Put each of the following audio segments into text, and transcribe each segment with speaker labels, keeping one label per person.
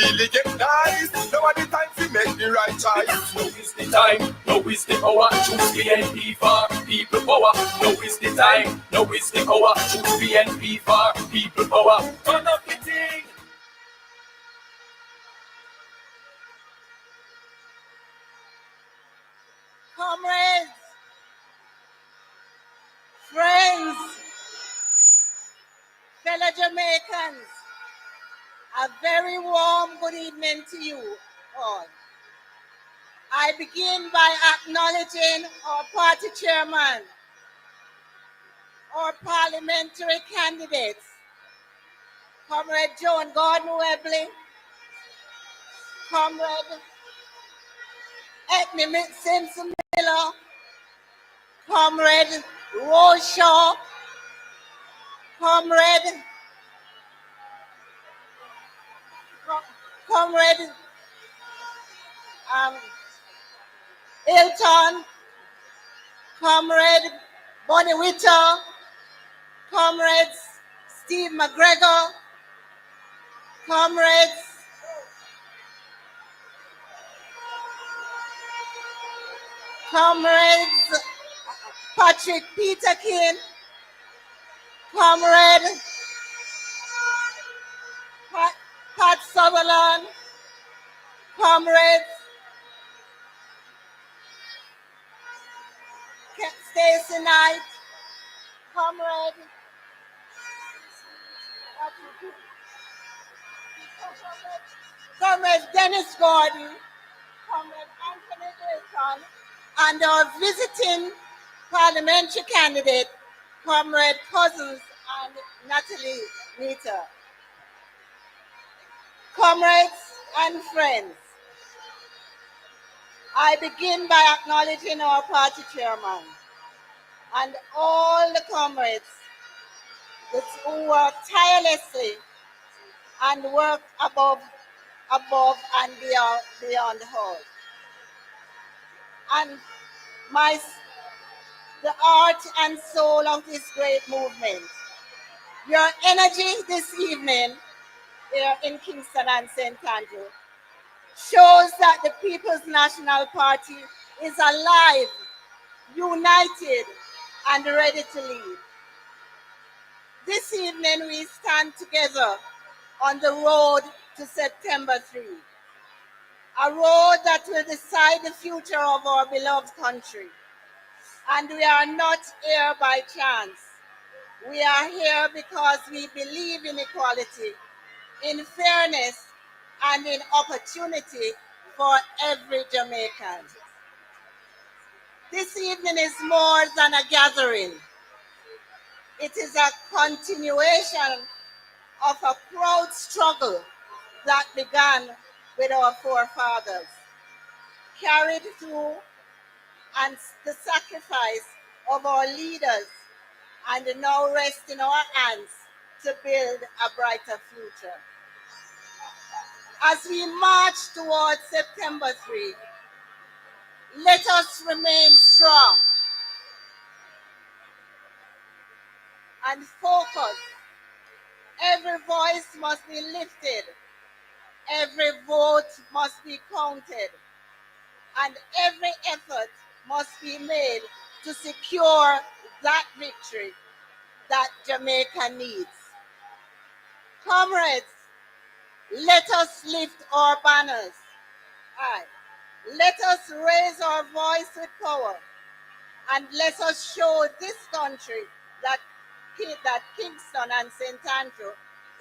Speaker 1: really get nice. Now are the time to make the right choice.
Speaker 2: Now is the time, now is the hour. Choose PNP for people power. Now is the time, now is the hour. Choose PNP for people power. Turn up the thing.
Speaker 3: Comrades, friends, fellow Jamaicans, a very warm good evening to you all. I begin by acknowledging our party chairman, our parliamentary candidates, Comrade Joan Gordon-Webley, Comrade Ethnie Simpson, Comrade Roshaw, Comrade Hilton, Comrade Bernie Wit, Comrades Steve McGregor, Comrades Patrick Peterkin, Comrade Pat Sutherland, Comrades Stacy Knight, Comrade Dennis Gordon, Comrade Anthony Hilton, and our visiting parliamentary candidate, Comrade Cousins and Natalie Nita. Comrades and friends, I begin by acknowledging our party chairman and all the comrades who work tirelessly and work above and beyond the whole. And the art and soul of this great movement. Your energy this evening here in Kingston and St. Andrew shows that the People's National Party is alive, united, and ready to lead. This evening we stand together on the road to September 3, a road that will decide the future of our beloved country. And we are not here by chance. We are here because we believe in equality, in fairness, and in opportunity for every Jamaican. This evening is more than a gathering. It is a continuation of a proud struggle that began with our forefathers, carried through and the sacrifice of our leaders, and now rests in our hands to build a brighter future. As we march towards September 3, let us remain strong and focused. Every voice must be lifted, every vote must be counted, and every effort must be made to secure that victory that Jamaica needs. Comrades, let us lift our banners. Let us raise our voice with power, and let us show this country that Kingston and St. Andrew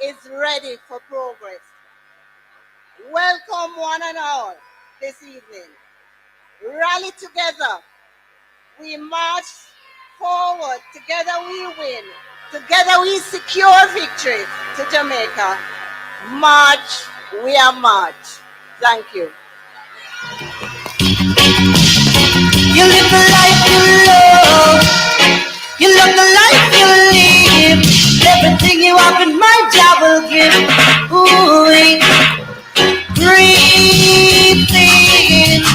Speaker 3: is ready for progress. Welcome one and all this evening. Rally together. We march forward. Together we win. Together we secure victory to Jamaica. March, we are march. Thank you.
Speaker 4: You live the life you love. You love the life you live. Everything you have in my job will give. Ooh, great things.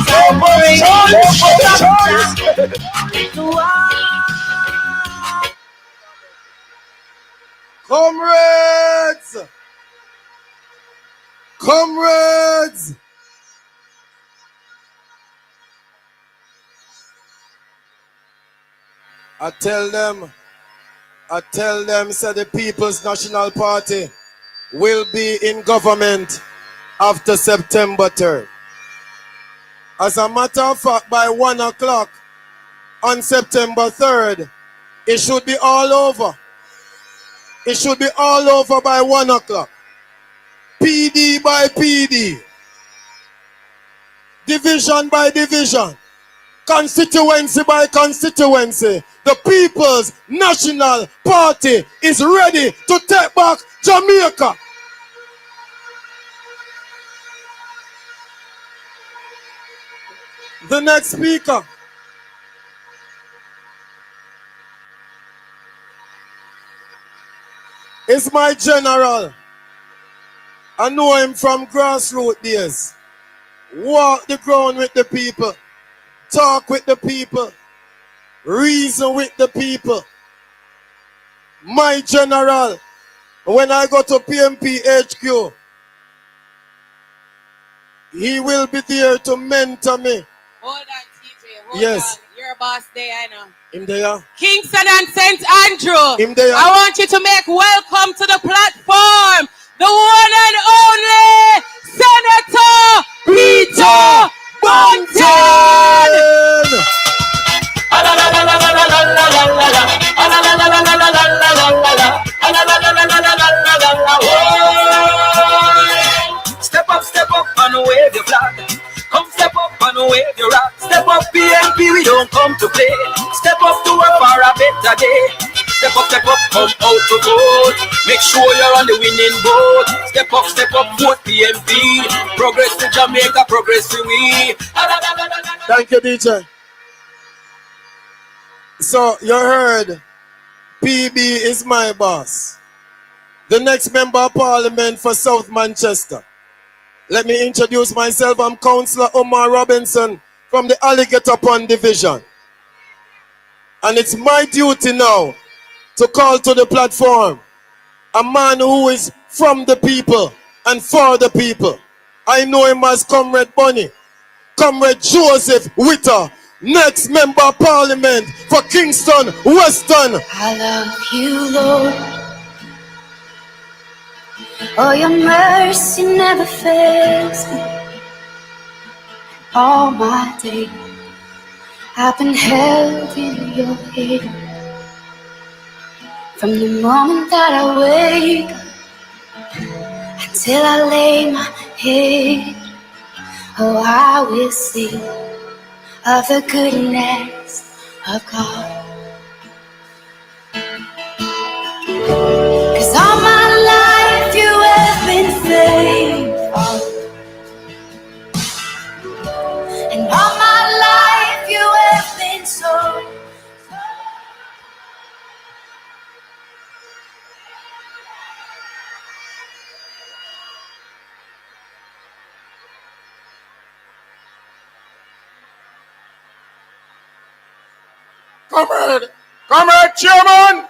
Speaker 1: Comrades! Comrades! I tell them, say the People's National Party will be in government after September 3rd. As a matter of fact, by 1 o'clock on September 3rd, it should be all over. It should be all over by 1 o'clock. PD by PD. Division by division. Constituency by constituency. The People's National Party is ready to take back Jamaica. The next speaker is my general. I know him from grassroots days. Walk the ground with the people. Talk with the people. Reason with the people. My general. When I go to PMP HQ, he will be there to mentor me.
Speaker 5: Hold on, TJ. Hold
Speaker 1: yes.
Speaker 5: on. Your boss there, I know.
Speaker 1: Him there.
Speaker 5: Kingston and St. Andrew.
Speaker 1: Him there.
Speaker 5: I want you to make welcome to the platform the one and only Senator Peter Bunting.
Speaker 2: Step up and wave your flag. Come step up and wave your rock. Step up PNP, we don't come to play. Step up to work for a better day. Step up, come out to vote. Make sure you're on the winning boat. Step up, vote PNP. Progress to Jamaica, progress to we.
Speaker 1: Thank you, DJ. So, you heard, PB is my boss. The next member of parliament for South Manchester. Let me introduce myself. I'm Councillor Omar Robinson from the Alligator Pond Division. And it's my duty now to call to the platform a man who is from the people and for the people. I know him as Comrade Bunny, Comrade Joseph Witter, next member of parliament for Kingston Western.
Speaker 4: I love you, Lord. Oh, your mercy never fails me. All my days I've been held in your hand. From the moment that I wake up until I lay my head, oh, I will sing of the goodness of God. 'Cause all my life you have been faithful, and all my life you have been so.
Speaker 1: Comrade Chairman,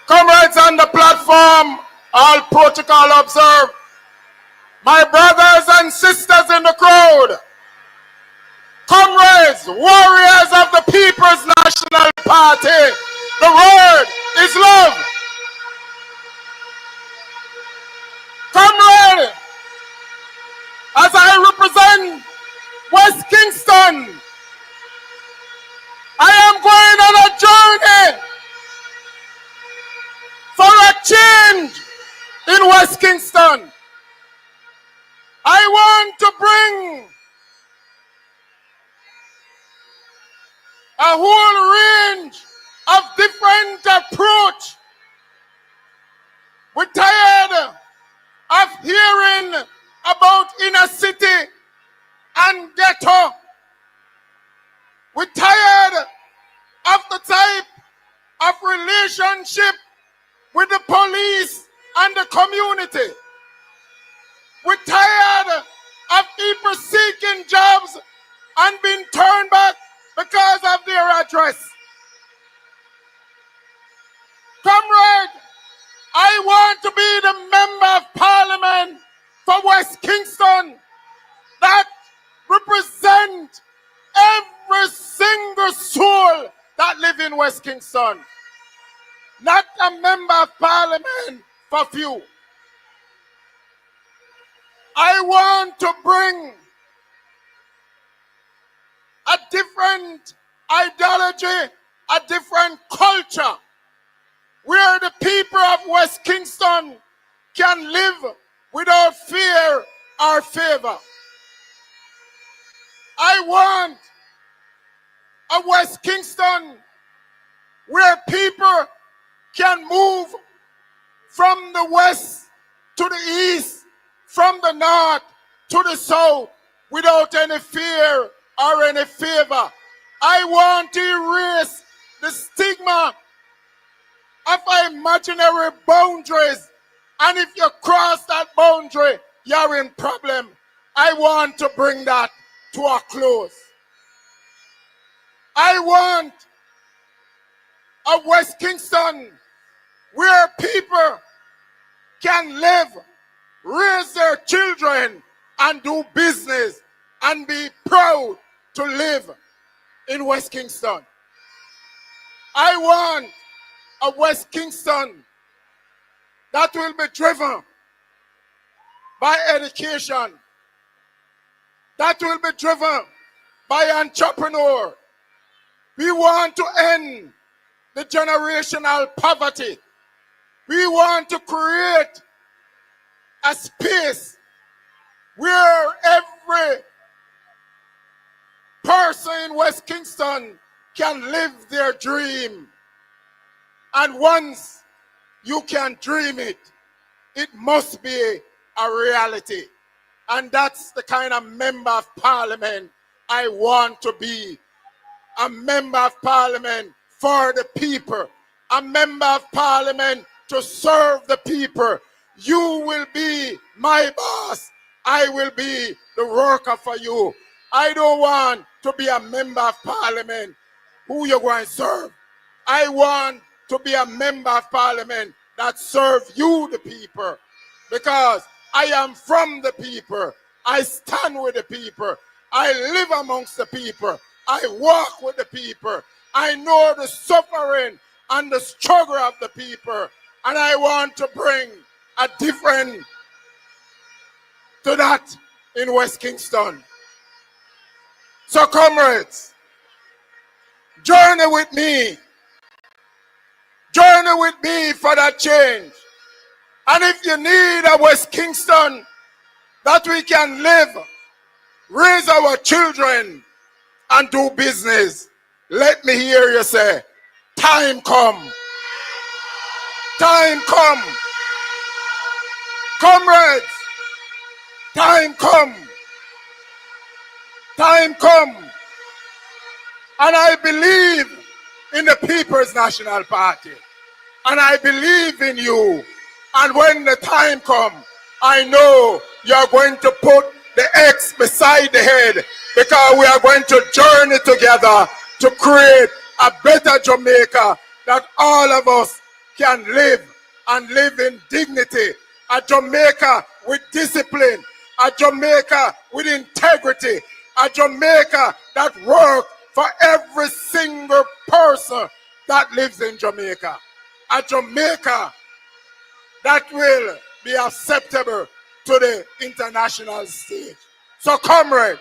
Speaker 1: comrades on the platform, all protocol observed. My brothers and sisters in the crowd, comrades, warriors of the People's National Party, the word is love. Comrade, as I represent West Kingston, I am going on a journey for a change in West Kingston. I want to bring a whole range of different approach. We're tired of hearing about inner city and ghetto. We're tired of the type of relationship with the police and the community. We're tired of people seeking jobs and being turned back because of their address. Comrade, I want to be the member of parliament for West Kingston that represent every single soul that live in West Kingston. Not a member of parliament for few. I want to bring a different ideology, a different culture, where the people of West Kingston can live without fear or favor. I want a West Kingston where people can move from the west to the east, from the north to the south, without any fear or any favor. I want to erase the stigma of imaginary boundaries. And if you cross that boundary, you're in problem. I want to bring that to a close. I want a West Kingston where people can live, raise their children, and do business, and be proud to live in West Kingston. I want a West Kingston that will be driven by education, that will be driven by entrepreneur. We want to end the generational poverty. We want to create a space where every person in West Kingston can live their dream. And once you can dream it, it must be a reality. And that's the kind of member of parliament I want to be. A member of parliament for the people. A member of parliament to serve the people. You will be my boss. I will be the worker for you. I don't want to be a member of parliament who you're going to serve. I want to be a member of parliament that serves you, the people. Because I am from the people. I stand with the people. I live amongst the people. I walk with the people. I know the suffering and the struggle of the people. And I want to bring a different to that in West Kingston. So comrades, journey with me. Journey with me for that change. And if you need a West Kingston that we can live, raise our children, and do business, let me hear you say, time come. Time come. Comrades, time come. Time come. And I believe in the People's National Party. And I believe in you. And when the time comes, I know you're going to put the X beside the head, because we are going to journey together to create a better Jamaica that all of us can live, and live in dignity. A Jamaica with discipline. A Jamaica with integrity. A Jamaica that works for every single person that lives in Jamaica. A Jamaica that will be acceptable to the international stage. So comrade,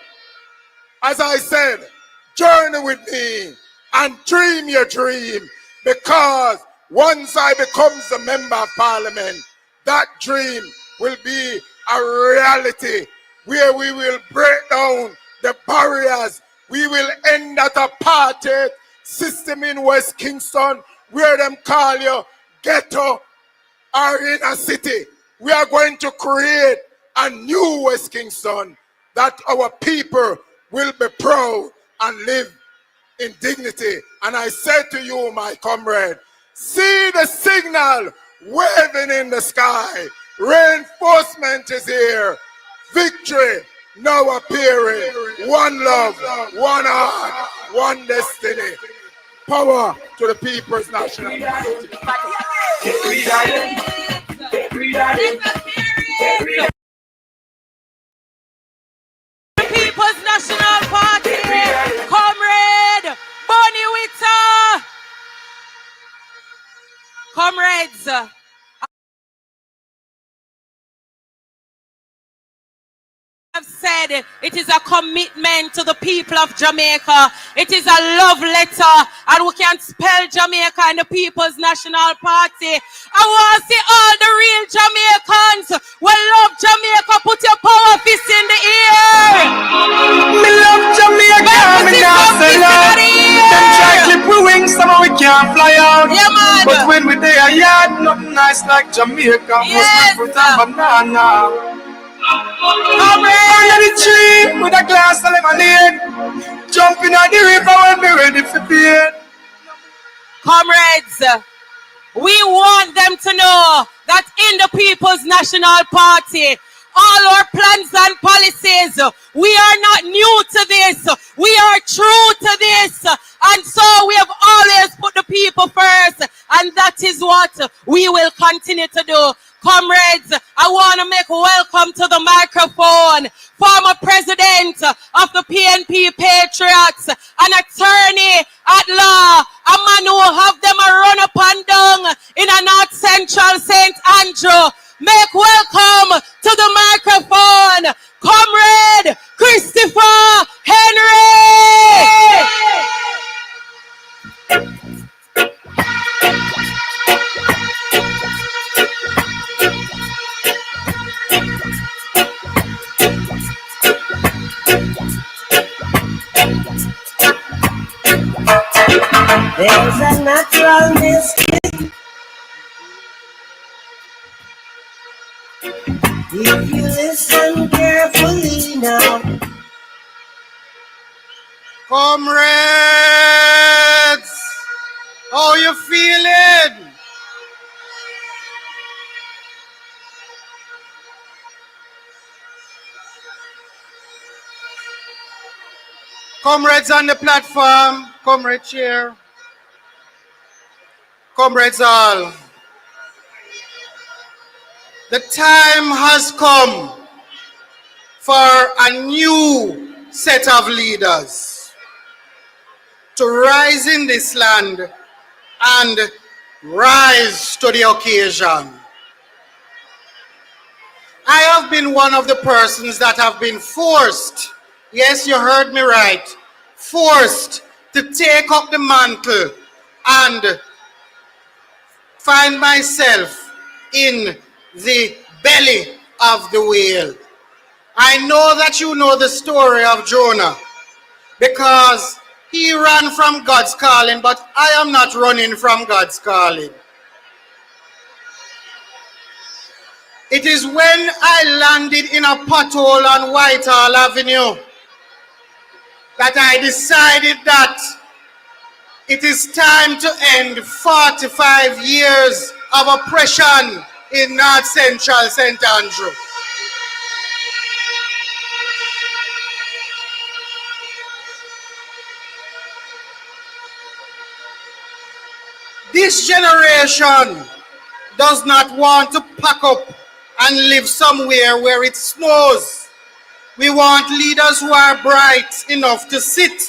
Speaker 1: as I said, journey with me and dream your dream, because once I become the member of parliament, that dream will be a reality where we will break down the barriers. We will end that apartheid system in West Kingston where them call you ghetto or inner city. We are going to create a new West Kingston that our people will be proud and live in dignity. And I said to you, my comrade, see the signal waving in the sky. Reinforcement is here. Victory now appearing. One love, one heart, one destiny. Power to the People's National Party.
Speaker 5: have said it is a commitment to the people of Jamaica. It is a love letter, and we can spell Jamaica in the People's National Party. I want to see all the real Jamaicans who love Jamaica. Put your power fist in the air.
Speaker 2: Me love Jamaica, me not sell out. Them try clip we wings, some we can't fly out.
Speaker 5: Yeah, man.
Speaker 2: But when we there, yard, nothing nice like Jamaica.
Speaker 5: Yes.
Speaker 2: Most fruit and banana. Under the tree with a glass of lemonade. Jumping on the river when we're ready for bed.
Speaker 5: Comrades, we want them to know that in the People's National Party, all our plans and policies, we are not new to this. We are true to this. And so we have always put the people first. And that is what we will continue to do. Comrades, I want to make welcome to the microphone former president of the PNP Patriots, an attorney at law, a man who have them a run up and down in a North Central St. Andrew. Make welcome to the microphone, Comrade Christopher Henry.
Speaker 6: There's a natural mystic. If you listen carefully now.
Speaker 2: Comrades, how you feeling? Comrades on the platform, comrade chair, comrades all. The time has come for a new set of leaders to rise in this land and rise to the occasion. I have been one of the persons that have been forced, yes, you heard me right, forced to take up the mantle and find myself in the belly of the whale. I know that you know the story of Jonah because he ran from God's calling, but I am not running from God's calling. It is when I landed in a pothole on Whitehall Avenue that I decided that it is time to end 45 years of oppression in North Central St. Andrew. This generation does not want to pack up and live somewhere where it snows. We want leaders who are bright enough to sit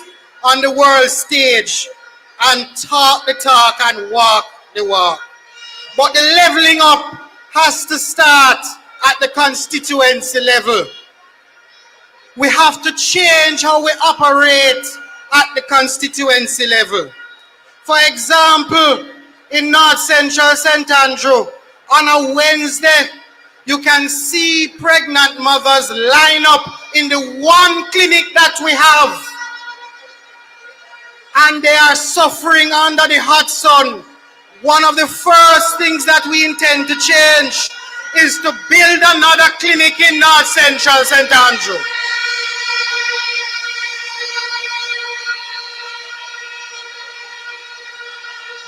Speaker 2: on the world stage and talk the talk and walk the walk. But the leveling up has to start at the constituency level. We have to change how we operate at the constituency level. For example, in North Central St. Andrew, on a Wednesday, you can see pregnant mothers line up in the one clinic that we have. And they are suffering under the hot sun. One of the first things that we intend to change is to build another clinic in North Central St. Andrew.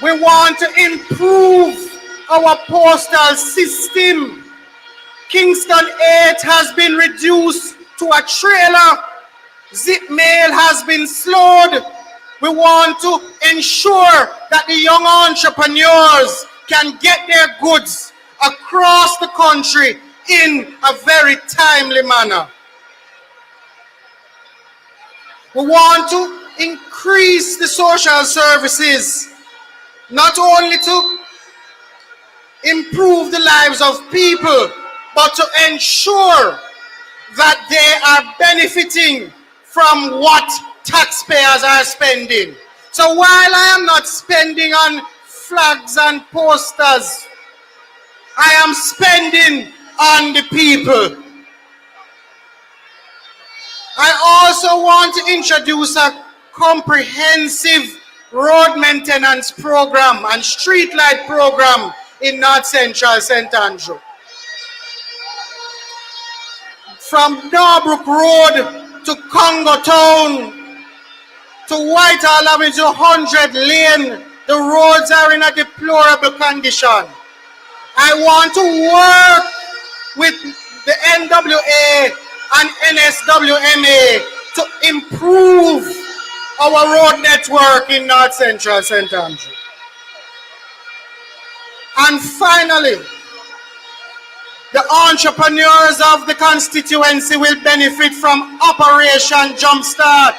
Speaker 2: We want to improve our postal system. Kingston 8 has been reduced to a trailer. Zip mail has been slowed. We want to ensure that the young entrepreneurs can get their goods across the country in a very timely manner. We want to increase the social services, not only to improve the lives of people, but to ensure that they
Speaker 7: are benefiting from what taxpayers are spending. So while I am not spending on flags and posters, I am spending on the people. I also want to introduce a comprehensive road maintenance program and street light program in North Central St. Andrew. From Norbrook Road to Congo Town to Whitehall Avenue to 100 Lane, the roads are in a deplorable condition. I want to work with the NWA and NSWMA to improve our road network in North Central St. Andrew. And finally, the entrepreneurs of the constituency will benefit from Operation Jumpstart.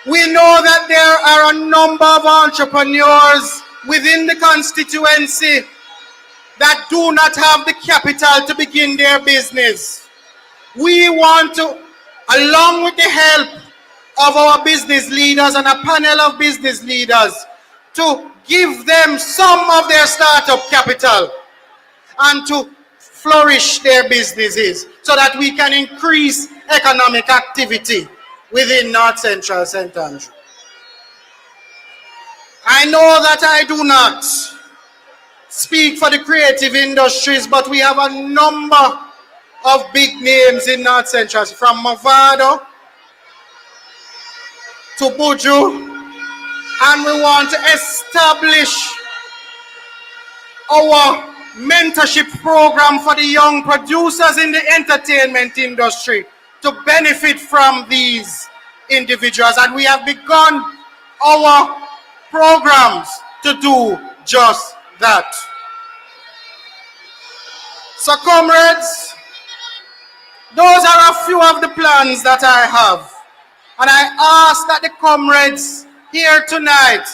Speaker 7: We know that there are a number of entrepreneurs within the constituency that do not have the capital to begin their business. We want to, along with the help of our business leaders and a panel of business leaders, to give them some of their startup capital and to flourish their businesses so that we can increase economic activity within North Central St. Andrew. I know that I do not speak for the creative industries, but we have a number of big names in North Central, from Movado to Buju, and we want to establish our mentorship program for the young producers in the entertainment industry to benefit from these individuals, and we have begun our programs to do just that. So comrades, those are a few of the plans that I have, and I ask that the comrades here tonight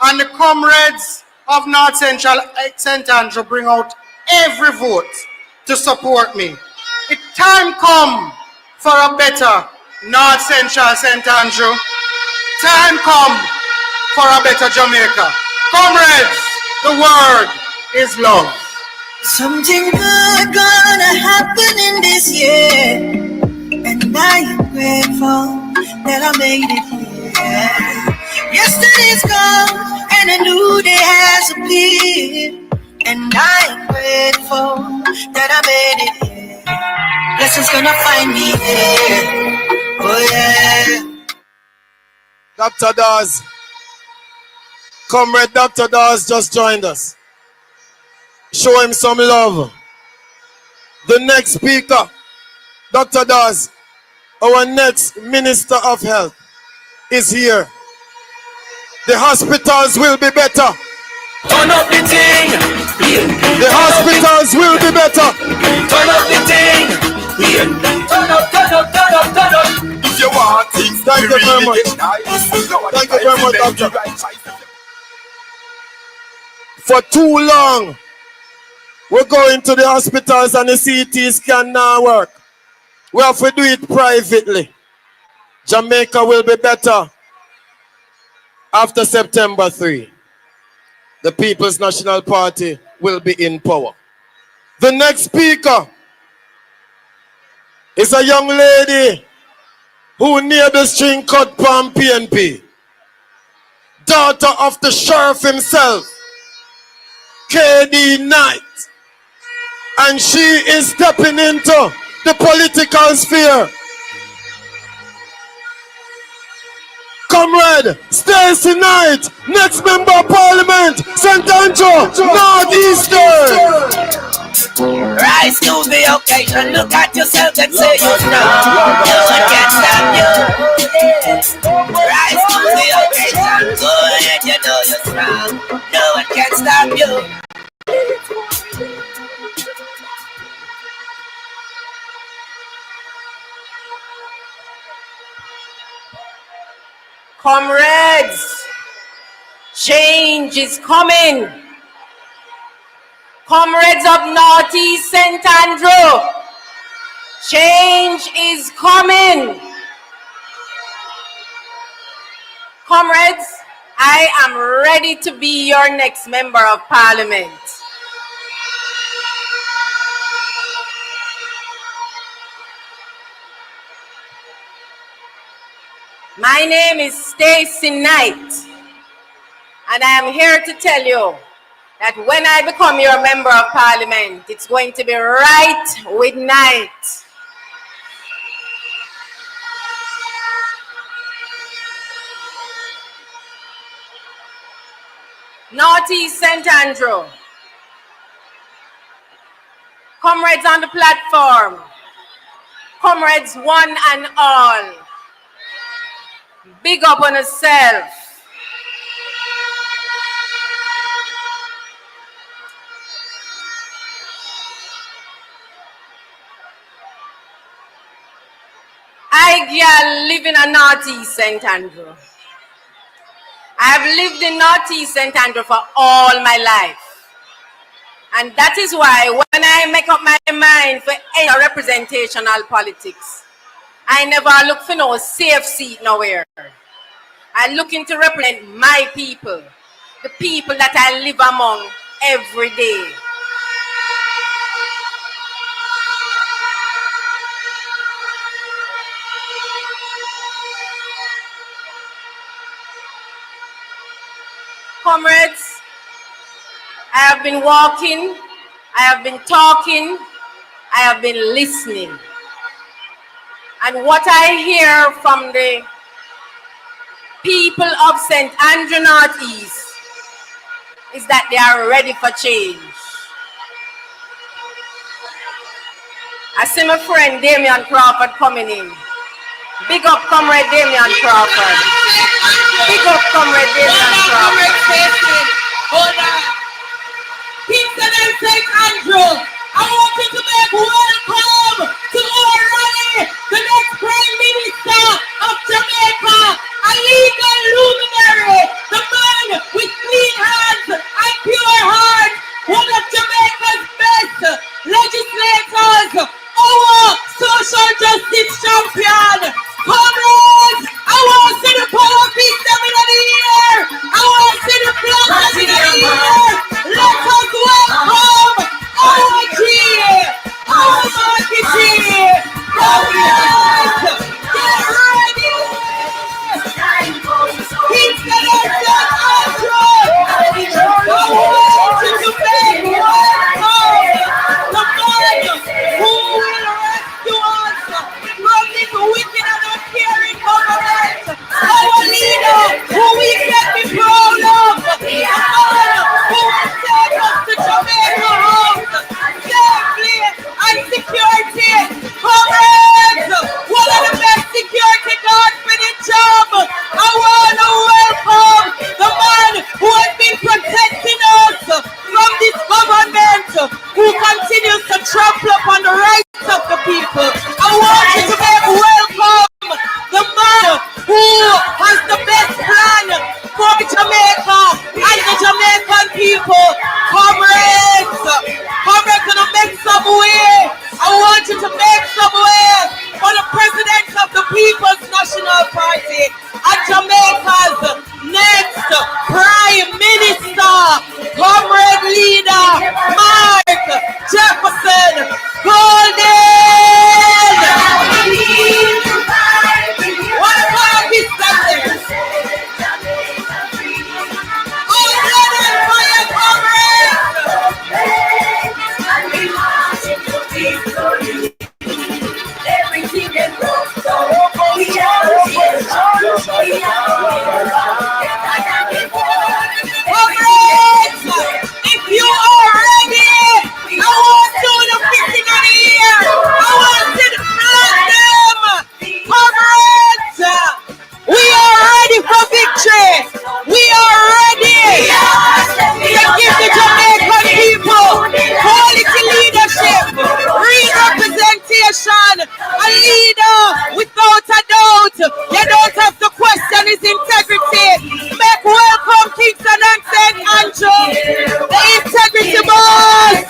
Speaker 7: and the comrades of North Central St. Andrew bring out every vote to support me. It's time come for a better North Central St. Andrew. Time come for a better Jamaica. Comrades, the word is love.
Speaker 6: Something good gonna happen in this year, and I am grateful that I made it here. Yesterday's gone and a new day has appeared, and I am grateful that I made it here. Blessings gonna find me here. Oh yeah.
Speaker 1: Dr. Dawes, Comrade Dr. Dawes just joined us. Show him some love. The next speaker, Dr. Dawes, our next Minister of Health, is here. The hospitals will be better.
Speaker 2: Turn up the thing.
Speaker 1: The hospitals will be better.
Speaker 2: Turn up the thing. Turn up, turn up, turn up, turn up. If you want things,
Speaker 1: thank you very much. Thank you very much, Doctor. For too long, we're going to the hospitals and the CT scan now work. We have to do it privately. Jamaica will be better after September 3. The People's National Party will be in power. The next speaker is a young lady who near the string cut palm PNP. Daughter of the sheriff himself, Stacy Knight. And she is stepping into the political sphere. Comrade Stacy Knight, next member of Parliament, St. Andrew, Northeastern.
Speaker 2: Rise to the occasion, look at yourself and say you're strong. No one can stop you. Rise to the occasion, go ahead, you know you're strong. No one can stop you.
Speaker 5: Comrades, change is coming. Comrades of Northeast St. Andrew, Change is coming. Comrades, I am ready to be your next member of parliament. My name is Stacy Knight, and I am here to tell you that when I become your member of parliament, it's going to be right with night. Northeast St. Andrew, comrades on the platform, comrades one and all, big up on yourself. I live in a Northeast St. Andrew. I've lived in Northeast St. Andrew for all my life. And that is why when I make up my mind for any representational politics, I never look for no safe seat nowhere. I'm looking to represent my people, the people that I live among every day. Comrades, I have been walking, I have been talking, I have been listening. And what I hear from the people of St. Andrew Northeast is that they are ready for change. I see my friend Damian Crawford coming in. Big up, Comrade Damian Crawford. Big up, Comrade Damian Crawford.
Speaker 8: Hold on. Kingston and St. Andrew, I want you to make welcome to our rally, the next Prime Minister of Jamaica, a legal luminary, the man with clean hands and pure heart, one of Jamaica's best legislators, our social justice champion. Comrades, I want to see the power piece them in the air. I want to see the flags in the air. Let us welcome our G, our marketing. Comrades, get ready. Kingston and St. Andrew. I want you to make welcome the man who will rescue us from this wicked and uncaring government. Our leader, who we can be proud of. The man who will take us to Jamaica House safely and security. Comrades, one of the best security guards for the job. I want to welcome the man who has been protecting us from this government, who continues to trample upon the rights of the people. I want you to make welcome the man who has the best plan for Jamaica and the Jamaican people. Comrades, comrades, gonna make some way. I want you to make some way for the president of the People's National Party and Jamaica's next Prime Minister, Comrade Leader Mark Jefferson Golden. What a power is that? Oh, blood and fire, comrades! Everything is wrong, so we are comrades, if you are ready, I want you to fit in the ear. I want you to flag them. Comrades, we are ready for victory. We are ready to give the Jamaican people quality leadership, real representation, a leader without a doubt. You don't have to question his integrity. Make welcome Kingston and St. Andrew, the integrity boss.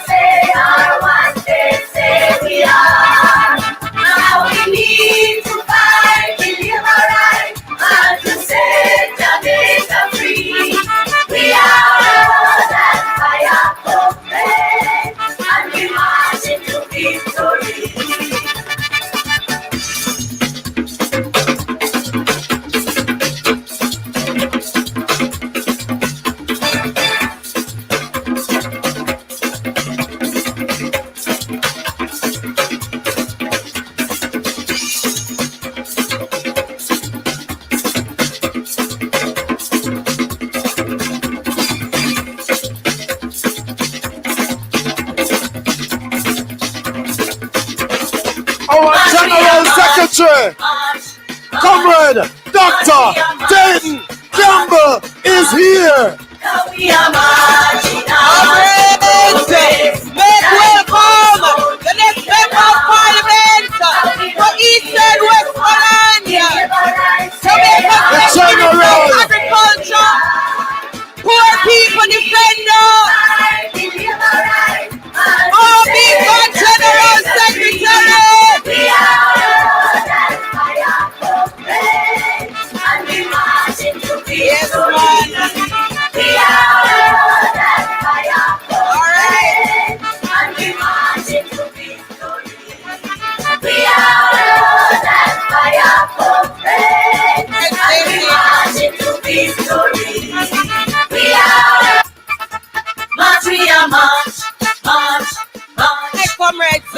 Speaker 1: Secretary, Comrade Dr. Dayton Campbell is here.
Speaker 5: Make welcome the next member of Parliament for East and Westmoreland. Jamaica
Speaker 1: General
Speaker 5: Agriculture, poor people defender, Army General Secretary. Yes, man. All right. Hey, comrades,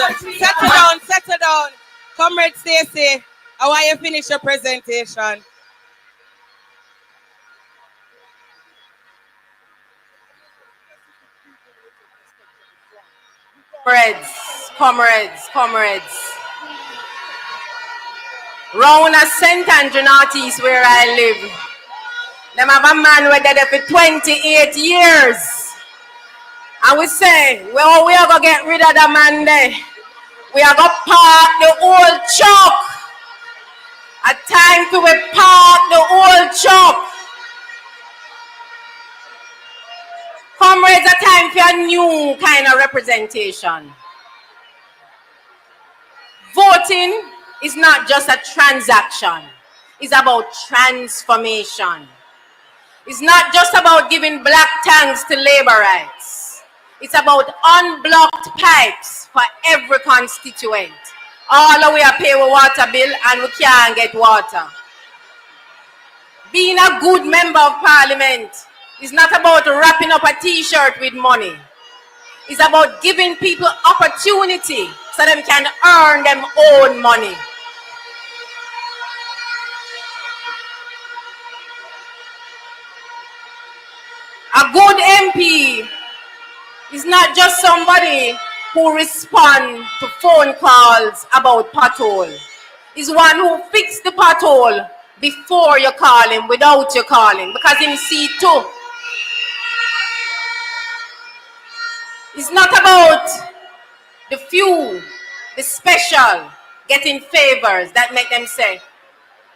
Speaker 5: settle down. Comrade Stacy, I want you to finish your presentation.
Speaker 9: Comrades. Round a St. Andrew Northeast where I live. Them have a man who dead for 28 years. And we say, well, we are going to get rid of the man there. We are going to park the old truck. A time to park the old truck. Comrades, a time for a new kind of representation. Voting is not just a transaction. It's about transformation. It's not just about giving black thanks to labor rights. It's about unblocked pipes for every constituent. All the way I pay a water bill and we can't get water. Being a good member of Parliament is not about wrapping up a t-shirt with money. It's about giving people opportunity so they can earn their own money. A good MP is not just somebody who responds to phone calls about pothole. It's one who fixes the pothole before you call him, without you calling, because him see too. It's not about the few, the special, getting favors that make them say,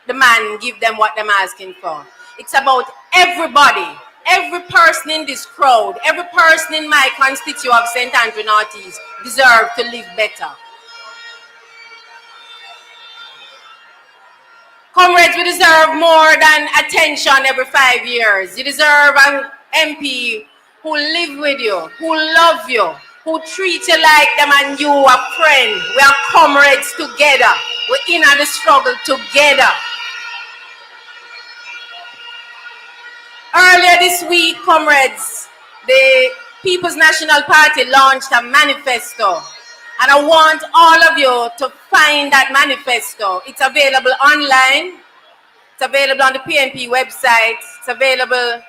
Speaker 9: the man give them what they're asking for. It's about everybody, every person in this crowd, every person in my constituent of St. Andrew Northeast deserve to live better. Comrades, we deserve more than attention every 5 years. You deserve an MP who live with you, who love you, who treat you like them and you a friend. We are comrades together. We're in the struggle together. Earlier this week, comrades, the People's National Party launched a manifesto. And I want all of you to find that manifesto. It's available online. It's available on the PNP website. It's available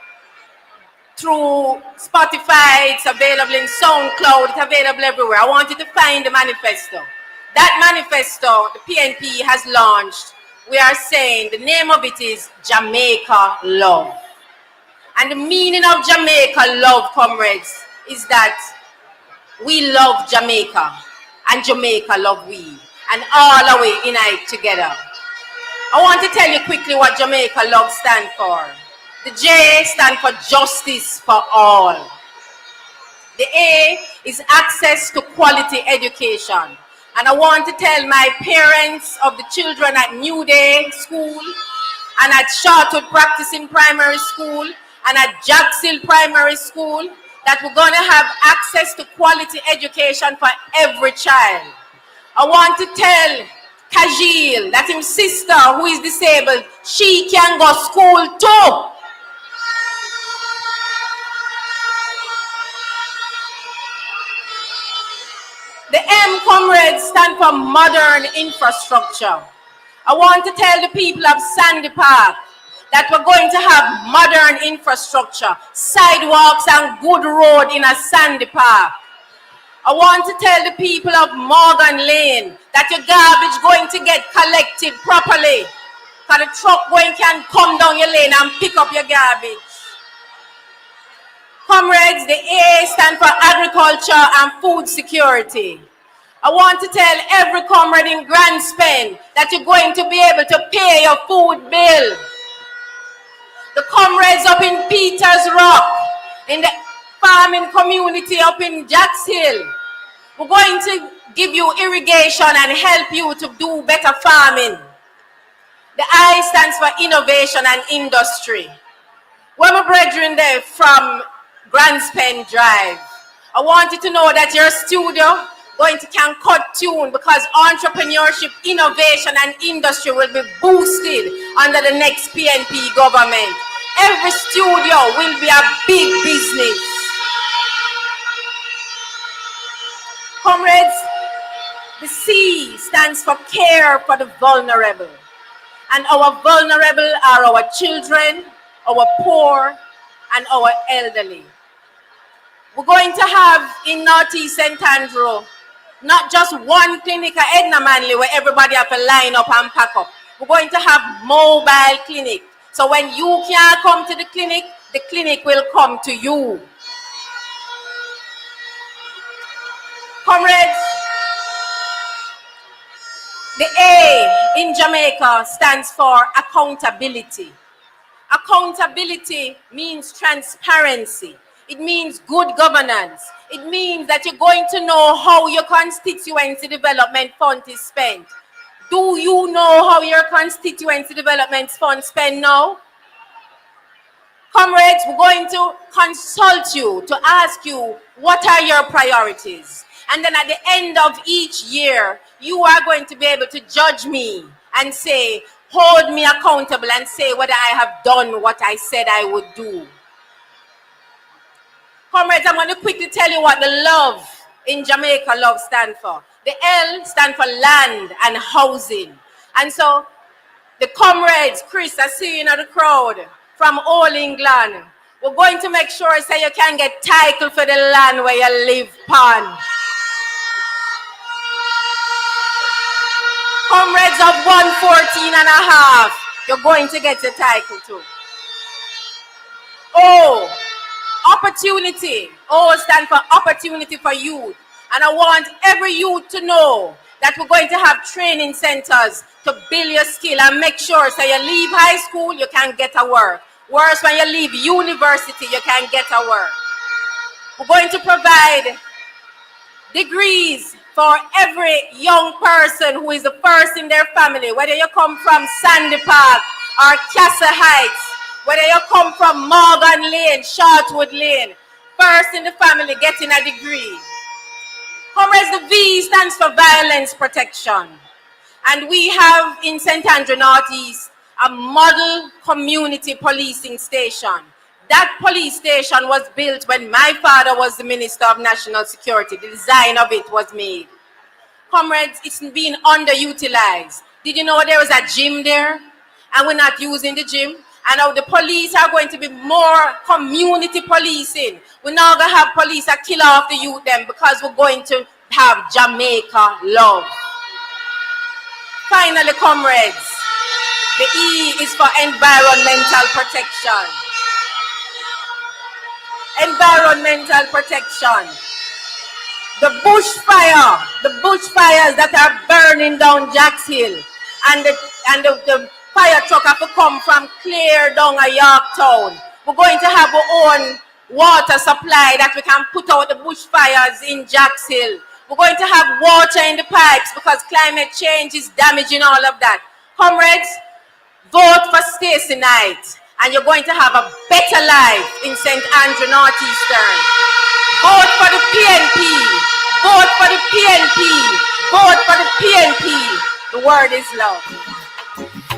Speaker 9: through Spotify. It's available in SoundCloud. It's available everywhere. I want you to find the manifesto. That manifesto, the PNP has launched. We are saying the name of it is Jamaica Love. And the meaning of Jamaica Love, comrades, is that we love Jamaica. And Jamaica love we, and all the way unite together. I want to tell you quickly what Jamaica love stand for. The J stand for justice for all. The A is access to quality education. And I want to tell my parents of the children at New Day School and at Shortwood Practicing Primary School and at Jacksil Primary School that we're going to have access to quality education for every child. I want to tell Kajil that his sister who is disabled, she can go to school too. The M, comrades, stand for modern infrastructure. I want to tell the people of Sandy Park that we're going to have modern infrastructure, sidewalks and good road in a Sandy Park. I want to tell the people of Morgan Lane that your garbage going to get collected properly. Because the truck going can come down your lane and pick up your garbage. Comrades, the A stand for Agriculture and Food Security. I want to tell every comrade in Grand Spend that you're going to be able to pay your food bill. The comrades up in Peters Rock, in the farming community up in Jacks Hill, we're going to give you irrigation and help you to do better farming. The I stands for Innovation and Industry. When my brethren there from Grand Spend Drive, I want you to know that your studio going to can cut tune because entrepreneurship, innovation and industry will be boosted under the next PNP government. Every studio will be a big business. Comrades, the C stands for Care for the Vulnerable. And our vulnerable are our children, our poor, and our elderly. We're going to have in Northeast St. Andrew, not just one clinic at Edna Manley where everybody have to line up and pack up. We're going to have mobile clinic. So when you can't come to the clinic will come to you. Comrades, the A in Jamaica stands for accountability. Accountability means transparency. It means good governance. It means that you're going to know how your constituency development fund is spent. Do you know how your constituency development fund spent now? Comrades, we're going to consult you to ask you what are your priorities. And then at the end of each year, you are going to be able to judge me and say, hold me accountable and say whether I have done what I said I would do. Comrades, I'm going to quickly tell you what the love in Jamaica love stand for. The L stand for land and housing. And so the comrades, Chris, I see you in the crowd from all England. We're going to make sure so you can get title for the land where you live upon. Comrades of 114 and a half, you're going to get your title too. O, opportunity. O stands for opportunity for youth. And I want every youth to know that we're going to have training centers to build your skill and make sure so you leave high school, you can get a work. Worse, when you leave university, you can get a work. We're going to provide degrees for every young person who is the first in their family, whether you come from Sandy Park or Castle Heights, whether you come from Morgan Lane, Shortwood Lane, first in the family getting a degree. Comrades, the V stands for violence protection. And we have in St. Andrew Northeast a model community policing station. That police station was built when my father was the Minister of National Security. The design of it was made. Comrades, it's been underutilized. Did you know there was a gym there? And we're not using the gym? And now the police are going to be more community policing. We're not going to have police that kill off the youth them because we're going to have Jamaica love. Finally, comrades, the E is for environmental protection. Environmental protection. The bushfires that are burning down Jacks Hill, and the fire truck have to come from clear down a Yorktown. We're going to have our own water supply that we can put out the bushfires in Jacks Hill. We're going to have water in the pipes because climate change is damaging all of that. Comrades, vote for Stacy Knight, and you're going to have a better life in St. Andrew Northeastern. Vote for the PNP. Vote for the PNP. Vote for the PNP. The word is love.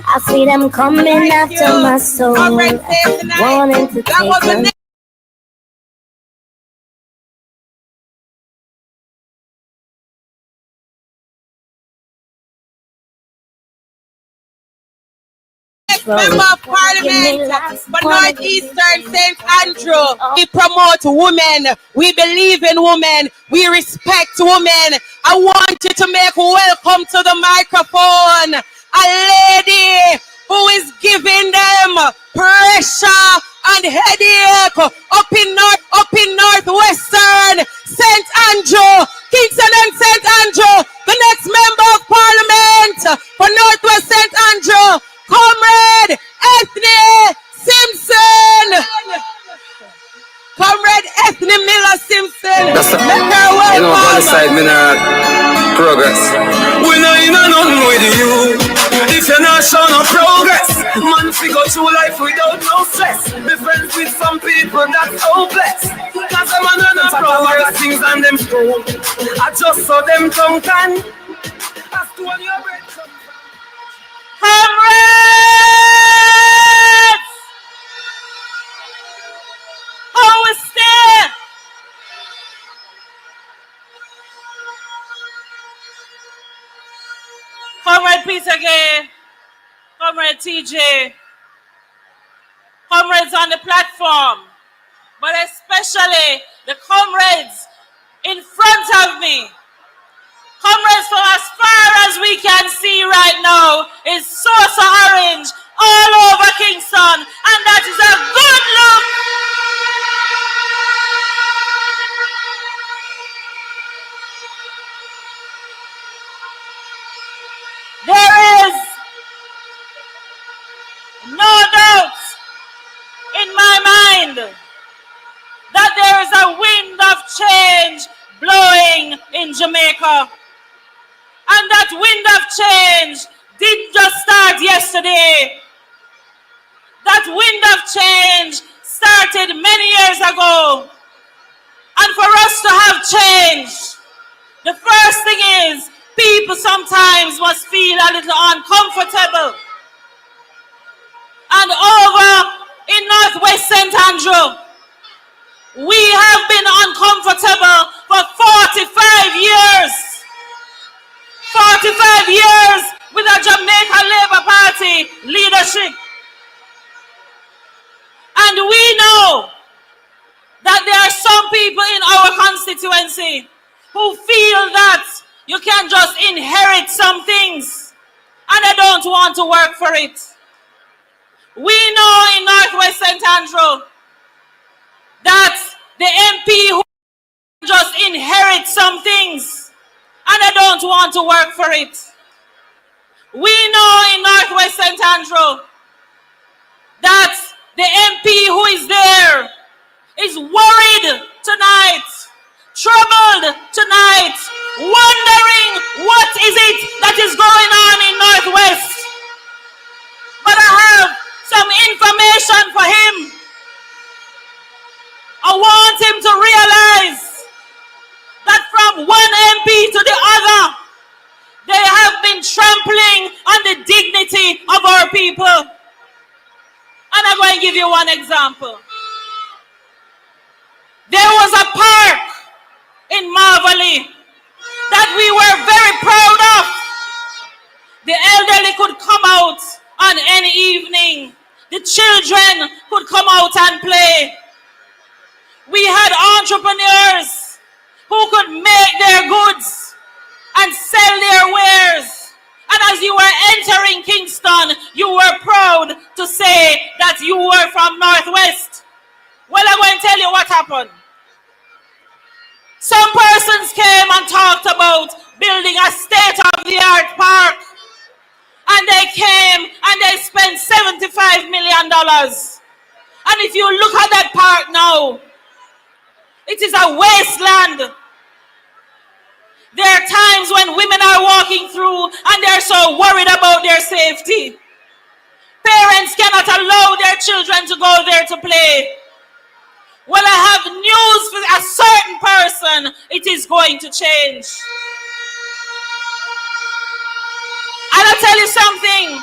Speaker 4: I see them coming after my soul, wanting to take me.
Speaker 5: Member of Parliament for Northeastern St. Andrew. We promote women. We believe in women. We respect women. I want you to make welcome to the microphone a lady who is giving them pressure and headache up in Northwestern St. Andrew, Kingston and St. Andrew. The next member of Parliament for Northwest St. Andrew, Comrade Ethnie Simpson. Comrade Ethnie Miller Simpson. Make her welcome.
Speaker 10: You know, on the side, me not progress. We know you know nothing with you. If you're not showing no progress, man, we go through life without no stress. Be friends with some people that's hopeless. Cause them are not progress things and them school. I just saw them tongue can. Ask to on your bread.
Speaker 5: Comrades! How is there? Comrade Peter Gay, Comrade TJ, comrades on the platform, but especially the comrades in front of me. Comrades, from as far as we can see right now is Sosa Orange all over Kingston, and that is a good look. There is no doubt in my mind that there is a wind of change blowing in Jamaica. And that wind of change didn't just start yesterday. That wind of change started many years ago. And for us to have change, the first thing is people sometimes must feel a little uncomfortable. And over in Northwest St. Andrew, we have been uncomfortable for 45 years. 45 years with a Jamaica Labour Party leadership. And we know that there are some people in our constituency who feel that you can just inherit some things and they don't want to work for it. We know in Northwest St. Andrew that the MP who just inherit some things and they don't want to work for it. We know in Northwest St. Andrew that the MP who is there is worried tonight, troubled tonight, wondering what is it that is going on in Northwest. But I have some information for him. I want him to realize that from one MP to the other, they have been trampling on the dignity of our people. And I'm going to give you one example. There was a park in Marvally that we were very proud of. The elderly could come out on any evening. The children could come out and play. We had entrepreneurs who could make their goods and sell their wares. And as you were entering Kingston, you were proud to say that you were from Northwest. Well, I'm going to tell you what happened. Some persons came and talked about building a state-of-the-art park. And they came and they spent $75 million. And if you look at that park now, it is a wasteland. There are times when women are walking through and they're so worried about their safety. Parents cannot allow their children to go there to play. Well, I have news for a certain person. It is going to change. And I'll tell you something.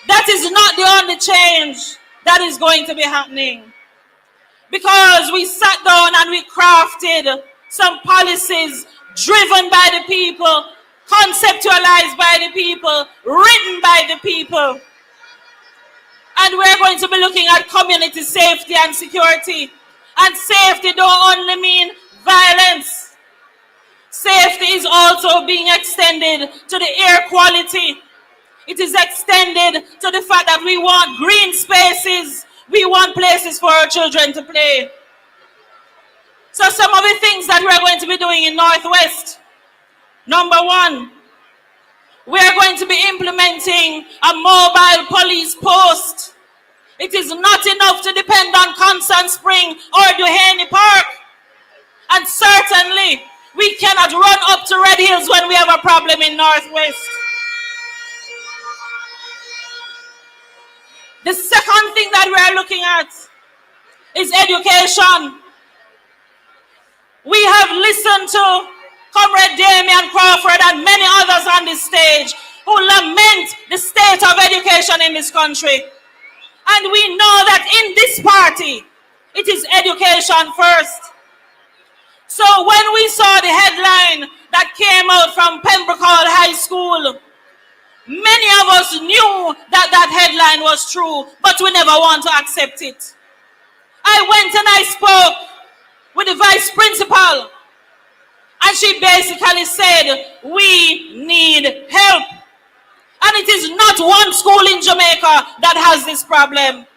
Speaker 5: That is not the only change that is going to be happening. Because we sat down and we crafted some policies driven by the people, conceptualized by the people, written by the people. And we're going to be looking at community safety and security. And safety don't only mean violence. Safety is also being extended to the air quality. It is extended to the fact that we want green spaces. We want places for our children to play. So some of the things that we're going to be doing in Northwest. Number one, we're going to be implementing a mobile police post. It is not enough to depend on Constant Spring or Duhaney Park. And certainly, we cannot run up to Red Hills when we have a problem in Northwest. The second thing that we are looking at is education. We have listened to Comrade Damian Crawford and many others on this stage who lament the state of education in this country. And we know that in this party, it is education first. So when we saw the headline that came out from Pembroke High School, many of us knew that that headline was true, but we never want to accept it. I went and I spoke with the vice principal, and she basically said, we need help. And it is not one school in Jamaica that has this problem.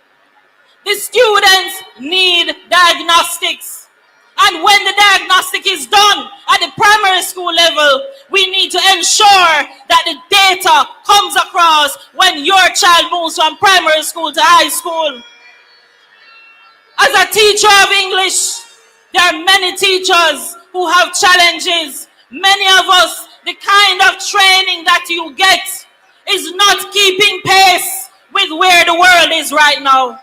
Speaker 5: The students need diagnostics. And when the diagnostic is done at the primary school level, we need to ensure that the data comes across when your child moves from primary school to high school. As a teacher of English, there are many teachers who have challenges. Many of us, the kind of training that you get is not keeping pace with where the world is right now.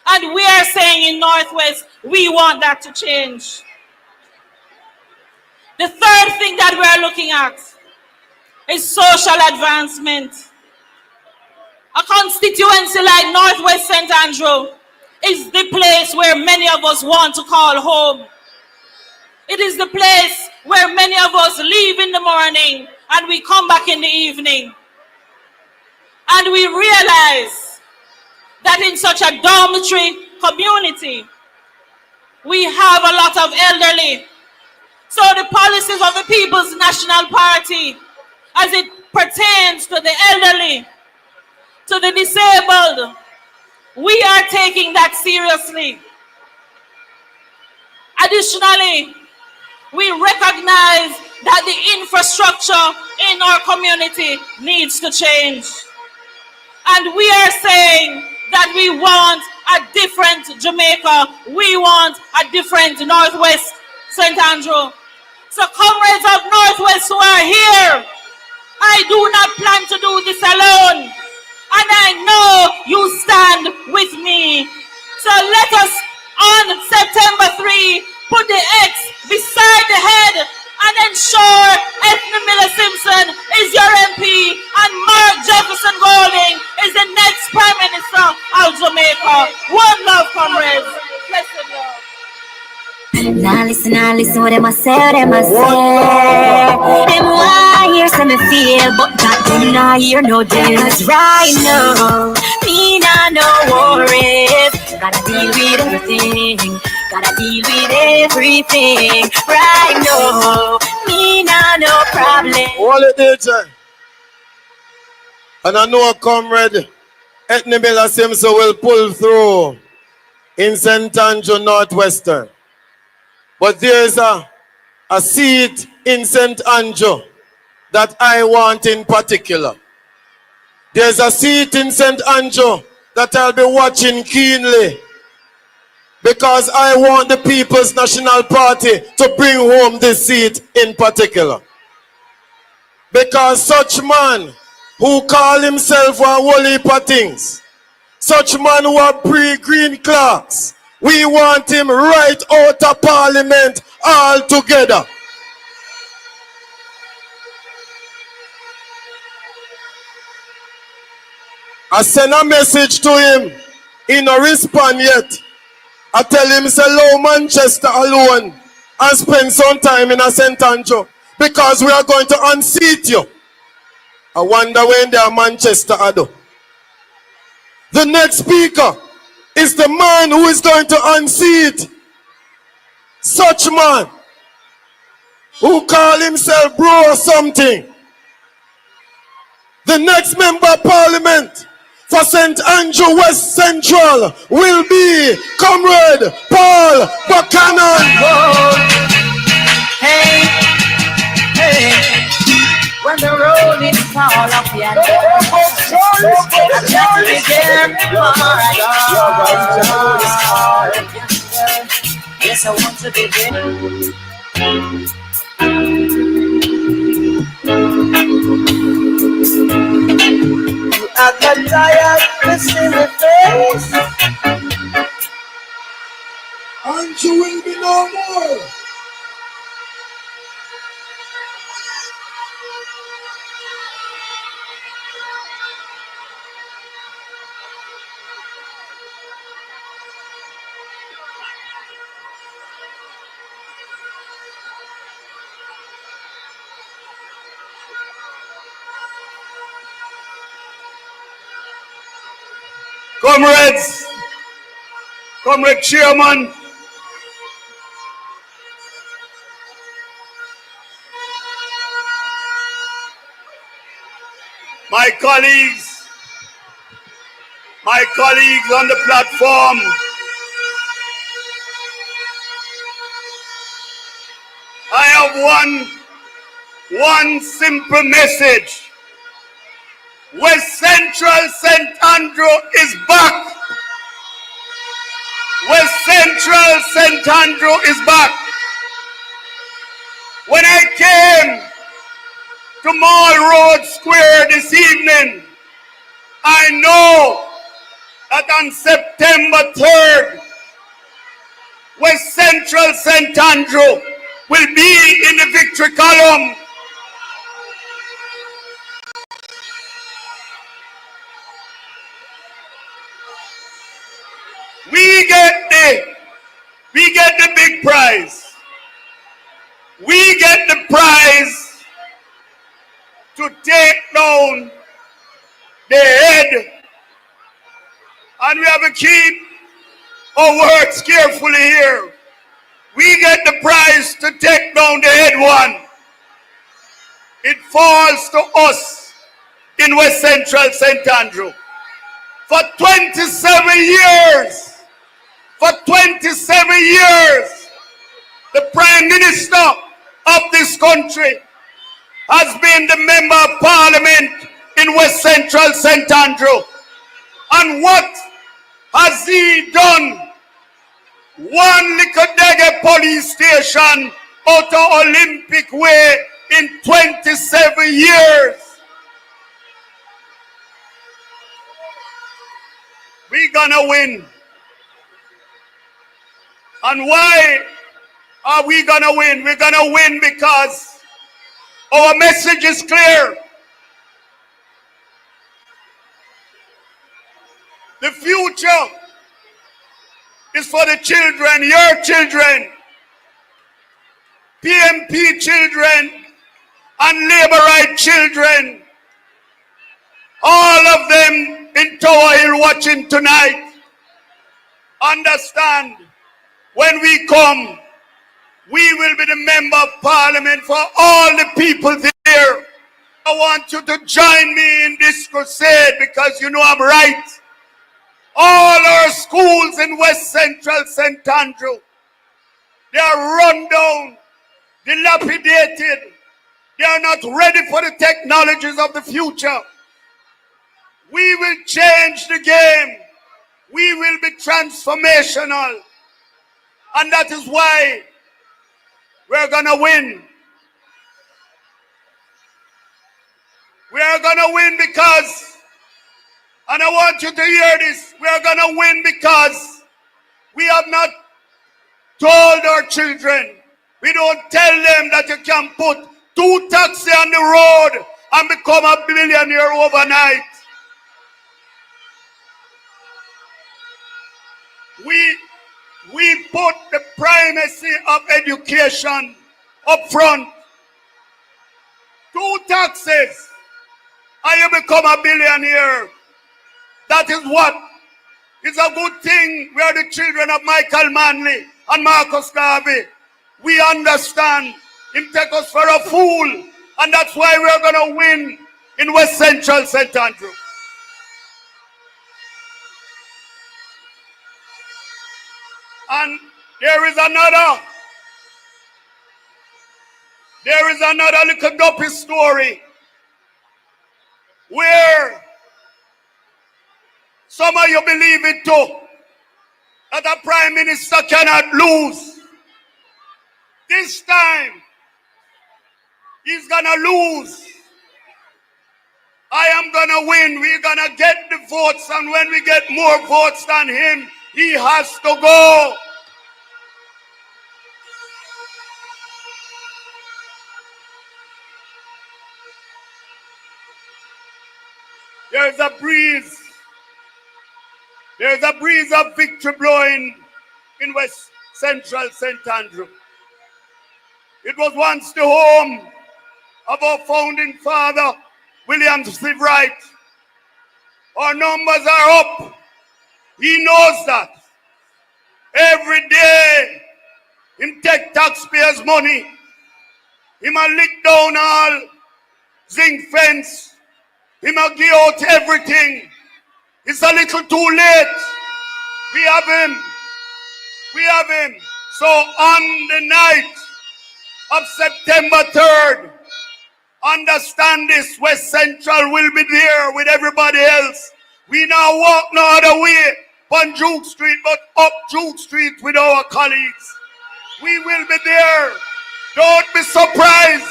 Speaker 5: And we are saying in Northwest, we want that to change. The third thing that we are looking at is social advancement. A constituency like Northwest St. Andrew is the place where many of us want to call home. It is the place where many of us leave in the morning and we come back in the evening. And we realize that in such a dormitory community, we have a lot of elderly. So the policies of the People's National Party, as it pertains to the elderly, to the disabled, we are taking that seriously. Additionally, we recognize that the infrastructure in our community needs to change. And we are saying that we want a different Jamaica. We want a different Northwest St. Andrew. So comrades of Northwest who are here, I do not plan to do this alone. And I know you stand with me. So let us on September 3 put the X beside the head and ensure Ethnie Simpson is your MP and Mark Jefferson Golding is the next Prime Minister of Jamaica. One love, comrades. Blessed love.
Speaker 4: Now listen what them a say, Them why hear some me feel, but that them not hear no deal. Cause right now, me nah no worries. Gotta deal with everything. Gotta deal with everything. Right now, me nah no problem.
Speaker 1: All it is, and I know a comrade, Ethnie Simpson will pull through in St. Andrew Northwestern. But there's a seat in St. Andrew that I want in particular. There's a seat in St. Andrew that I'll be watching keenly, because I want the People's National Party to bring home this seat in particular. Because such man who call himself a whole heap of things, such man who are pre-green clerks, we want him right out of Parliament altogether. I send a message to him. He no respond yet. I tell him, say, allow Manchester alone and spend some time in a St. Andrew, because we are going to unseat you. I wonder when they are Manchester, I do. The next speaker is the man who is going to unseat such man who call himself bro or something. The next member of parliament for St. Andrew West Central will be Comrade Paul Buchanan.
Speaker 8: Hey, hey, when the road is fall off the end, I just begin yes, I want to begin. I got tired, missing the face.
Speaker 1: Andrew will be no more.
Speaker 7: Comrades, Comrade Chairman, my colleagues on the platform, I have one simple message. West Central St. Andrew is back. West Central St. Andrew is back. When I came to Mall Road Square this evening, I know that on September 3rd, West Central St. Andrew will be in the victory column. We get the big prize. We get the prize to take down the head, and we have to keep our words carefully here. We get the prize to take down the head one. It falls to us in West Central St. Andrew. For 27 years, the Prime Minister of this country has been the Member of Parliament in West Central St. Andrew. And what has he done? One Likodege police station out of Olympic Way in 27 years. We're gonna win. And why are we gonna win? We're gonna win because our message is clear. The future is for the children, your children, PMP children, and Labour Right children. All of them in Tower Hill watching tonight. Understand, when we come, we will be the Member of Parliament for all the people there. I want you to join me in this crusade because you know I'm right. All our schools in West Central St. Andrew, they are run down, dilapidated. They are not ready for the technologies of the future. We will change the game. We will be transformational. And that is why we're gonna win. We are gonna win because, and I want you to hear this, we are gonna win because we have not told our children, we don't tell them that you can put 2 taxis on the road and become a billionaire overnight. We put the primacy of education up front. 2 taxes and you become a billionaire.
Speaker 11: That is what is a good thing. We are the children of Michael Manley and Marcus Garvey. We understand him take us for a fool, and that's why we are going to win in West Central St. Andrew. And there is another little dopey story where some of you believe it too, that a prime minister cannot lose. This time, he's gonna lose. I am gonna win. We're gonna get the votes, and when we get more votes than him, he has to go. There's a breeze. There's a breeze of victory blowing in West Central St. Andrew. It was once the home of our founding father, William C. Wright. Our numbers are up. He knows that. Every day, him take taxpayers' money. Him a lick down all zinc fence. Him a give out everything. It's a little too late. We have him. We have him. So on the night of September 3rd, understand this, West Central will be there with everybody else. We now walk no other way on Duke Street, but up Duke Street with our colleagues. We will be there. Don't be surprised.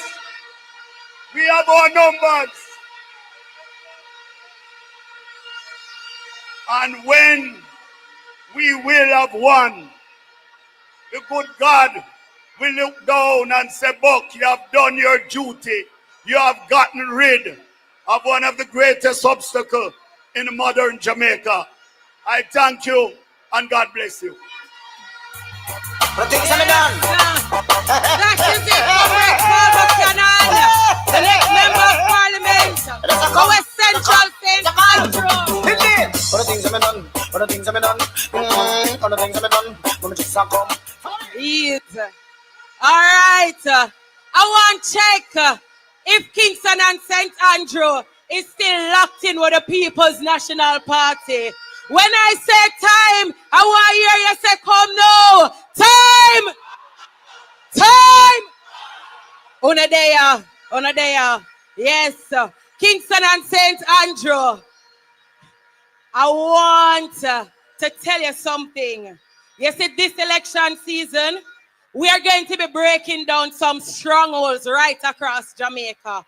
Speaker 11: We have our numbers. And when we will have won, the good God will look down and say, Buck, you have done your duty. You have gotten rid of one of the greatest obstacles in modern Jamaica. I thank you and God bless you.
Speaker 5: That is it, Comrade Paul Buchanan, the next member of Parliament for West Central St. Andrew.
Speaker 2: For the things I've done, for the things I've done, for the things I've done, when we just come.
Speaker 5: Yes. All right. I want to check if Kingston and St. Andrew is still locked in with the People's National Party. When I say time, I want to hear you say, come now. Time! Time! On a day. Yes. Kingston and St. Andrew. I want to tell you something. You see, this election season, we are going to be breaking down some strongholds right across Jamaica.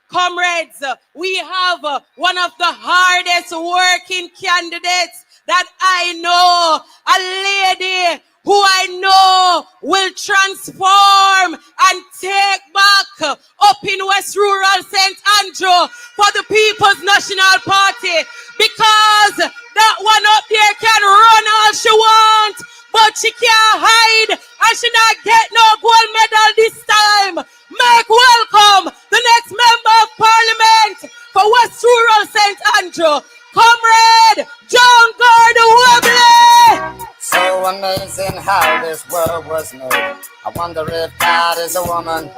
Speaker 5: Comrades, we have one of the hardest working candidates that I know, a lady who I know will transform and take back up in West Rural St. Andrew for the People's National Party, because that one up there can run all she wants, but she can't hide and she not get no gold medal this time. Make welcome the next member of Parliament for West Rural St. Andrew, Comrade Joan Gordon-Webley.
Speaker 2: So amazing how this world was made. I wonder if God is a woman.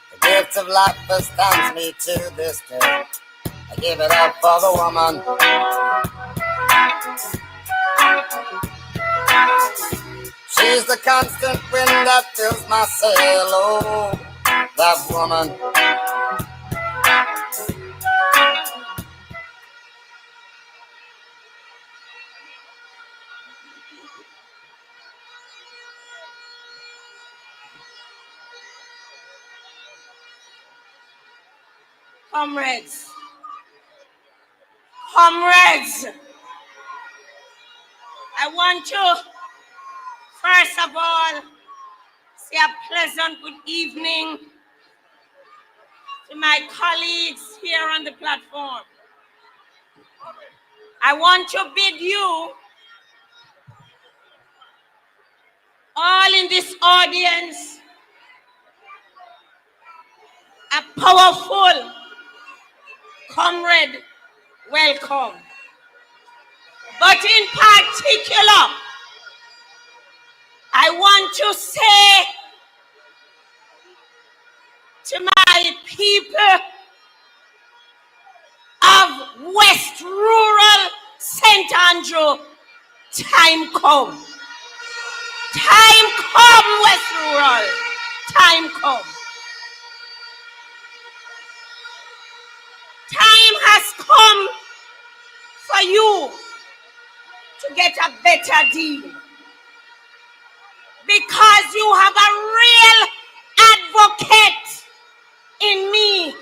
Speaker 2: The gift of life astounds me to this day. I give it up for the woman. She's the constant wind that fills my sail. Oh, that woman.
Speaker 3: Comrades, I want to, first of all, say a pleasant good evening to my colleagues here on the platform. I want to bid you, all in this audience, a powerful comrade welcome. But in particular, I want to say to my people of West Rural St. Andrew, time come. Time come, West Rural. Time come. Time has come for you to get a better deal. Because you have a real advocate in me.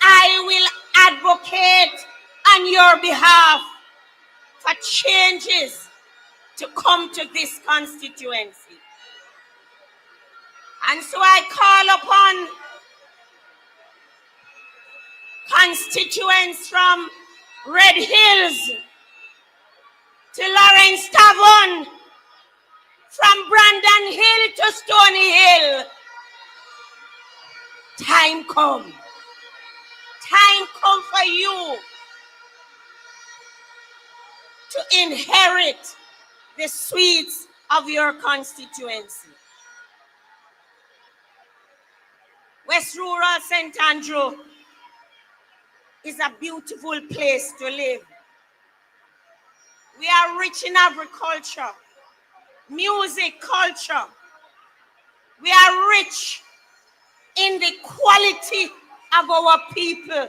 Speaker 3: I will advocate on your behalf for changes to come to this constituency. And so I call upon constituents from Red Hills to Lawrence Tavern, from Brandon Hill to Stony Hill. Time come. Time come for you to inherit the sweets of your constituency. West Rural St. Andrew is a beautiful place to live. We are rich in agriculture, music, culture. We are rich in the quality of our people.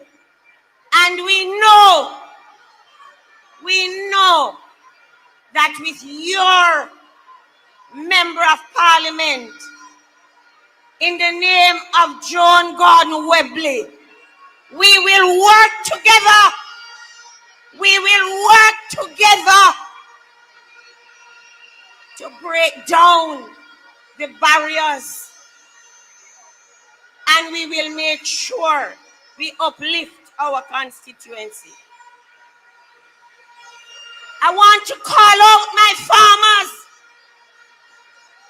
Speaker 3: And we know that with your member of parliament, in the name of Joan Gordon-Webley, we will work together. We will work together to break down the barriers, and we will make sure we uplift our constituency. I want to call out my farmers.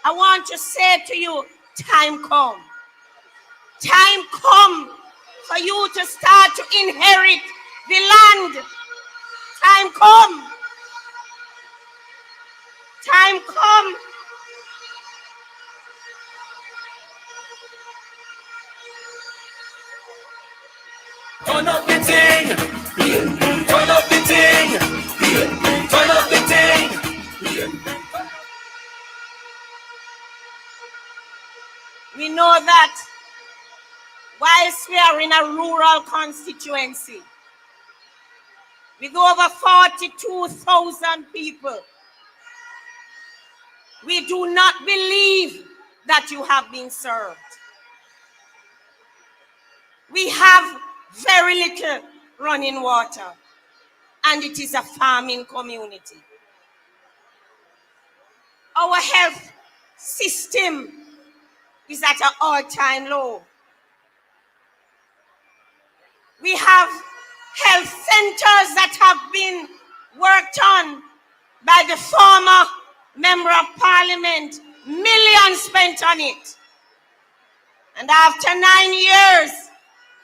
Speaker 3: I want to say to you, time come. Time come for you to start to inherit the land. Time come. Time come.
Speaker 10: Turn up the thing. Turn up the thing. Turn up the thing.
Speaker 3: We know that whilst we are in a rural constituency with over 42,000 people, we do not believe that you have been served. We have very little running water, and it is a farming community. Our health system is at an all-time low. We have health centers that have been worked on by the former member of parliament, millions spent on it. And after 9 years,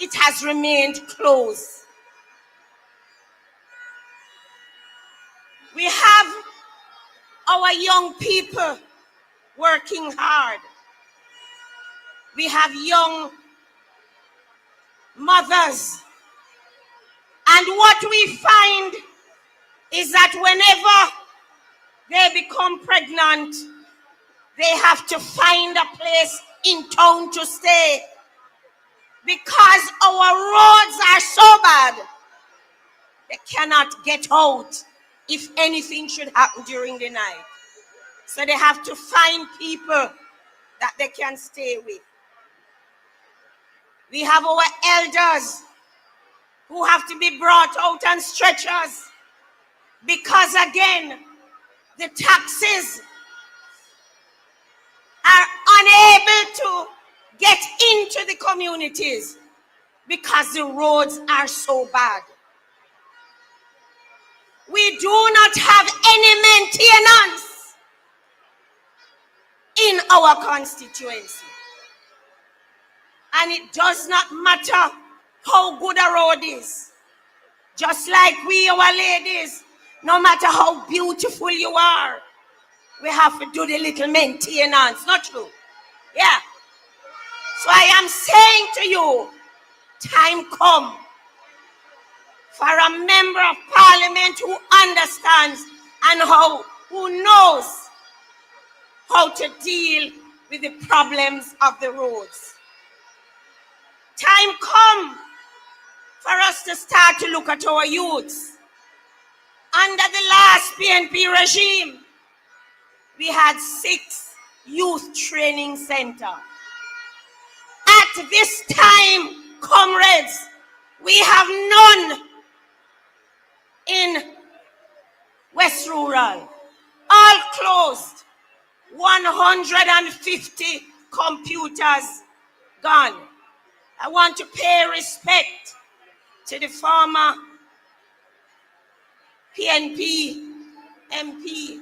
Speaker 3: it has remained closed. We have our young people working hard. We have young mothers. And what we find is that whenever they become pregnant, they have to find a place in town to stay because our roads are so bad, they cannot get out if anything should happen during the night. So they have to find people that they can stay with. We have our elders who have to be brought out on stretchers because, again, the taxis are unable to get into the communities because the roads are so bad. We do not have any maintenance in our constituency.
Speaker 12: And it does not matter how good a road is. Just like we, our ladies, no matter how beautiful you are, we have to do the little maintenance, not true? Yeah. So I am saying to you, time come for a member of parliament who understands and who knows how to deal with the problems of the roads. Time come for us to start to look at our youths. Under the last PNP regime, we had 6 youth training centers. At this time, comrades, we have none in West Rural. All closed. 150 computers gone. I want to pay respect to the former PNP MP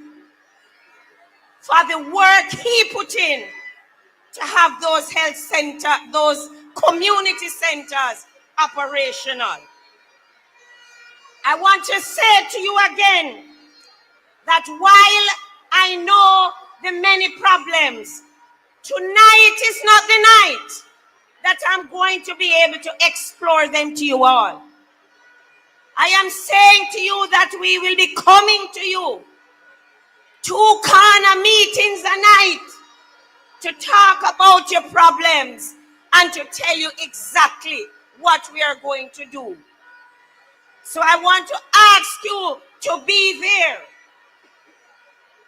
Speaker 12: for the work he put in to have those health centers, those community centers operational. I want to say to you again that while I know the many problems, tonight is not the night that I'm going to be able to explore them to you all. I am saying to you that we will be coming to you 2 corner meetings a night to talk about your problems and to tell you exactly what we are going to do. So I want to ask you to be there.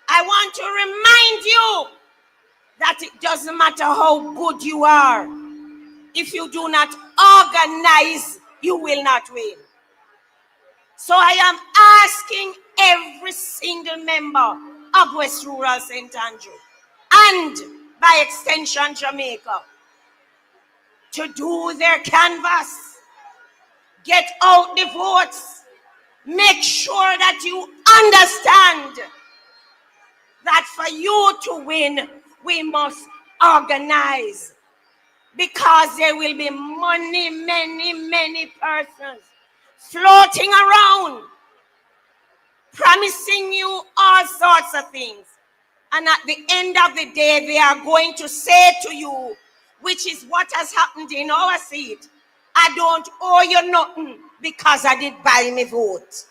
Speaker 12: I want to remind you that it doesn't matter how good you are. If you do not organize, you will not win. So I am asking every single member of West Rural St. Andrew and by extension Jamaica to do their canvass, get out the votes, make sure that you understand that for you to win, we must organize, because there will be many persons floating around, promising you all sorts of things. And at the end of the day, they are going to say to you, which is what has happened in our seat, I don't owe you nothing because I did buy me vote.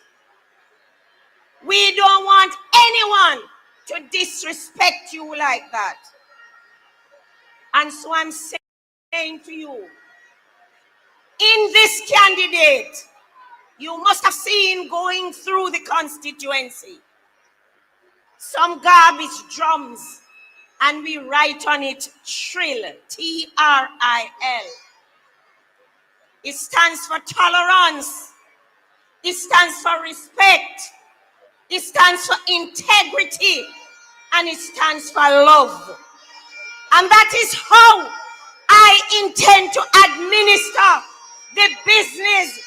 Speaker 12: We don't want anyone to disrespect you like that. And so I'm saying to you, in this candidate, you must have seen going through the constituency some garbage drums, and we write on it TRIL, T-R-I-L. It stands for tolerance. It stands for respect. It stands for integrity. And it stands for love. And that is how I intend to administer the business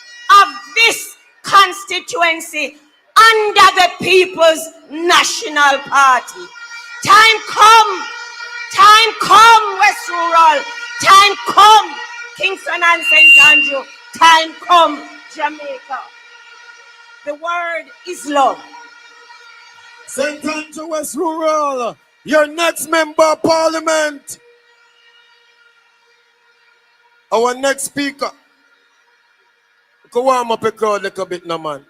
Speaker 12: of this constituency under the People's National Party. Time come, West Rural. Time come, Kingston and St. Andrew. Time come, Jamaica. The word is love.
Speaker 1: St. Andrew, West Rural, your next member of parliament. Our next speaker. Go warm up a crowd a little bit now, man.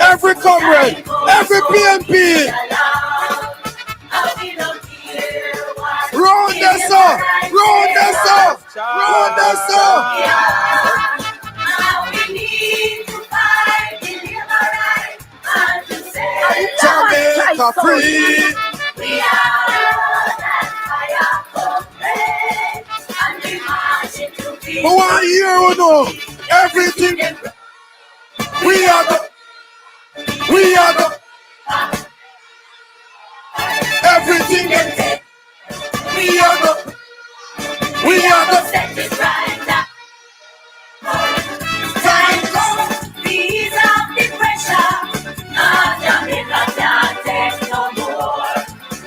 Speaker 1: Every comrade, every PNP. Round us up, round us up, round us up. Jamaica free. We are who are here who know everything. We are the everything. We are the We are
Speaker 6: gonna set it right now. Time comes, ease up the pressure. Jamaica can't take no more.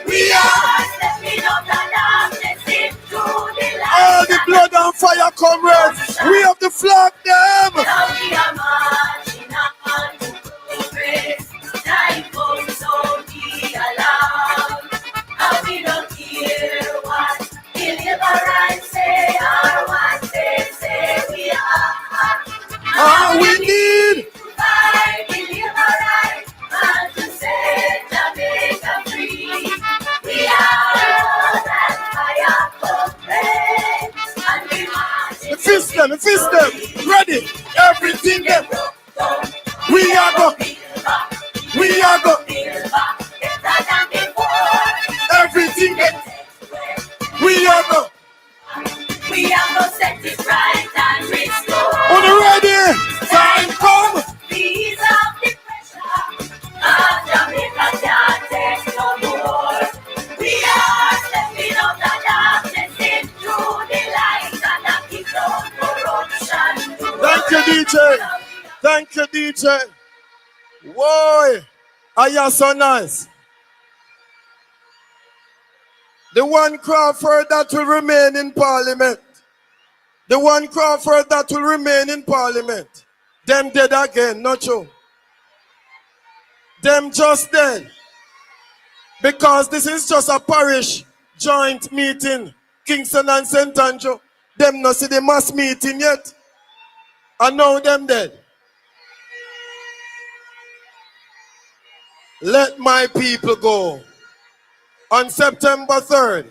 Speaker 6: We are stepping out the darkness into the light.
Speaker 1: all the blood and fire, comrades. We have to flag them.
Speaker 6: Now we are marching on to progress. Time comes, so be alarmed. And we don't care what the liberals say or what they say. We are
Speaker 1: All we need.
Speaker 6: to fight the liberals and to set Jamaica free. We are that fire comrades, and we march.
Speaker 1: Fist them, ready, everything them. We are go, everything them. We are go.
Speaker 6: We are gonna set it right and restore.
Speaker 1: On the ready, time come.
Speaker 6: Ease up the pressure. Jamaica can't take no more. We are stepping out the darkness into the light and keep down corruption.
Speaker 1: Thank you, DJ. Thank you, DJ. Whoa, are you so nice? The one Crawford that will remain in Parliament. The one Crawford that will remain in Parliament. Them dead again, not you. Them just dead. Because this is just a parish joint meeting. Kingston and St. Andrew. Them not see the mass meeting yet. And now them dead. Let my people go. On September 3rd,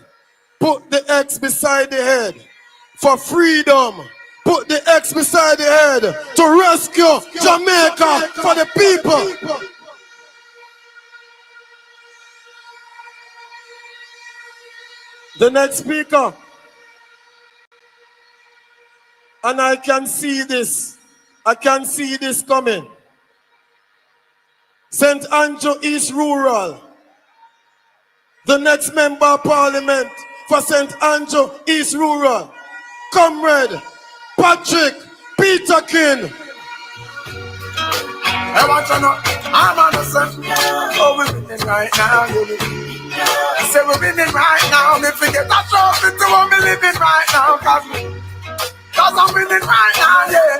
Speaker 1: put the X beside the head for freedom. Put the X beside the head to rescue Jamaica for the people. The next speaker. And I can see this. I can see this coming. St. Andrew East Rural. The next member of Parliament for St. Andrew East Rural. Comrade Patrick Peterkin.
Speaker 10: I want to know, I'm on the sun. Oh, we're winning right now, you say we're winning right now. Me forget that trophy to what me living right now. Cause I'm winning right now, yeah.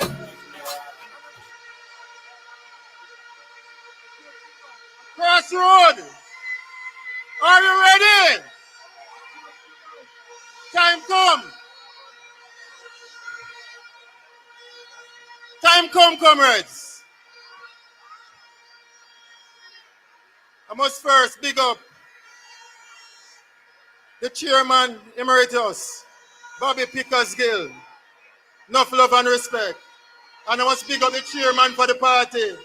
Speaker 1: Crossroad. Are you ready? Time come. Time come, comrades. I must first big up the chairman emeritus, Bobby Pickersgill. Enough love and respect. And I must big up the chairman for the party,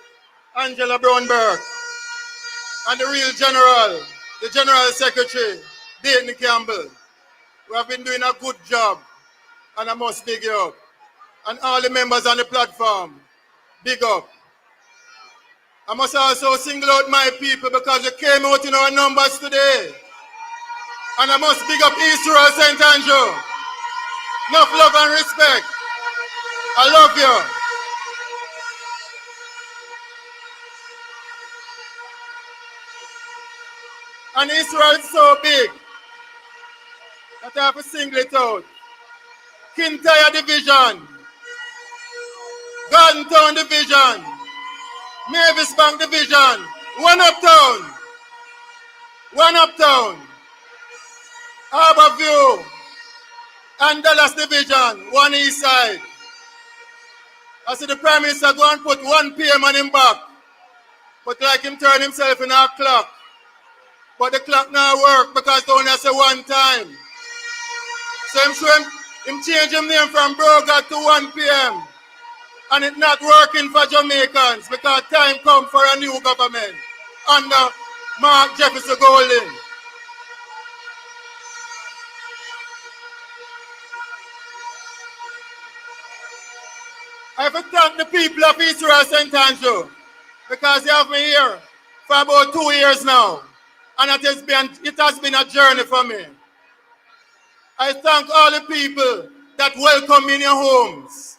Speaker 1: Angela Brown-Burke. And the real general, the general secretary, Damian Campbell, who have been doing a good job. And I must big you up. And all the members on the platform, big up. I must also single out my people because they came out in our numbers today. And I must big up East Rural St. Andrew. Enough love and respect. I love you. And Israel is so big that I have to single it out. Kintyre Division, Gordon Division, Mavis Bank Division, one uptown, Harborview, and Dallas Division, one east side. I see the Prime Minister go and put 1 PM on him back, but like him turn himself in our clock. But the clock now work because they only say 1 time. So him change him name from Brogat to 1 PM. And it's not working for Jamaicans because time come for a new government under Mark Jefferson Golding. I have to thank the people of East Rural St. Andrew because they have me here for about 2 years now. And it has been a journey for me.
Speaker 7: I thank all the people that welcome me in your homes.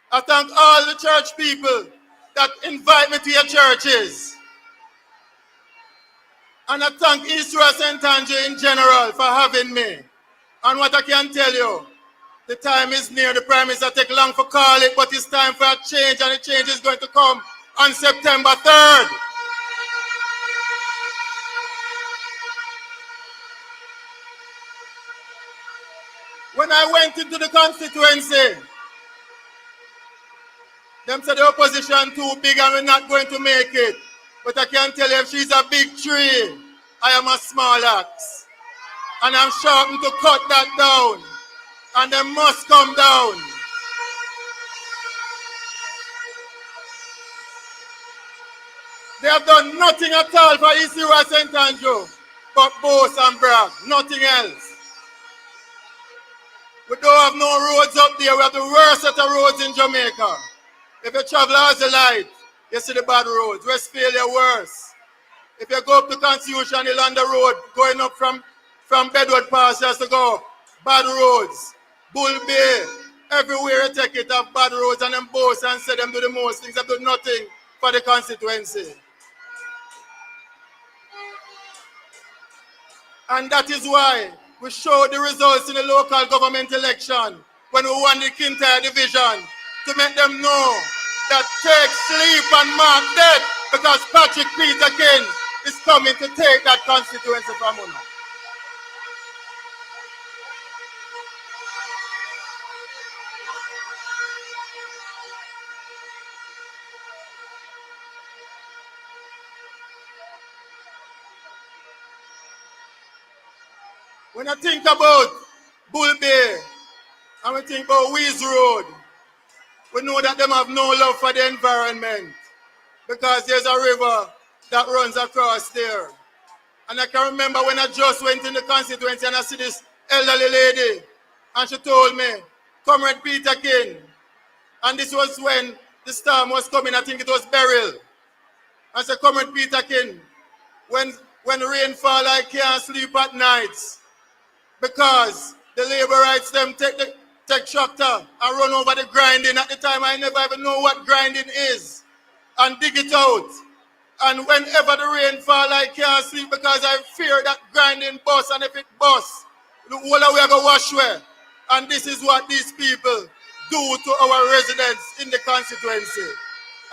Speaker 7: I thank all the church people that invite me to your churches. And I thank East Ross and Tanja in general for having me. And what I can tell you, the time is near. The Prime Minister take long for call it, but it's time for a change, and the change is going to come on September 3rd. When I went into the constituency, them said the opposition too big and we're not going to make it. But I can tell you, if she's a big tree, I am a small axe. And I'm sharpened to cut that down. And they must come down. They have done nothing at all for East Ross and Andrew but boast and brag, nothing else. We don't have no roads up there. We have the worst set of roads in Jamaica. If you travel as a light, you see the bad roads. Westphalia worse. If you go up to Constitution Hill on the road, going up from Bedward Pass, just to go up. Bad roads. Bull Bay. Everywhere you take it have bad roads, and them boast and say them do the most things. They do nothing for the constituency. And that is why we showed the results in the local government election when we won the Kintyre division, to make them know that take sleep and mark death, because Patrick Peter King is coming to take that constituency from us. When I think about Bull Bay and we think about Wees Road, we know that them have no love for the environment, because there's a river that runs across there. And I can remember when I just went in the constituency and I see this elderly lady, and she told me, Comrade Peter King, and this was when the storm was coming, I think it was Beryl. I said, Comrade Peter King, when rain fall, I can't sleep at nights, because the labor rights them take tractor and run over the grinding. At the time, I never even know what grinding is, and dig it out. And whenever the rain fall, I can't sleep, because I fear that grinding bust, and if it busts, the whole of we are going to wash away. And this is what these people do to our residents in the constituency.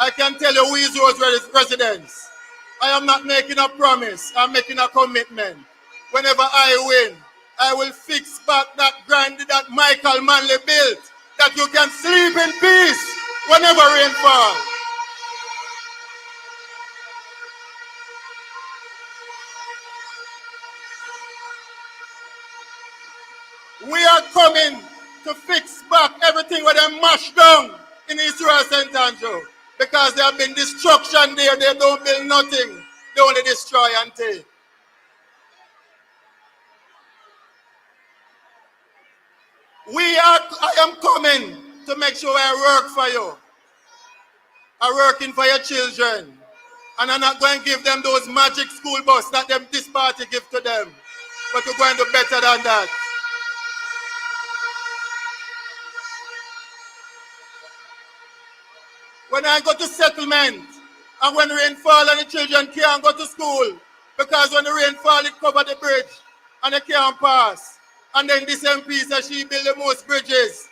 Speaker 7: I can tell you, we those residents, I am not making a promise, I'm making a commitment. Whenever I win, I will fix back that grinding that Michael Manley built, that you can sleep in peace whenever rain falls. We are coming to fix back everything where they mash down in Israel St. Andrew, because there have been destruction there. They don't build nothing. They only destroy and take. I am coming to make sure I work for you. I'm working for your children. And I'm not going to give them those magic school bus that this party give to them. But we're going to do better than that. When I go to settlement, and when rain fall and the children can't go to school, because when the rain fall, it cover the bridge and they can't pass. And then this MP says she built the most bridges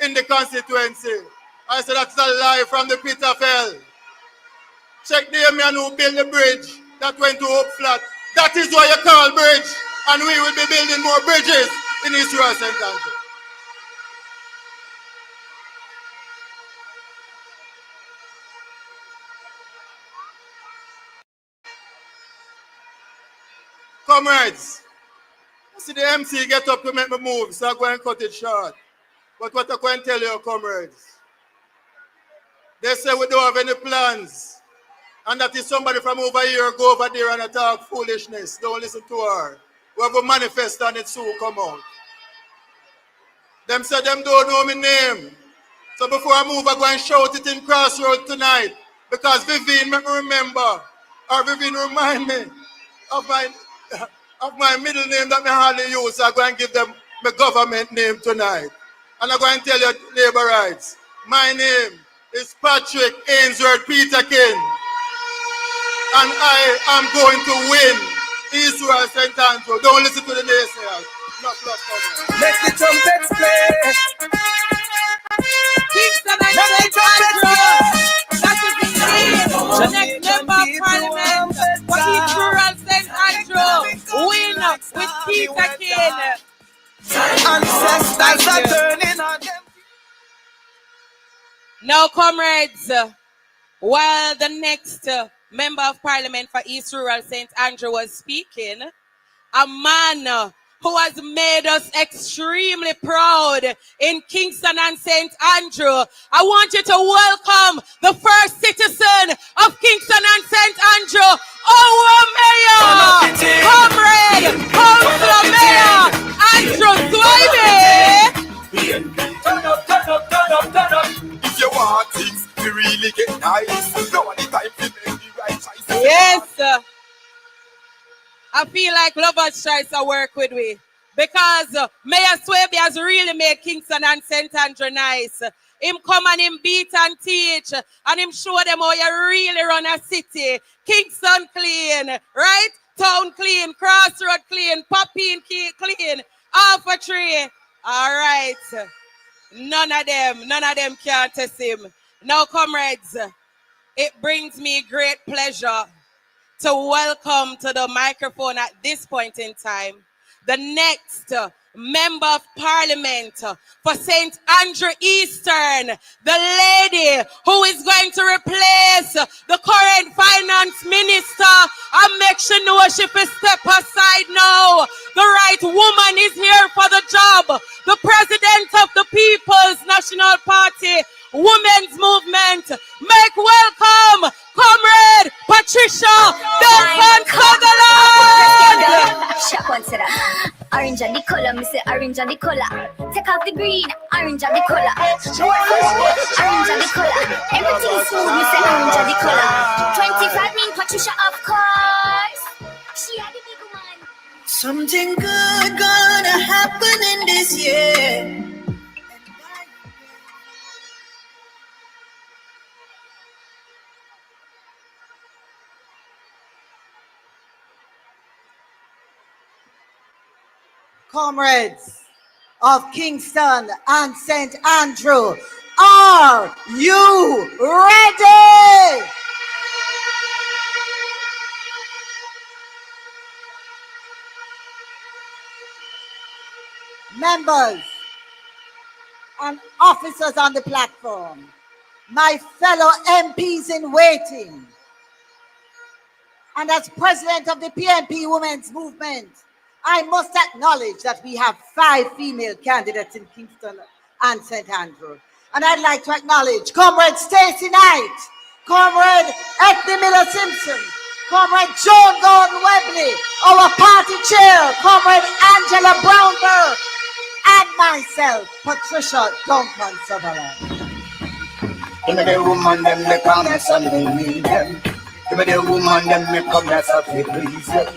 Speaker 7: in the constituency. I said that's a lie from the pit of hell. Check Damian who built the bridge that went to Hope Flat. That is what you call bridge. And we will be building more bridges in Israel St. Andrew. Comrades, see the MC get up to make me move, so I'm going to cut it short. But what I'm going to tell you, comrades, they say we don't have any plans, and that is somebody from over here go over there and talk foolishness. Don't listen to her. We have a manifest and it soon come out. Them say them don't know my name. So before I move, I go and shout it in Crossroad tonight, because Vivian make me remember, or Vivian remind me of my middle name that I hardly use. So I go and give them my government name tonight. And I'm going to tell you labor rights. My name is Patrick Ainsworth Peterkin. And I am going to win East Rural St. Andrew. Don't listen to the naysayers. Not love for me.
Speaker 10: Let the trumpets play.
Speaker 5: Kingston and St. Andrew. That is the next member of Parliament for East Rural St. Andrew. Win with Peter King.
Speaker 10: Ancestors are turning on them.
Speaker 5: Now, comrades, while the next member of Parliament for East Rural St. Andrew was speaking, a man who has made us extremely proud in Kingston and St. Andrew. I want you to welcome the first citizen of Kingston and St. Andrew, our mayor, comrade, councillor mayor, Andrew Swibe.
Speaker 10: Turn up, turn up, turn up, turn up. If you want things to really get nice, no one time to make the right choice.
Speaker 5: Yes, I feel like lovers tries to work with me because Mayor Swaby has really made Kingston and St. Andrew nice. Him come and him beat and teach and him show them how you really run a city. Kingston clean, right? Town clean, Crossroad clean, Papine clean, Alpha Tree. All right. None of them can test him. Now, comrades, it brings me great pleasure to welcome to the microphone at this point in time the next member of Parliament for St. Andrew Eastern, the lady who is going to replace the current finance minister and make sure know she will step aside now. The right woman is here for the job. The president of the People's National Party Women's Movement. Make welcome Comrade Patricia Duncan Sutherland.
Speaker 4: Orange and the color, me say orange and the color. Take off the green, orange and the color. Orange and the color. Everything smooth, me say orange and the color. 25 mean Patricia, of course. She had the big one.
Speaker 6: Something good gonna happen in this year.
Speaker 3: Comrades of Kingston and St. Andrew, are you ready? Members and officers on the platform, my fellow MPs in waiting, and as president of the PNP Women's Movement, I must acknowledge that we have 5 female candidates in Kingston and St. Andrew. And I'd like to acknowledge Comrade Stacy Knight, Comrade Ethnie Simpson, Comrade Joan Gordon-Webley, our party chair, Comrade Angela Brown-Burke, and myself, Patricia Duncan Sutherland.
Speaker 10: Give me the woman, them me come and me them. Give me the woman, them me come and please them.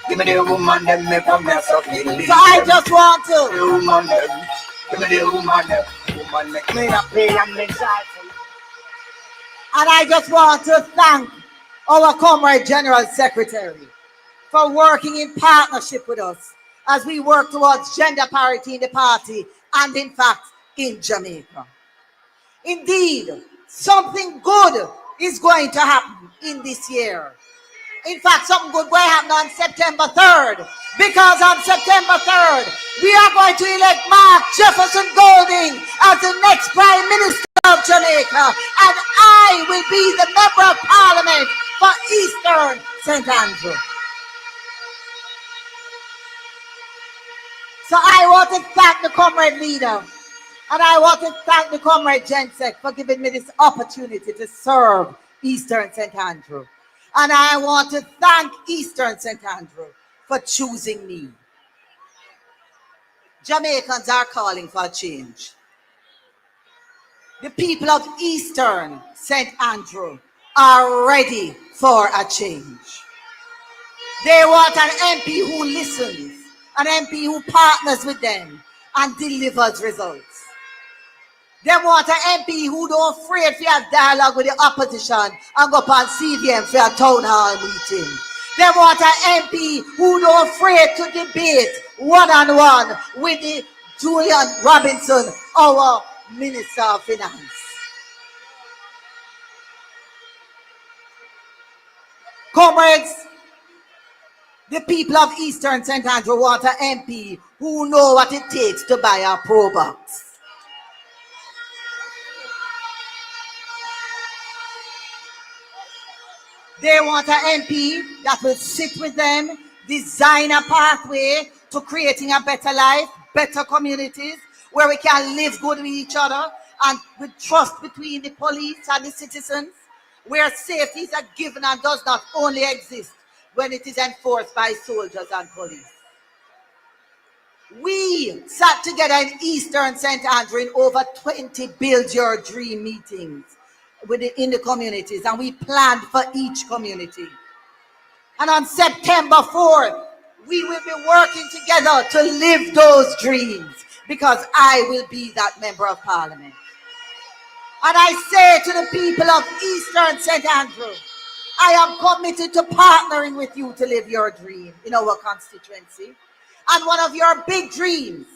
Speaker 10: Give me the woman, them me come here, so please.
Speaker 3: So I just want to.
Speaker 10: The woman, them. Give me the woman, them. Woman, make me happy and me joyful.
Speaker 3: And I just want to thank our Comrade General Secretary for working in partnership with us as we work towards gender parity in the party and, in fact, in Jamaica. Indeed, something good is going to happen in this year. In fact, something good will happen on September 3rd, because on September 3rd, we are going to elect Mark Jefferson Golding as the next Prime Minister of Jamaica, and I will be the Member of Parliament for Eastern St. Andrew. So I want to thank the Comrade Leader, and I want to thank the Comrade Gensek for giving me this opportunity to serve Eastern St. Andrew. And I want to thank Eastern St. Andrew for choosing me. Jamaicans are calling for a change. The people of Eastern St. Andrew are ready for a change. They want an MP who listens, an MP who partners with them,
Speaker 13: and delivers results. They want an MP who don't afraid to have dialogue with the opposition and go up on CVM for a town hall meeting. They want an MP who don't afraid to debate one-on-one with the Julian Robinson, our Minister of Finance. Comrades, the people of Eastern St. Andrew want an MP who know what it takes to buy a Pro Box. They want an MP that will sit with them, design a pathway to creating a better life, better communities, where we can live good with each other and with trust between the police and the citizens, where safety is a given and does not only exist when it is enforced by soldiers and police. We sat together in Eastern St. Andrew in over 20 Build Your Dream meetings in the communities, and we planned for each community. And on September 4th, we will be working together to live those dreams, because I will be that member of parliament. And I say to the people of Eastern St. Andrew, I am committed to partnering with you to live your dream in our constituency. And one of your big dreams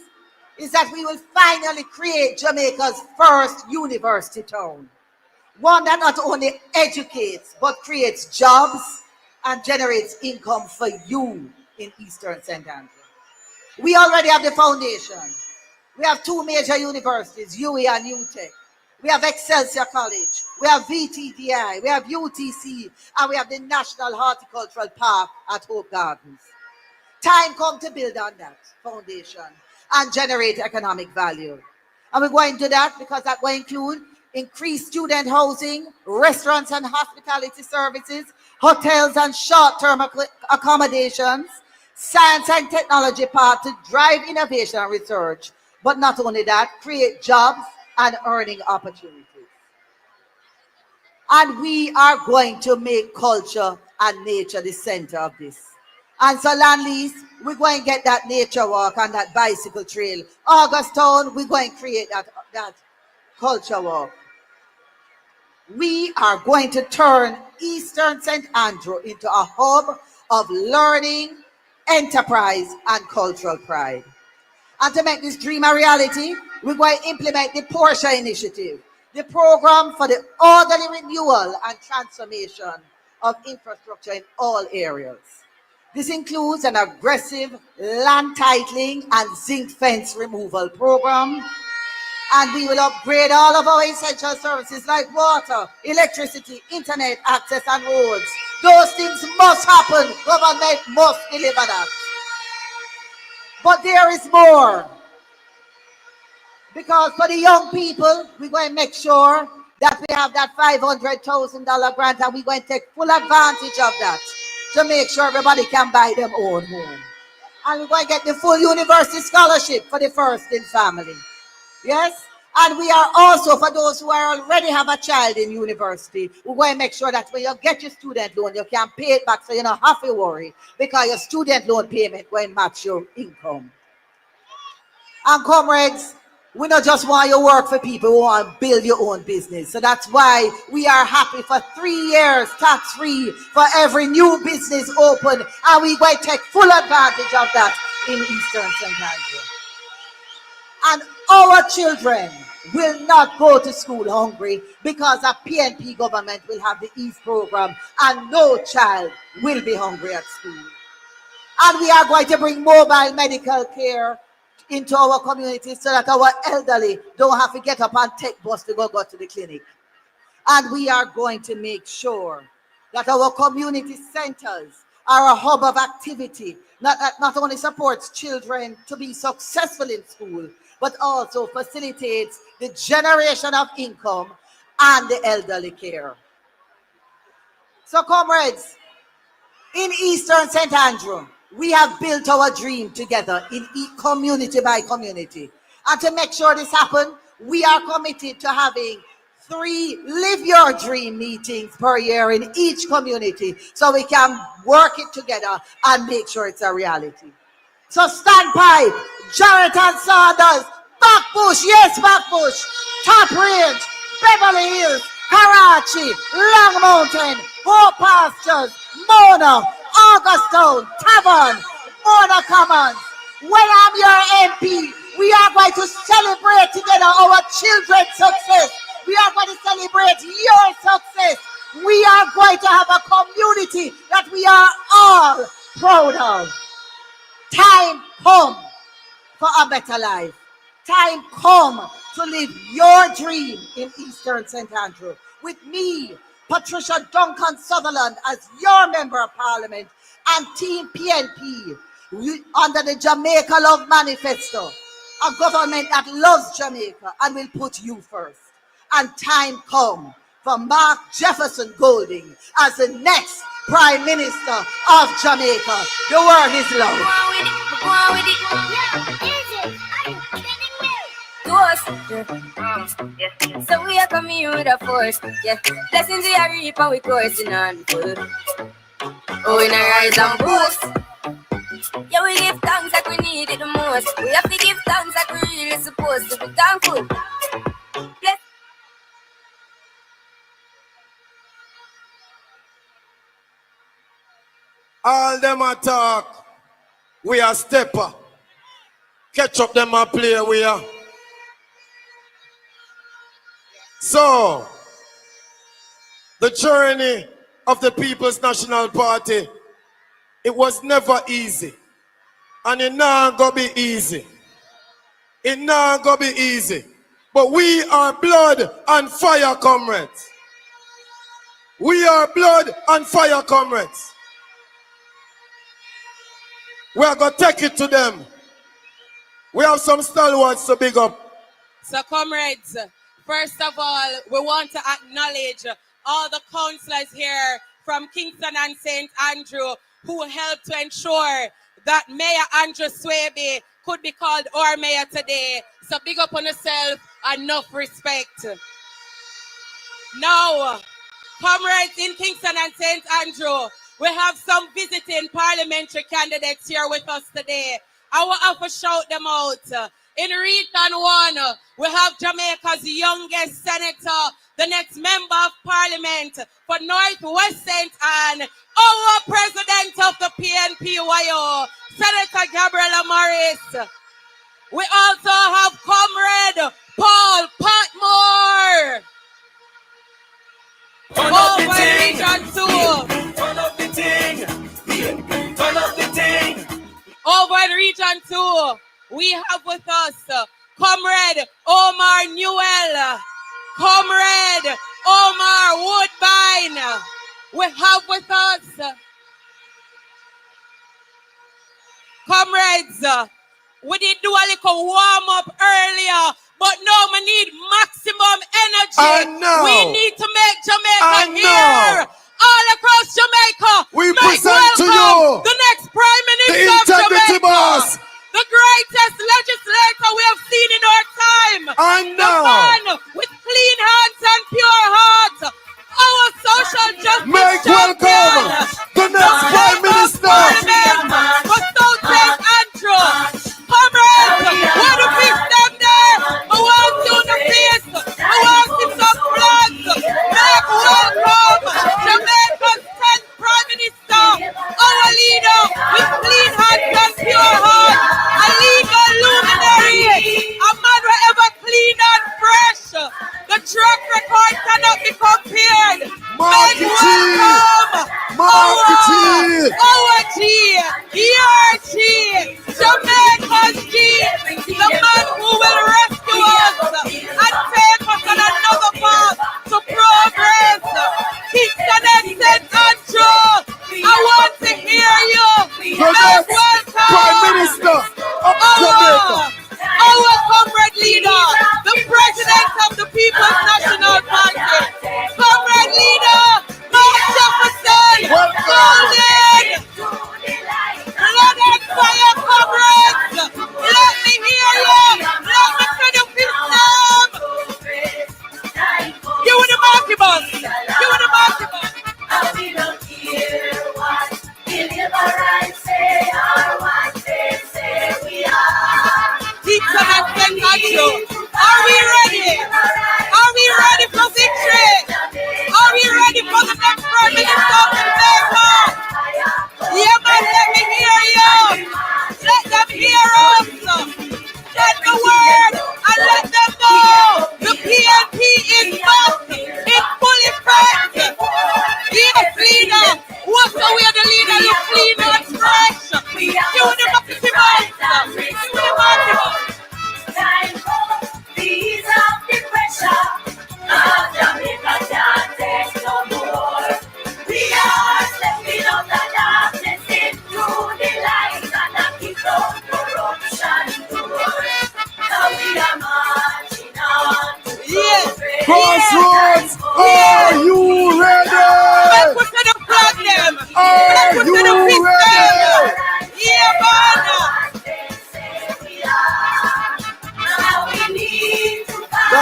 Speaker 13: is that we will finally create Jamaica's first university town. One that not only educates, but creates jobs and generates income for you in Eastern St. Andrew. We already have the foundation. We have two major universities, UE and UTech. We have Excelsior College. We have VTDI. We have UTC. And we have the National Horticultural Park at Hope Gardens. Time come to build on that foundation and generate economic value. And we're going to do that because that will include increased student housing, restaurants and hospitality services, hotels and short-term accommodations, science and technology park to drive innovation and research. But not only that, create jobs and earning opportunities. And we are going to make culture and nature the center of this. And so land lease, we're going to get that nature walk and that bicycle trail. Augustown, we're going to create that culture walk. We are going to turn Eastern St. Andrew into a hub of learning, enterprise, and cultural pride. And to make this dream a reality, we're going to implement the Portia Initiative, the program for the orderly renewal and transformation of infrastructure in all areas. This includes an aggressive land titling and zinc fence removal program. And we will upgrade all of our essential services like water, electricity, internet access, and roads. Those things must happen. Government must deliver that. But there is more. Because for the young people, we're going to make sure that we have that $500,000 grant, and we're going to take full advantage of that to make sure everybody can buy their own home. And we're going to get the full university scholarship for the first in family. Yes? And we are also, for those who are already have a child in university, we're going to make sure that when you get your student loan, you can pay it back so you don't have to worry, because your student loan payment will match your income. And comrades, we don't just want you to work for people who want to build your own business. So that's why we are happy for 3 years tax-free for every new business open. And we're going to take full advantage of that in Eastern St. Andrew. And our children will not go to school hungry, because a PNP government will have the East program and no child will be hungry at school. And we are going to bring mobile medical care into our community so that our elderly don't have to get up and take bus to go to the clinic. And we are going to make sure that our community centers are a hub of activity that not only supports children to be successful in school, but also facilitates the generation of income and the elderly care. So comrades, in Eastern St. Andrew, we have built our dream together in community by community. And to make sure this happens, we are committed to having 3 Live Your Dream meetings per year in each community, so we can work it together and make sure it's a reality. So standpipe, Jarrett and Sanders, Backbush, yes, Backbush, Top Range, Beverly Hills, Karachi, Long Mountain, Hope Pastures, Mona, Augustown, Tavern, Mona Commons. When I'm your MP, we are going to celebrate together our children's success. We are going to celebrate your success. We are going to have a community that we are all proud of. Time come for a better life. Time come to live your dream in Eastern St. Andrew. With me, Patricia Duncan Sutherland, as your Member of Parliament, and Team PNP, under the Jamaica Love Manifesto, a government that loves Jamaica and will put you first. And time come for Mark Jefferson Golding as the next Prime Minister of Jamaica. The word is love.
Speaker 4: Go on with it. Yeah, easy. Are you kidding me? To us, yeah. So we are coming here with a force, yeah. Blessings we are reap and we coursing on full. Oh, we not rise and boost. Yeah, we give thanks like we need it the most. We have to give thanks like we really supposed to be thankful. Bless.
Speaker 1: All them attack. We are stepper. Catch up them a play we are. So, the journey of the People's National Party, it was never easy. And it not gonna be easy. It not gonna be easy. But we are blood and fire comrades. We are blood and fire comrades. We are gonna take it to them. We have some stalwarts to big up.
Speaker 5: So comrades, first of all, we want to acknowledge all the councillors here from Kingston and St. Andrew who helped to ensure that Mayor Andrew Swaby could be called our mayor today. So big up on yourself, enough respect. Now, comrades in Kingston and St. Andrew, we have some visiting parliamentary candidates here with us today. I will have to shout them out. In Region 1, we have Jamaica's youngest senator, the next member of parliament for Northwest St. Anne, our president of the PNP-YO, Senator Gabriela Morris. We also have Comrade Paul Patmore. Over Region 2.
Speaker 10: Turn up the thing. Turn up the thing.
Speaker 5: Over in Region 2, we have with us Comrade Omar Newell, Comrade Omar Woodbine. We have with us comrades. We did do a little warm up earlier, but now we need maximum energy. We need to make Jamaica here. All across Jamaica,
Speaker 1: we present to you
Speaker 5: the next Prime Minister
Speaker 1: the
Speaker 5: of Jamaica,
Speaker 1: boss,
Speaker 5: the greatest legislator we have seen in our time. The man with clean hands and pure heart, our social justice
Speaker 1: make welcome the next Prime Minister
Speaker 5: for South St. Andrew. Comrades, what do we stand there? I want you in the face. I want you some flags. Make welcome Jamaica's 10th Prime Minister, our leader with clean hands and pure heart, a legal luminary, a man wherever clean and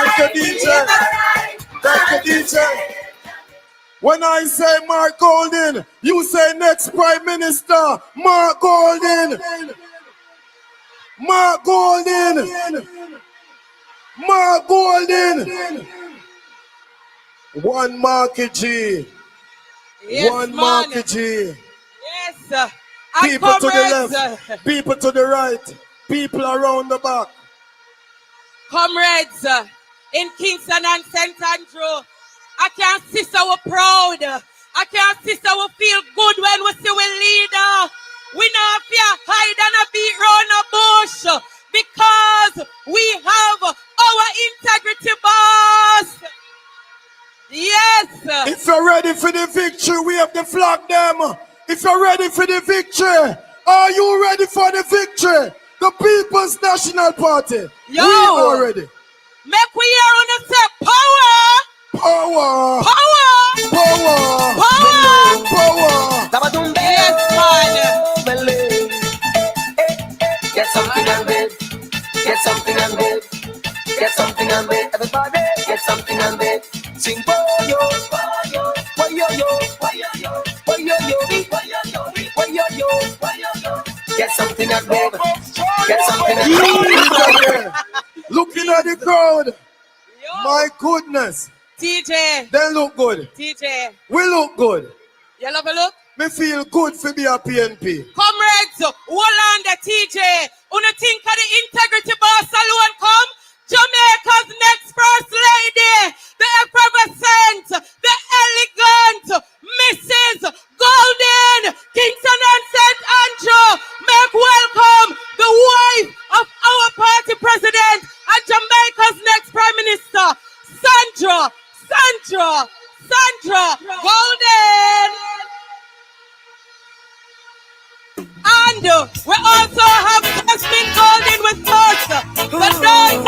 Speaker 1: Thank you, DJ. Thank you, DJ. When I say Mark Golden, you say next Prime Minister, Mark Golden. Mark Golden. Mark Golden. One Marky G.
Speaker 5: Yes,
Speaker 1: One
Speaker 5: man.
Speaker 1: Marky G.
Speaker 5: Yes.
Speaker 1: People to the left, people to the right, people around the back.
Speaker 5: Comrades in Kingston and St. Andrew, I can see so we're proud. I can see so we feel good when we see we leader. We not fear hide and a beat round a bush because we have our integrity boss. Yes.
Speaker 1: If you're ready for the victory, we have the flag them. If you're ready for the victory, are you ready for the victory? The People's National Party.
Speaker 5: Yo.
Speaker 1: We are ready.
Speaker 5: Make we hear on the say power.
Speaker 1: Power.
Speaker 5: Power.
Speaker 1: Power.
Speaker 5: Power. Yes, man.
Speaker 10: Get something and babe. Get something and babe. Get something and babe. Everybody, get something and babe. Sing boyo, boyo, boyo, boyo, boyo, boyo, boyo. Get something and babe. Get something and babe.
Speaker 1: Looking at the crowd. My goodness.
Speaker 5: TJ.
Speaker 1: They look good.
Speaker 5: TJ.
Speaker 1: We look good.
Speaker 5: You love a look?
Speaker 1: Me feel good for be a PNP.
Speaker 5: Comrades, hold on the TJ. Una think of the integrity boss alone come? Jamaica's next first lady, the effervescent, the elegant Mrs. Golden, Kingston and St. Andrew. Make welcome the wife of our party president and Jamaica's next prime minister, Sandra Golden. And we also have Jasmine Golden with us, the daughter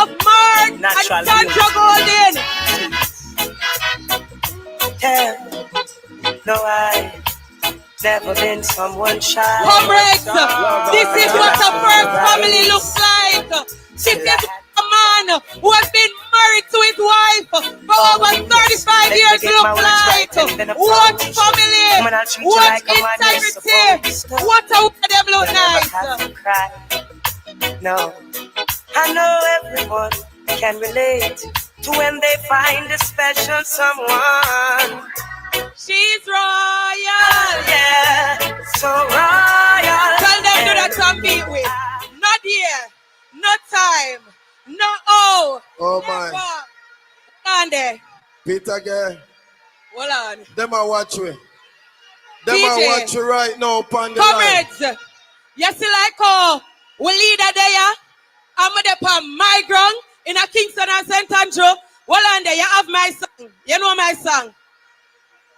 Speaker 5: of Mark and Sandra Golden.
Speaker 14: No, I never been someone shy.
Speaker 5: Comrades, this is what a first family looks like. This is a man who has been married to his wife for over 35 years look like. What family, what integrity, what a way them look nice.
Speaker 14: No, I know everyone can relate to when they find a special someone.
Speaker 5: She's royal,
Speaker 14: yeah, so royal.
Speaker 5: Tell them do that and beat with. Not here, no time, no oh.
Speaker 1: Oh my.
Speaker 5: And there.
Speaker 1: Peter girl.
Speaker 5: Hold on.
Speaker 1: Them are watch we. Them
Speaker 5: DJ.
Speaker 1: are watch you right now upon the line.
Speaker 5: Comrades, you see like how we leader there. I'm there on my ground in a Kingston and St. Andrew. Hold on there, you have my song. You know my song.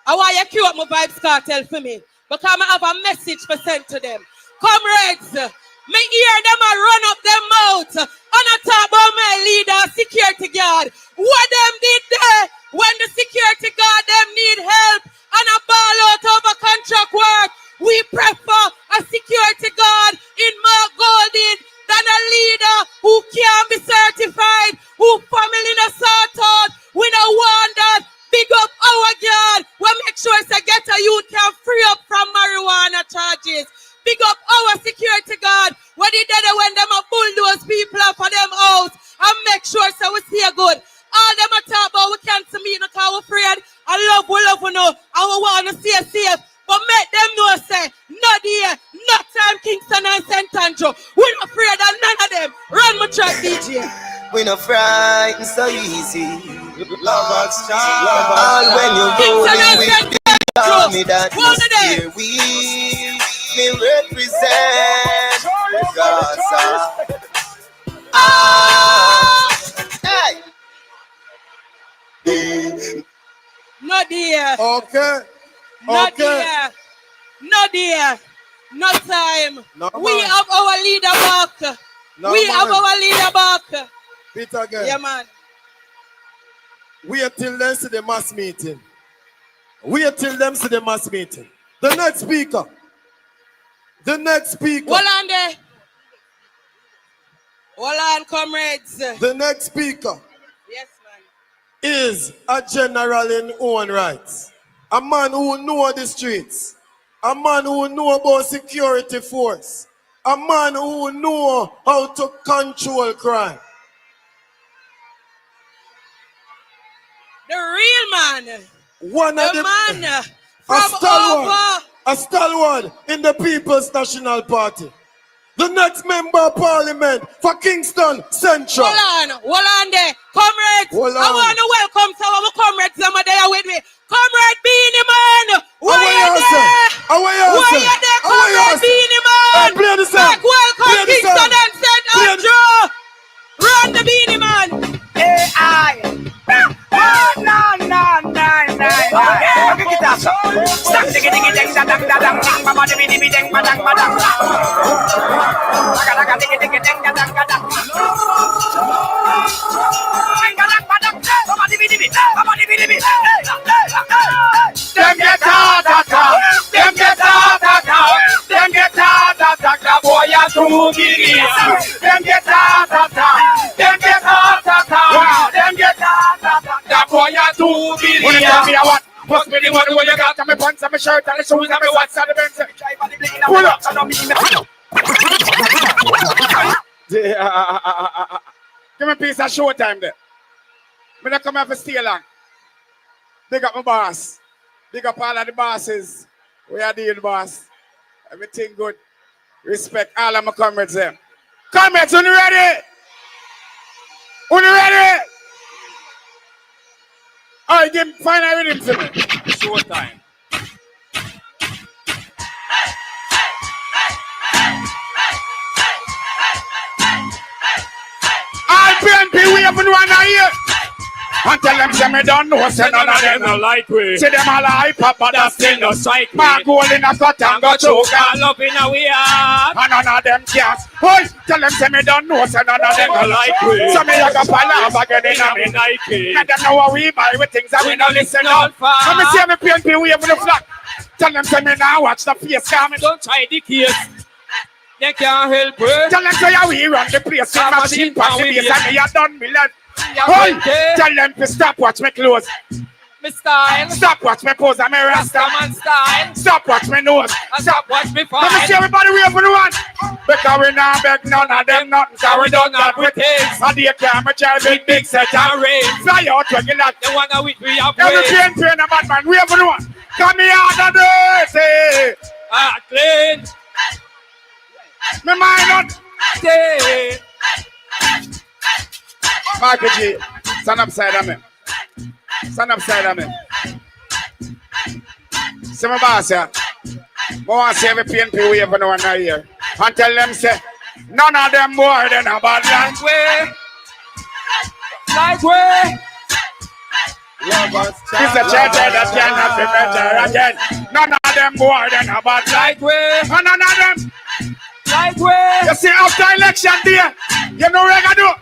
Speaker 5: I want you to cue up my vibes cartel for me. Because I have a message for send to them. Comrades, me hear them a run up them mouth. On a talk about my leader, security guard. What them did there when the security guard them need help and a ball out over contract work. We prefer a security guard in Mark Golden than a leader who can't be certified, who family no sort out. We don't want that. Big up our guard. We make sure it's a get a youth can free up from marijuana charges. Big up our security guard. What they did when them a bulldoze people up for them house and make sure so we see good. All them a talk about we can't see me because we're afraid. I love we know and we want to see safe. But make them know say, not here, not time Kingston and St. Andrew. We're not afraid of none of them. Run my track, DJ.
Speaker 14: We're not frightened so easy.
Speaker 1: Love us,
Speaker 14: all when you're rolling with the army that is here. We represent Gaza. Hey.
Speaker 5: Not here.
Speaker 1: Okay.
Speaker 5: Not
Speaker 1: Okay.
Speaker 5: here. Not here. No time.
Speaker 1: No,
Speaker 5: we
Speaker 1: man.
Speaker 5: have our leader back.
Speaker 1: No,
Speaker 5: we have
Speaker 1: man.
Speaker 5: our leader back.
Speaker 1: Peter again.
Speaker 5: Yeah, man.
Speaker 1: Wait till them see the mass meeting. Wait till them see the mass meeting. The next speaker. The next speaker.
Speaker 5: Hold on there. Hold on, comrades.
Speaker 1: The next speaker. is a general in own rights. A man who know the streets. A man who know about security force. A man who know how to control crime.
Speaker 5: The real man.
Speaker 1: One of the
Speaker 5: man from
Speaker 1: a stalwart in the People's National Party. The next member of parliament for Kingston Central.
Speaker 5: Hold on there. Comrades, I want to welcome some of my comrades that are there with me. Comrade Beenie Man, where you there? Where you there, Comrade Beenie Man? Welcome Kingston and St. Andrew. Run the Beenie Man.
Speaker 8: AI.
Speaker 10: Them get out, them get out, them get out, boy, you're too giddy. Them get out, them get out, them get out, boy, you're too giddy. When you tell me what? What's me the one where you got on my pants and my shirt and the shoes and my watch and the Benz? Pull up. Give me a piece of showtime there. I'm not coming here for stay long. Big up my boss. Big up all of the bosses. We are dealing, boss. Everything good. Respect all of my comrades there. Comrades, are you ready? Are you ready? All right, give final rhythm to me. Showtime. All PNP, we have one here. And tell them, say me don't know, say none of them no like we. Say them all hype up, but that's still no sight. My goal in a cut and go choke all up in a way. And none of them can't. Boys, tell them, say me don't know, say none of them no like we. So me a go palaver again in a me Nike. And them know what we buy with things that we don't listen on. Let me see me PNP wave with the flag. Tell them, say me now watch the face coming. Don't try the case. They can't help it. Tell them, say we run the place. With machine pass the base and me a done me lad. Hey, tell them to stop watch me close. Me style. Stop watch me pose and me rasta man style. Stop watch me nose. Stop watch me fine. Let me see everybody wave for the one. Because we not beg none of them nothing. Cause we don't have with things. And they can't match our big set and rain. Fly out regular. The one that we have. Every train a bad man. Wave for the one. Come here out of the clean. Me mind not. Stay. Michael G, stand upside of me. Stand upside of me. See my boss here. I want to see every PNP wave for no one here. And tell them, say, none of them more than a bad like way. Like way. It's a charter that cannot be better again. None of them more than a bad like way. And none of them like way. You see, after election day, you know what I do?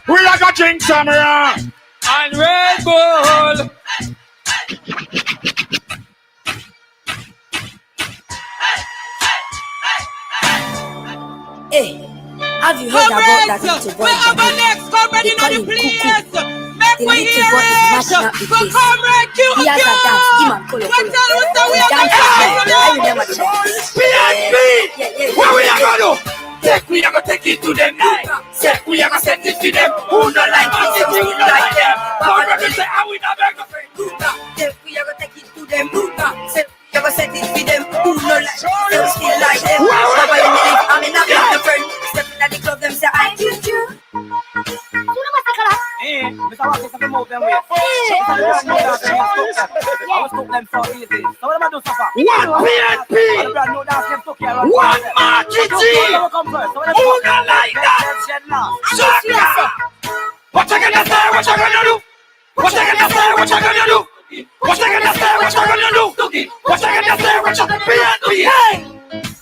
Speaker 10: We are going to drink some rum and Red Bull.
Speaker 15: Hey, have you heard about that little boy?
Speaker 5: We have a next comrade in the place. Make we hear it. So comrade Q.
Speaker 15: He has a dance. He man color.
Speaker 5: We
Speaker 15: I remember the
Speaker 10: PNP. What we are going to do? We are gonna take it to them. We are gonna send it to them. Who don't like it, who don't like them. Power of the say, I will not beg a friend.
Speaker 15: We are gonna take it to them. We are gonna send it to them. Who don't like them, still like them. Papa, you believe I'm in a big friend. Stepping at the club, them say, I choose you.
Speaker 8: Hey, Mr. Rocky, something more than we. I was took them so easy. So what am I doing so far?
Speaker 10: One PNP. One market. Who don't like that? Seaga. What you gonna say? What you gonna do? What you gonna say? What you gonna do? What you gonna say? What you gonna do? What you gonna say? What you gonna do? Hey!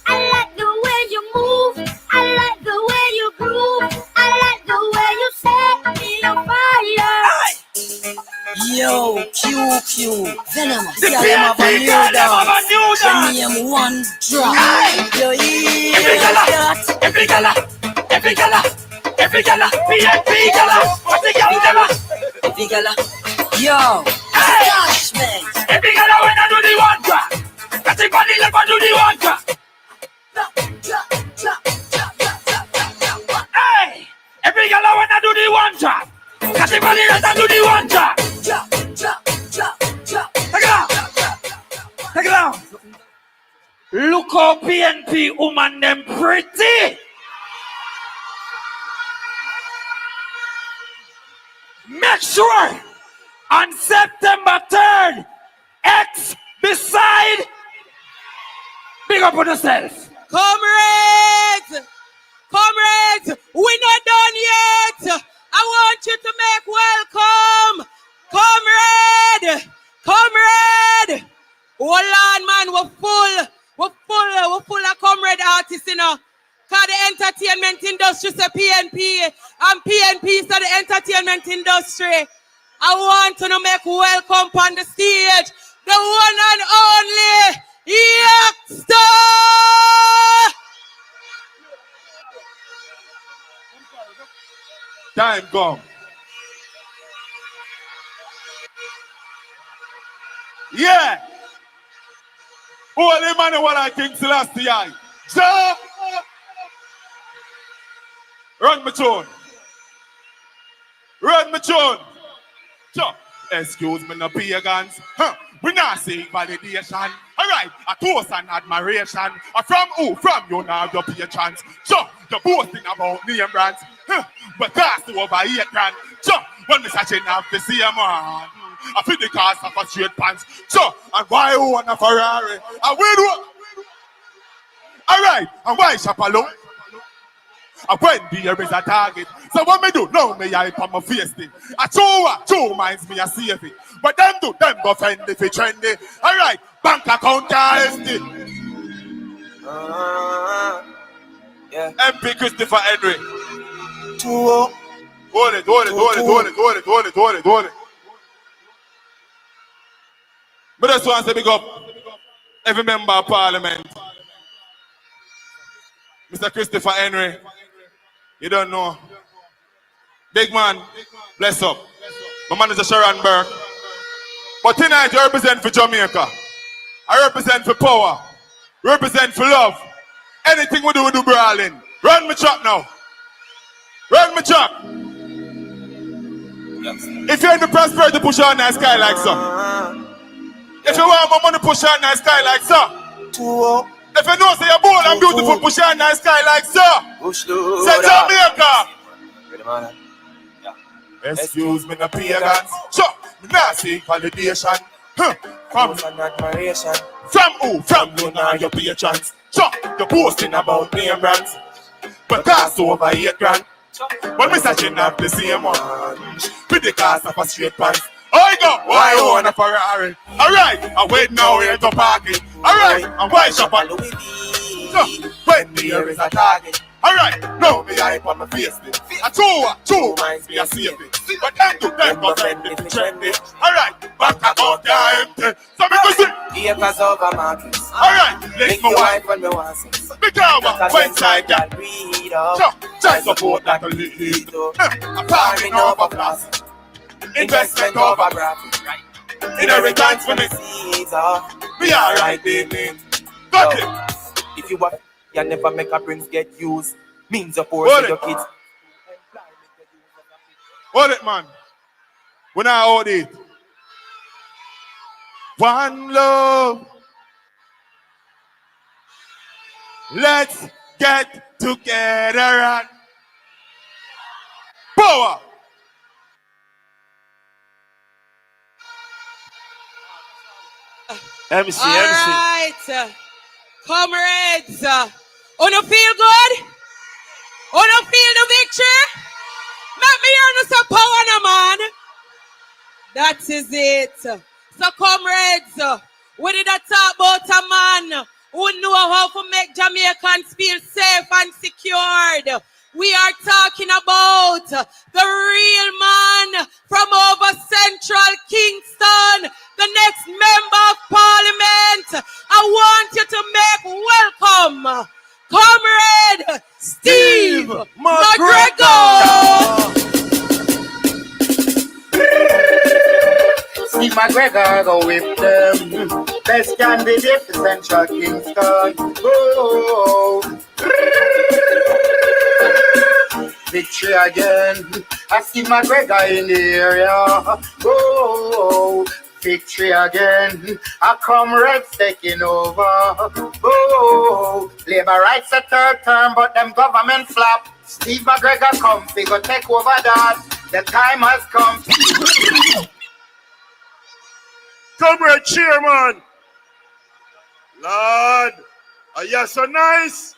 Speaker 4: I like the way you move. I like the way you groove. I like the way you set me on fire.
Speaker 15: Yo, QQ, Venomous.
Speaker 10: The PNP girl have a new dance.
Speaker 15: The name one drop. Yo,
Speaker 10: every gala, PNP gala. What the gala,
Speaker 15: Every gala, yo, gosh, man.
Speaker 10: Every gala when I do the one drop. That's the body left I do the one drop. Hey! Every gala when I do the one drop. That's the body left I do the one drop. Take it out. Take it out. Look how PNP woman them pretty. Make sure on September 3rd, X beside. Big up on yourself.
Speaker 5: Comrades! Comrades! We're not done yet! I want you to make welcome! Comrade! Comrade! Hold on, man, we're full of comrade artists, you know. Cause the entertainment industry say PNP, and PNP is the entertainment industry. I want to make welcome on the stage, the one and only Youngster!
Speaker 16: Time come. Yeah. Holy man, what I think Celestia. So, run my tune. Run my tune. So, excuse me, no pagans. We not saying validation. Alright, a toast and admiration. From who? From you now, your patrons. So, you're boasting about name brands. But cost over 8 grand. So, when we searching out the same man, I feel the cost of a straight pants. So, and why you want a Ferrari? And we do. Alright, and why shop alone? And when there is a target. So what me do? No, me hype on my face thing. A two minds me a save it. But them go fend if it trendy. Alright, bank account RSD.
Speaker 10: Yeah.
Speaker 16: MP Christopher Henry.
Speaker 10: 2-0.
Speaker 16: Hold it. But that's why I say big up every member of parliament. Mr. Christopher Henry. You don't know. Big man, bless up. My manager Sharon Burke. But tonight I represent for Jamaica. I represent for power. Represent for love. Anything we do brawling. Run me truck now. Run me truck. If you're in the prosperity, push on that sky like so. If you want my money, push on that sky like so.
Speaker 10: 2-0.
Speaker 16: If you know say you're bold and beautiful, push on that sky like so.
Speaker 10: Push through.
Speaker 16: Say Jamaica.
Speaker 10: Yeah.
Speaker 16: Excuse me, no pagans. So, me not seek validation. From
Speaker 10: admiration.
Speaker 16: From who? From you now, your patrons. So, you're posting about name brands. But cost over 8 grand. But me searching up the same one. With the cost of a straight pants. I go, why you want a Ferrari? Alright, I wait now here to park it. Alright, and why shop on Louis V? So, when there is a target. Alright, no, me hype on my face. A two minds me a save it. But them go send it trendy. Alright, bank account empty. So me go see.
Speaker 10: Acres over mountains.
Speaker 16: Alright, lick my wife
Speaker 10: when me want sex.
Speaker 16: Because when side girl
Speaker 10: read up.
Speaker 16: So, try support that a little. I'm farming over plastic. Investment over profit. Inheritance for me. We are right, baby. Got it.
Speaker 10: If you want, you never make a prince get used. Means of force with your kids.
Speaker 16: Hold it, man. When I hold it. One love. Let's get together and power.
Speaker 5: MC. Right. Comrades. Wanna feel good? Wanna feel the victory? Let me hear the power, no man. That is it. So comrades, we did a talk about a man who knew how to make Jamaicans feel safe and secured. We are talking about the real man from over central Kingston, the next member of parliament. I want you to make welcome Comrade Steve McGregor.
Speaker 7: McGregor go with them. Best candidate for Central Kingston. Oh, victory again. I see McGregor in the area. Oh, victory again. Our comrades taking over. Oh, labor rights a third term, but them government flap. Steve McGregor come, we go take over that. The time has come.
Speaker 11: Comrade Chairman. Lord, are you so nice?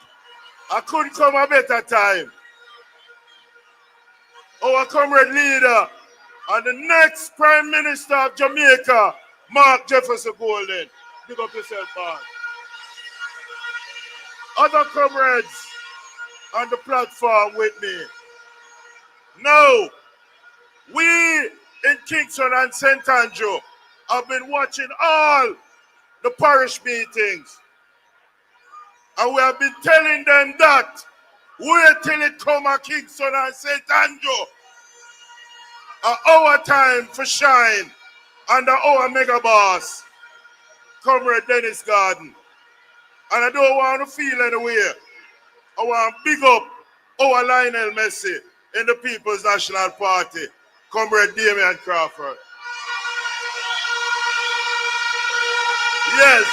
Speaker 11: I couldn't come a better time. Our comrade leader and the next Prime Minister of Jamaica, Mark Jefferson Golden. Big up yourself, man. Other comrades on the platform with me. Now, we in Kingston and St. Andrew have been watching all the parish meetings. And we have been telling them that wait till it come at Kingston and St. Andrew. Our time for shine under our mega boss, Comrade Dennis Garden. And I don't want to feel anywhere. I want to big up our Lionel Messi in the People's National Party, Comrade Damian Crawford. Yes.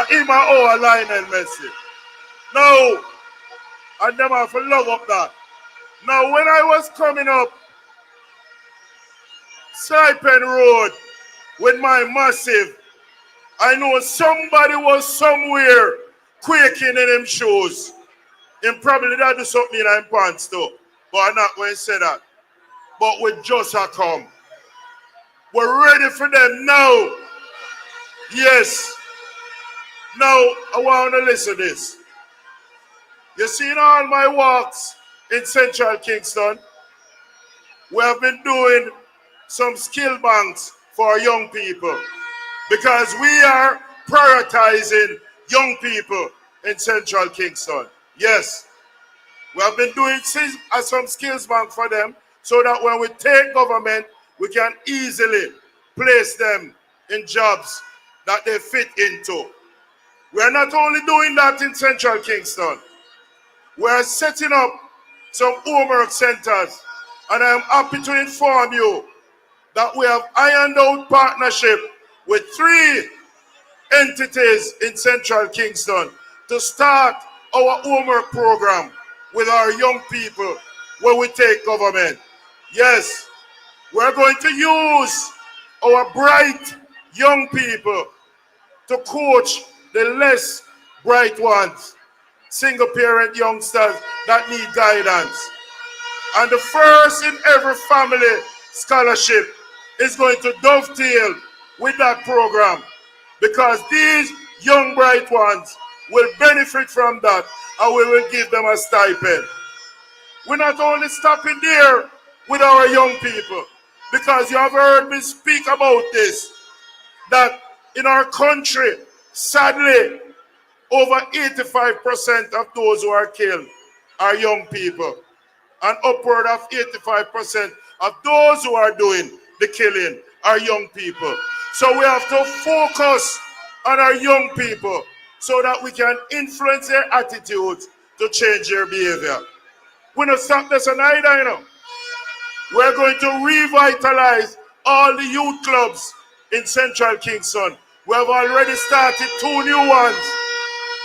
Speaker 11: Him and our Lionel Messi. Now, and them have to love up that. Now, when I was coming up Saipen Road with my massive, I know somebody was somewhere quaking in them shoes. And probably that do something in them pants too. But I'm not going to say that. But we just have come. We're ready for them now. Yes. Now, I want to listen to this. You see in all my walks in Central Kingston, we have been doing some skill banks for young people because we are prioritizing young people in Central Kingston. Yes, we have been doing some skills bank for them so that when we take government, we can easily place them in jobs that they fit into. We are not only doing that in Central Kingston, we are setting up some homework centers, and I am happy to inform you that we have ironed out partnership with 3 entities in Central Kingston to start our homework program with our young people when we take government. Yes, we're going to use our bright young people to coach the less bright ones, single parent youngsters that need guidance. And the first in every family scholarship is going to dovetail with that program because these young bright ones will benefit from that and we will give them a stipend. We're not only stopping there with our young people because you have heard me speak about this, that in our country, sadly, over 85% of those who are killed are young people. And upward of 85% of those who are doing the killing are young people. So we have to focus on our young people so that we can influence their attitudes to change their behavior. We're not stop this tonight, I know. We're going to revitalize all the youth clubs in Central Kingston. We have already started 2 new ones.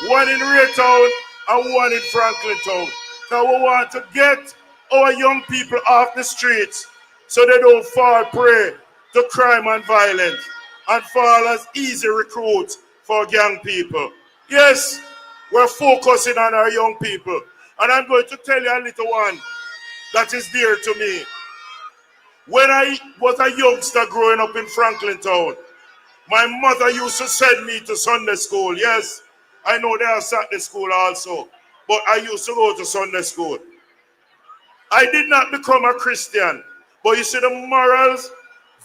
Speaker 11: One in Raytown and one in Franklin Town. Now we want to get our young people off the streets so they don't fall prey to crime and violence and fall as easy recruits for gang people. Yes, we're focusing on our young people. And I'm going to tell you a little one that is dear to me. When I was a youngster growing up in Franklin Town, my mother used to send me to Sunday school. Yes, I know they have Saturday school also, but I used to go to Sunday school. I did not become a Christian, but you see the morals,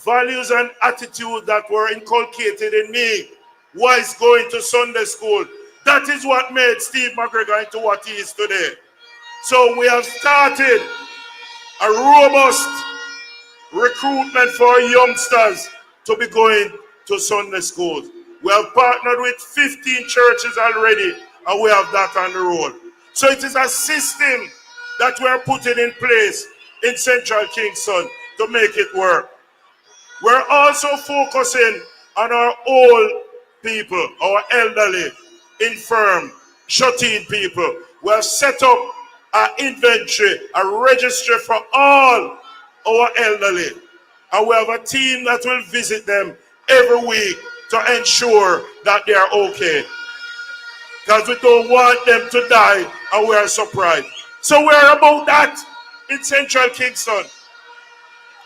Speaker 11: values, and attitude that were inculcated in me was going to Sunday school. That is what made Steve McGregor into what he is today. So we have started a robust recruitment for our youngsters to be going to Sunday schools. We have partnered with 15 churches already, and we have that on the road. So it is a system that we are putting in place in Central Kingston to make it work. We're also focusing on our old people, our elderly, infirm, shut-in people. We have set up an inventory, a registry for all our elderly. And we have a team that will visit them every week to ensure that they are okay. Because we don't want them to die and we are surprised. So we're about that in Central Kingston.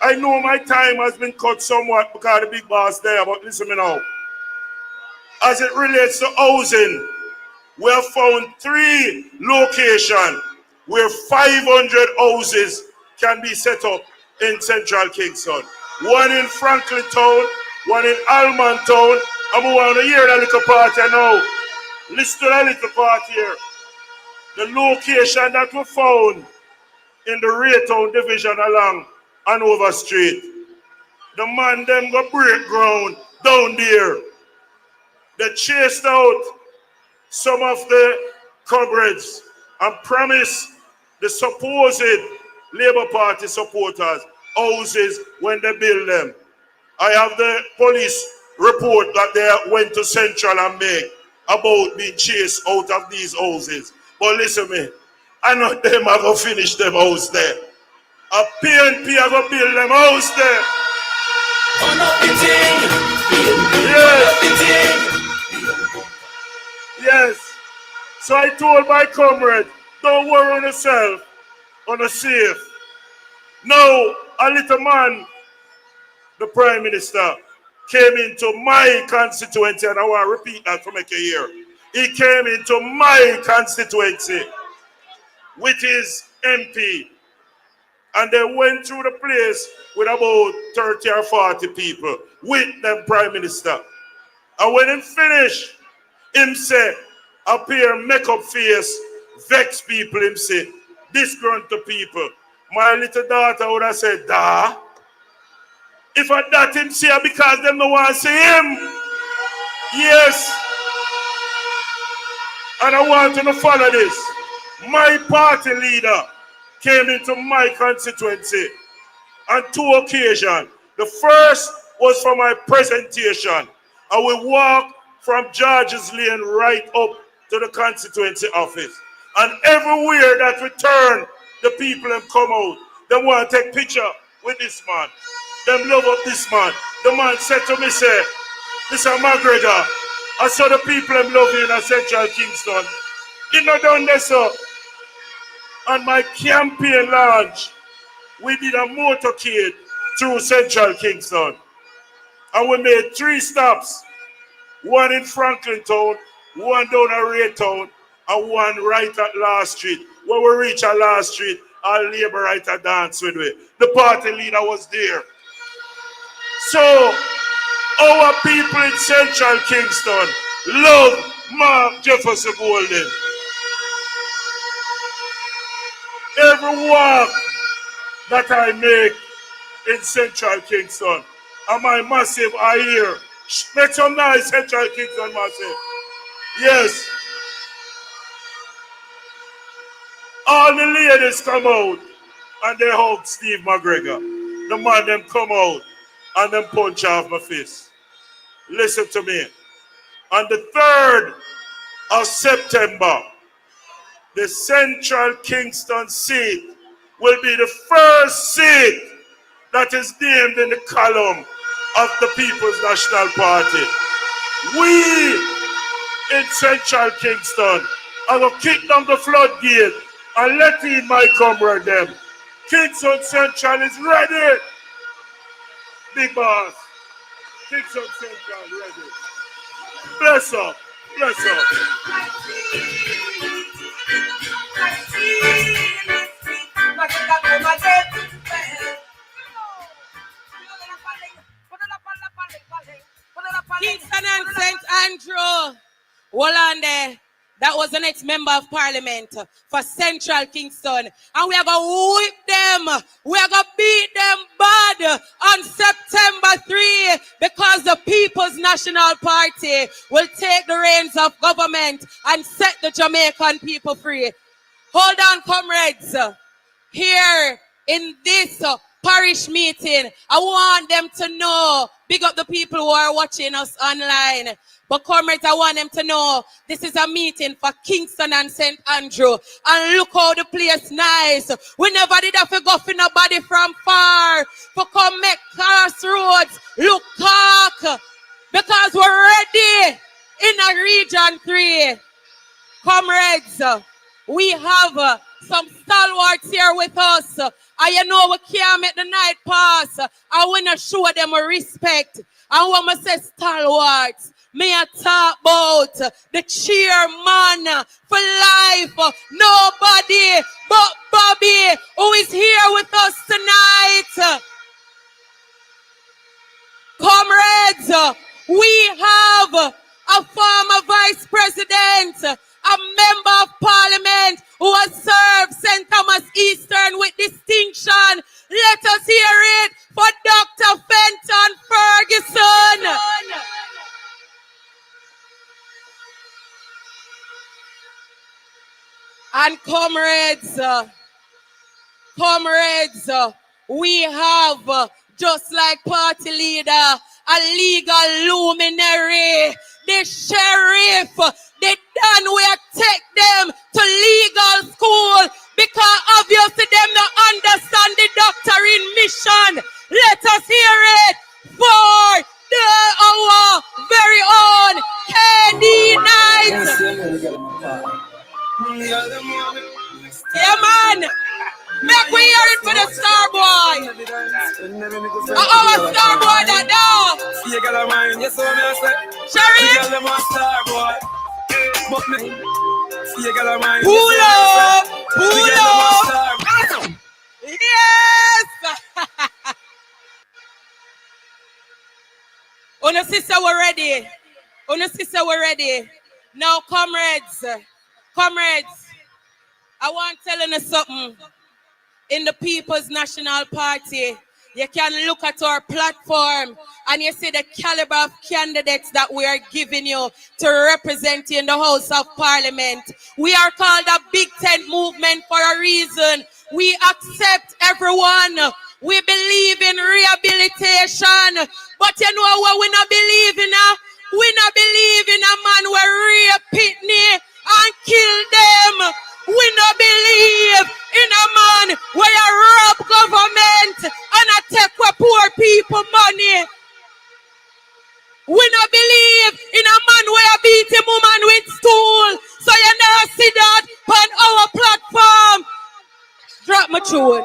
Speaker 11: I know my time has been cut somewhat because the big boss there, but listen to me now. As it relates to housing, we have found 3 locations where 500 houses can be set up in Central Kingston. One in Franklin Town, one in Alman Town, and we want to hear that little part now. Listen to that little part here. The location that we found in the Raytown division along Hanover Street. The man them go break ground down there. They chased out some of the comrades and promised the supposed Labour Party supporters houses when they build them. I have the police report that they went to Central and make about being chased out of these houses. But listen to me, I know them are going to finish them house there. A PNP are going to build them house there. Yes. So I told my comrade, don't worry on yourself, on the safe. Now, a little man, the Prime Minister, came into my constituency, and I want to repeat that to make you hear. He came into my constituency with his MP, and they went through the place with about 30 or 40 people with them Prime Minister. And when he finished, him say, appear, make up face, vex people, him say, disgruntled people. My little daughter would have said, da. If I that him say because them no want to see him. Yes. And I want you to follow this. My party leader came into my constituency on 2 occasions. The first was for my presentation. I will walk from George's Lane right up to the constituency office. And everywhere that we turn, the people them come out. They want to take picture with this man. Them love up this man. The man said to me, say, Mr. McGregor, I saw the people them love you in a Central Kingston. You know done this, sir. On my campaign launch, we did a motorcade through Central Kingston. And we made 3 stops. One in Franklin Town, one down at Raytown, and one right at Last Street. When we reach at Last Street, our Labour writer dance with me. The party leader was there. So, our people in Central Kingston love Mark Jefferson Golden. Every walk that I make in Central Kingston, and my massive I hear. Make some noise, Central Kingston massive. Yes. All the ladies come out and they hug Steve McGregor. The man them come out and them punch off my face. Listen to me. On the 3rd of September, the Central Kingston seat will be the first seat that is named in the column of the People's National Party. We in Central Kingston are going to kick down the floodgate and let in my comrade them. Kingston Central is ready. Big boss. Kingston Central ready. Bless up. Bless up.
Speaker 5: Kingston and St. Andrew. Hold on there. That was the next member of parliament for Central Kingston. And we are going to whip them. We're going to beat them bad on September 3 because the People's National Party will take the reins of government and set the Jamaican people free. Hold on, comrades. Here in this parish meeting, I want them to know, big up the people who are watching us online. But comrades, I want them to know this is a meeting for Kingston and St. Andrew. And look how the place nice. We never did have to go for nobody from far for come make crossroads look dark. Because we're ready in a region 3. Comrades, we have some stalwarts here with us. And you know we can't make the night pass. I want to show them a respect. I want to say stalwarts. May I talk about the chairman for life. Nobody but Bobby, who is here with us tonight. Comrades, we have a former vice president, a member of parliament who has served St. Thomas Eastern with distinction. Let us hear it for Dr. Fenton Ferguson. And comrades, we have, just like party leader, a legal luminary, the sheriff, they done will take them to legal school because obviously them don't understand the doctrine mission. Let us hear it for our very own KD Knight. Yeah, man. Make we hear it for the star boy. Our star boy that now. Sheriff. Pull up. Yes. Una sister, we're ready. Now, comrades, I want to tell you something. In the People's National Party, you can look at our platform and you see the caliber of candidates that we are giving you to represent you in the House of Parliament. We are called a Big Tent movement for a reason. We accept everyone. We believe in rehabilitation. But you know what we not believe in? We not believe in a man who rape Ethnie and kill them. We not believe in a man where you rob government and I take away poor people money. We not believe in a man where you beat a woman with stool. So you now see that on our platform. Drop my tune.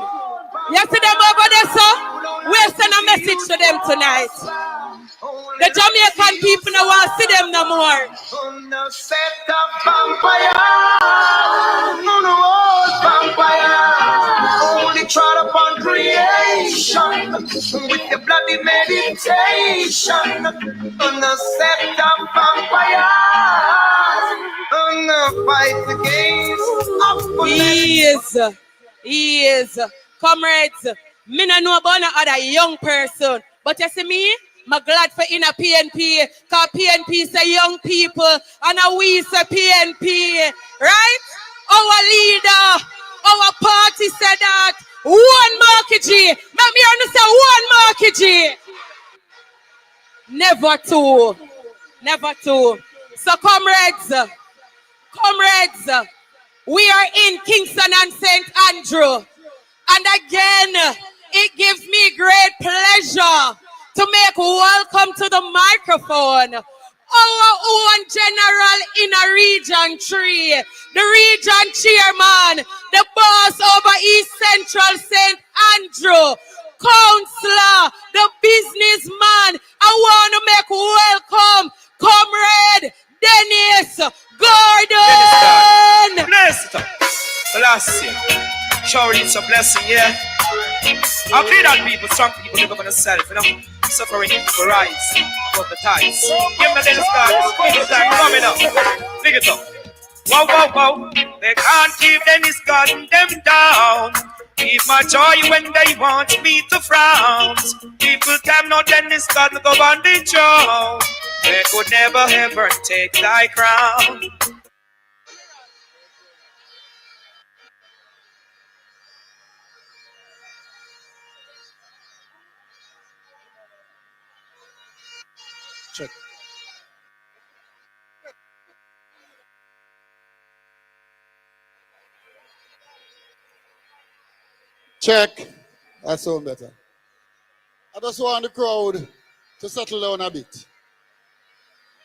Speaker 5: You see them over there, sir? We'll send a message to them tonight. The Jamaican people don't want to see them no more.
Speaker 6: Only trod upon creation with the bloody meditation on the set of vampires on the fight against.
Speaker 5: He is. Comrades, me no know about no other young person, but you see me, I'm glad for in a PNP, because PNP say young people, and we say PNP, right? Our leader, our party said that, one markage, let me understand, one markage. Never two. So comrades, we are in Kingston and St. Andrew. And again, it gives me great pleasure to make welcome to the microphone our own general in a region 3, the region chairman, the boss over East Central St. Andrew, counselor, the businessman. I want to make welcome Comrade Dennis Gordon.
Speaker 17: Bless you. Surely it's a blessing, yeah. I believe that people, some people live up on themselves, you know, suffering for rise, for the ties. Give me the little time coming up. Pick it up. Wow. They can't keep Dennis Gordon them down. Keep my joy when they want me to frown. People can not then this God go on the throne. They could never ever take thy crown.
Speaker 1: Check. Check. That sounds better. I just want the crowd to settle down a bit,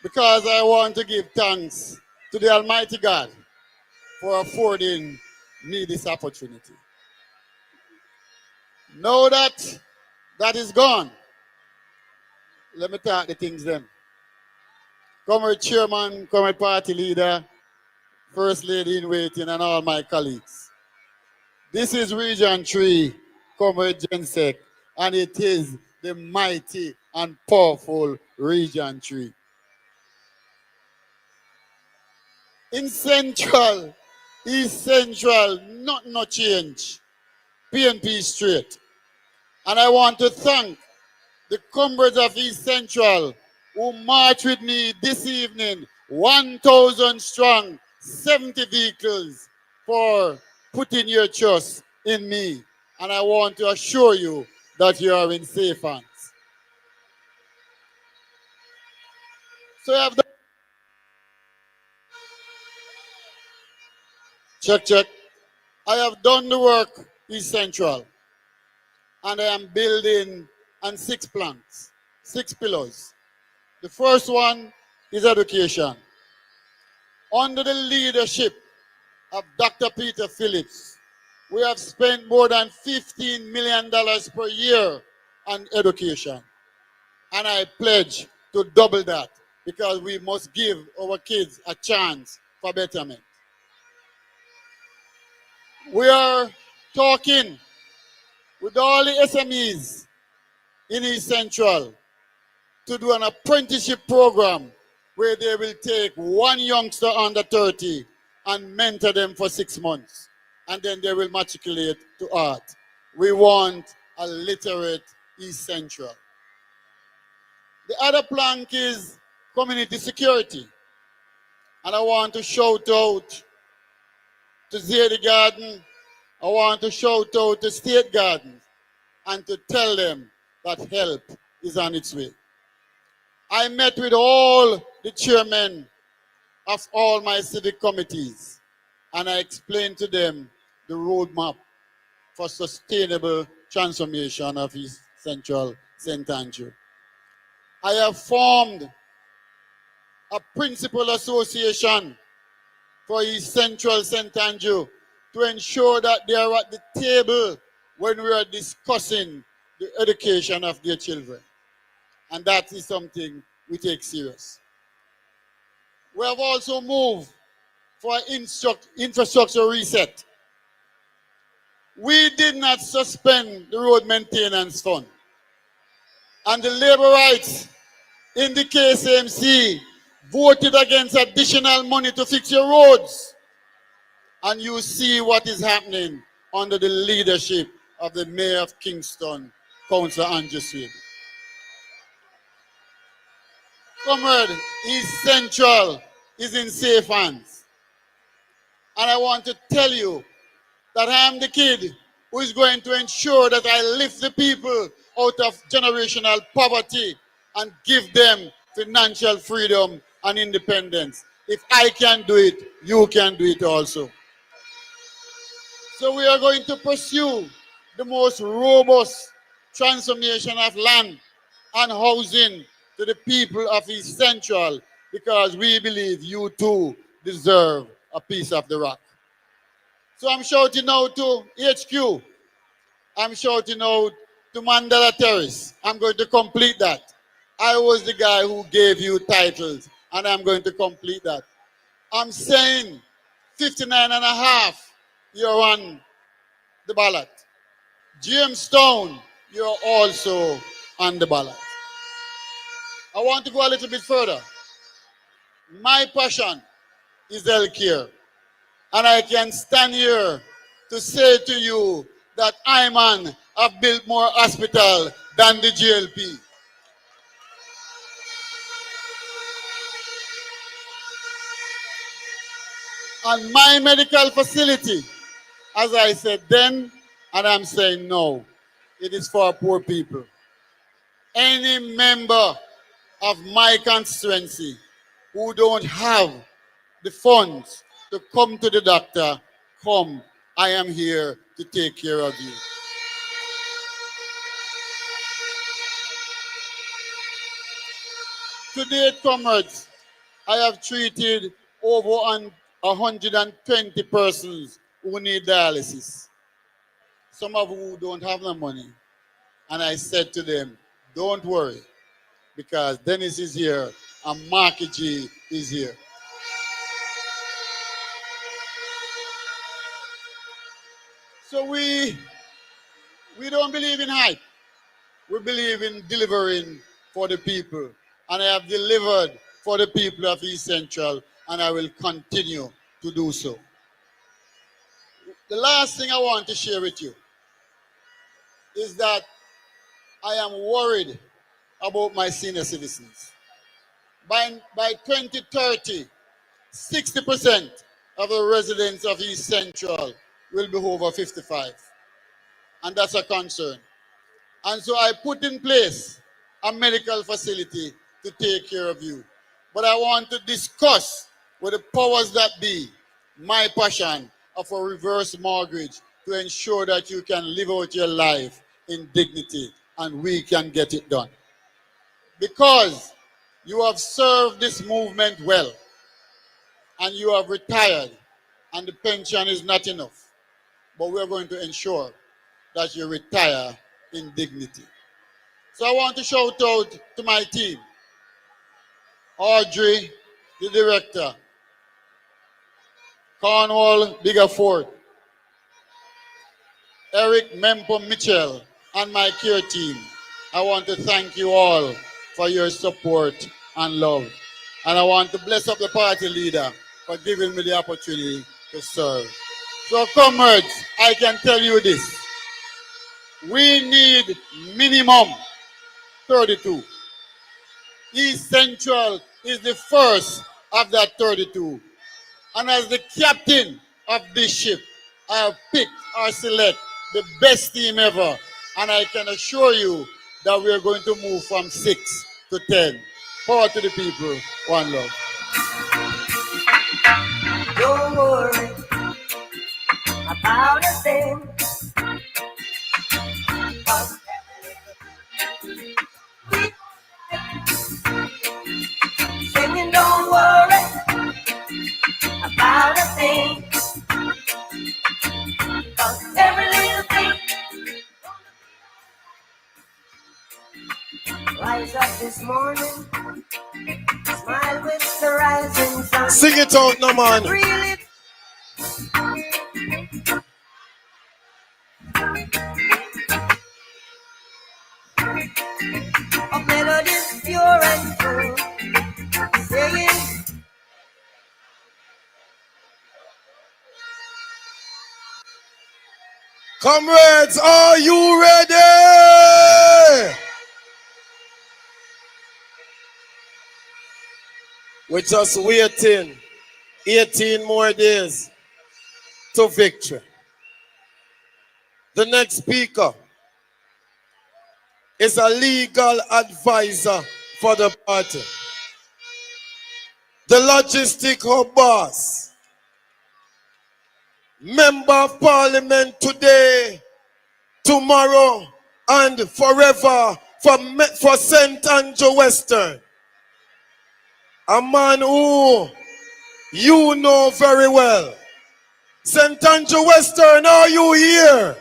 Speaker 1: because I want to give thanks to the Almighty God for affording me this opportunity. Now that that is gone, let me talk the things then. Comrade Chairman, Comrade Party Leader, First Lady in Waiting, and all my colleagues. This is Region 3, Comrade Jensek, and it is the mighty and powerful Region 3. In Central, East Central, no change. PNP straight. And I want to thank the comrades of East Central who marched with me this evening, 1,000 strong, 70 vehicles, for putting your trust in me. And I want to assure you that you are in safe hands. So I have done... Check. I have done the work East Central. And I am building on 6 planks, 6 pillars. The first one is education. Under the leadership of Dr. Peter Phillips, we have spent more than $15 million per year on education. And I pledge to double that, because we must give our kids a chance for betterment. We are talking with all the SMEs in East Central to do an apprenticeship program where they will take one youngster under 30 and mentor them for 6 months. And then they will matriculate to art. We want a literate East Central. The other plank is community security. And I want to shout out to Zaydi Garden. I want to shout out to State Gardens and to tell them that help is on its way. I met with all the chairmen of all my civic committees, and I explained to them the roadmap for sustainable transformation of East Central St. Andrew. I have formed a principal association for East Central St. Andrew to ensure that they are at the table when we are discussing the education of their children. And that is something we take serious. We have also moved for infrastructure reset. We did not suspend the road maintenance fund. And the labor rights in the KSMC voted against additional money to fix your roads. And you see what is happening under the leadership of the Mayor of Kingston, Councillor Andrew Swede. Comrade, East Central is in safe hands. And I want to tell you that I am the kid who is going to ensure that I lift the people out of generational poverty and give them financial freedom and independence. If I can do it, you can do it also. So we are going to pursue the most robust transformation of land and housing to the people of East Central, because we believe you too deserve a piece of the rock. So I'm shouting out to HQ. I'm shouting out to Mandela Terrace. I'm going to complete that. I was the guy who gave you titles, and I'm going to complete that. I'm saying 59.5, you're on the ballot. Jamestown, you're also on the ballot. I want to go a little bit further. My passion is healthcare. And I can stand here to say to you
Speaker 18: that Iman have built more hospital than the GLP. And my medical facility, as I said then, and I'm saying no, it is for poor people. Any member of my constituency who don't have the funds to come to the doctor, come. I am here to take care of you. Today, comrades, I have treated over 120 persons who need dialysis. Some of who don't have the money. And I said to them, don't worry, because Dennis is here and Marky G is here. So we don't believe in hype. We believe in delivering for the people. And I have delivered for the people of East Central, and I will continue to do so. The last thing I want to share with you is that I am worried about my senior citizens. By 2030, 60% of the residents of East Central will be over 55. And that's a concern. And so I put in place a medical facility to take care of you. But I want to discuss with the powers that be my passion of a reverse mortgage to ensure that you can live out your life in dignity and we can get it done. Because you have served this movement well and you have retired and the pension is not enough. But we're going to ensure that you retire in dignity. So I want to shout out to my team. Audrey, the director. Cornwall Biggerford. Eric Mempo Mitchell and my care team. I want to thank you all for your support and love. And I want to bless up the party leader for giving me the opportunity to serve. So comrades, I can tell you this. We need minimum 32. East Central is the first of that 32. And as the captain of this ship, I have picked or select the best team ever. And I can assure you that we are going to move from 6 to 10. Power to the people. One love.
Speaker 15: Don't worry about a thing. Singing, don't worry about a thing. 'Cause every little thing rise up this morning, smile with the rising sun.
Speaker 1: Sing it out, no man.
Speaker 15: Really. A melody pure and true, saying,
Speaker 1: Comrades, are you ready? We're just waiting 18 more days to victory. The next speaker is a legal advisor for the party. The logistic hub boss. Member of Parliament today, tomorrow, and forever for St. Andrew Western. A man who you know very well. St. Andrew Western, are you here?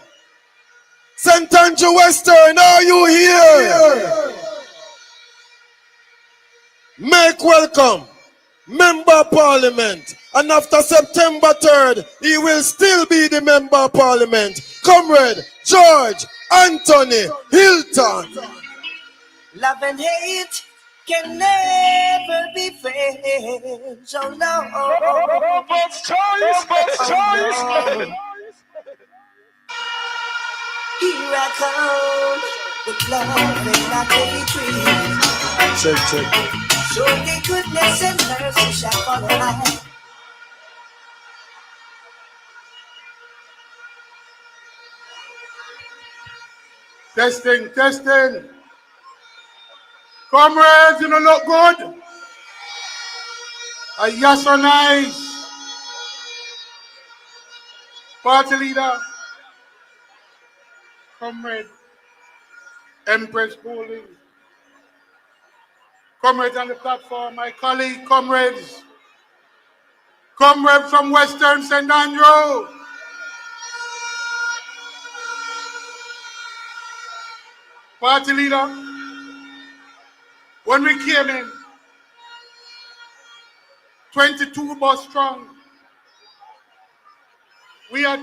Speaker 1: St. Andrew Western, are you here? Make welcome, Member of Parliament. And after September 3rd, he will still be the Member of Parliament. Comrade George Anthony Hilton.
Speaker 15: love and hate can never be friends. So no. Here I come, with love and I take free.
Speaker 1: Check.
Speaker 15: Surely goodness and mercy shall follow me.
Speaker 7: Testing. Comrades, you don't look good. A yes or nice. Party leader. Comrade. Empress Bowling. Comrades on the platform, my colleague, comrades. Comrade from Western St. Andrew. Party leader. When we came in, 22 bus strong. We had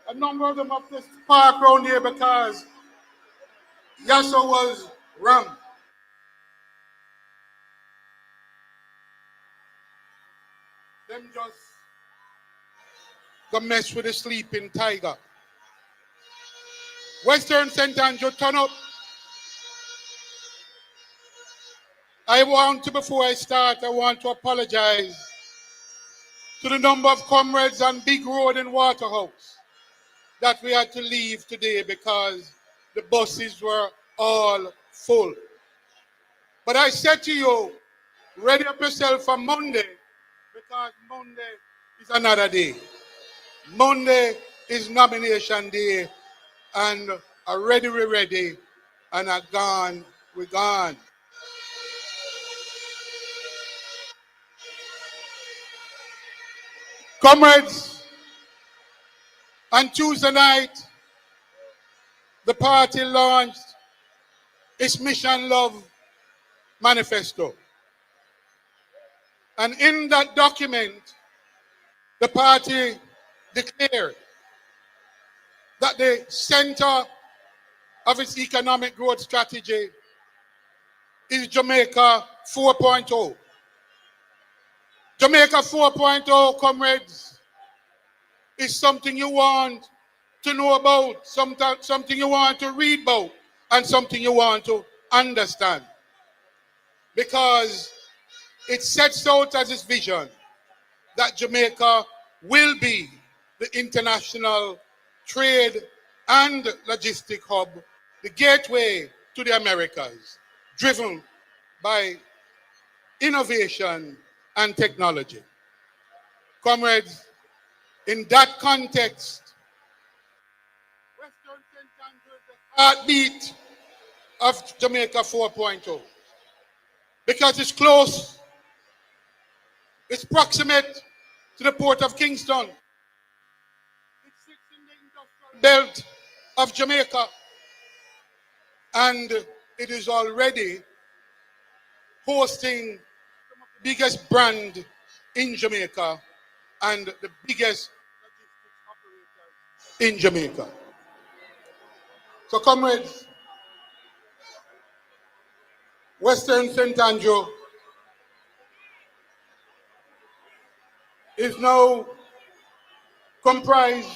Speaker 7: a number of them up this park around here because Yasso was wrong. Them just go mess with the sleeping tiger. Western St. Andrew, turn up. Before I start, I want to apologize to the number of comrades on Big Road in Waterhouse that we had to leave today because the buses were all full. But I said to you, ready up yourself for Monday, because Monday is another day. Monday is nomination day, and already we're ready, and are gone, we're gone. Comrades, on Tuesday night, the party launched its Mission Love Manifesto. And in that document, the party declared that the center of its economic growth strategy is Jamaica 4.0. Jamaica 4.0, comrades, is something you want to know about, something you want to read about, and something you want to understand. Because it sets out as its vision that Jamaica will be the international trade and logistic hub, the gateway to the Americas, driven by innovation and technology. Comrades, in that context, Western St. Andrew is the heartbeat of Jamaica 4.0 because it's close, it's proximate to the port of Kingston. It sits in the industrial belt of Jamaica, and it is already hosting the biggest brand in Jamaica and the biggest logistics operators in Jamaica. So comrades, Western St. Andrew is now comprised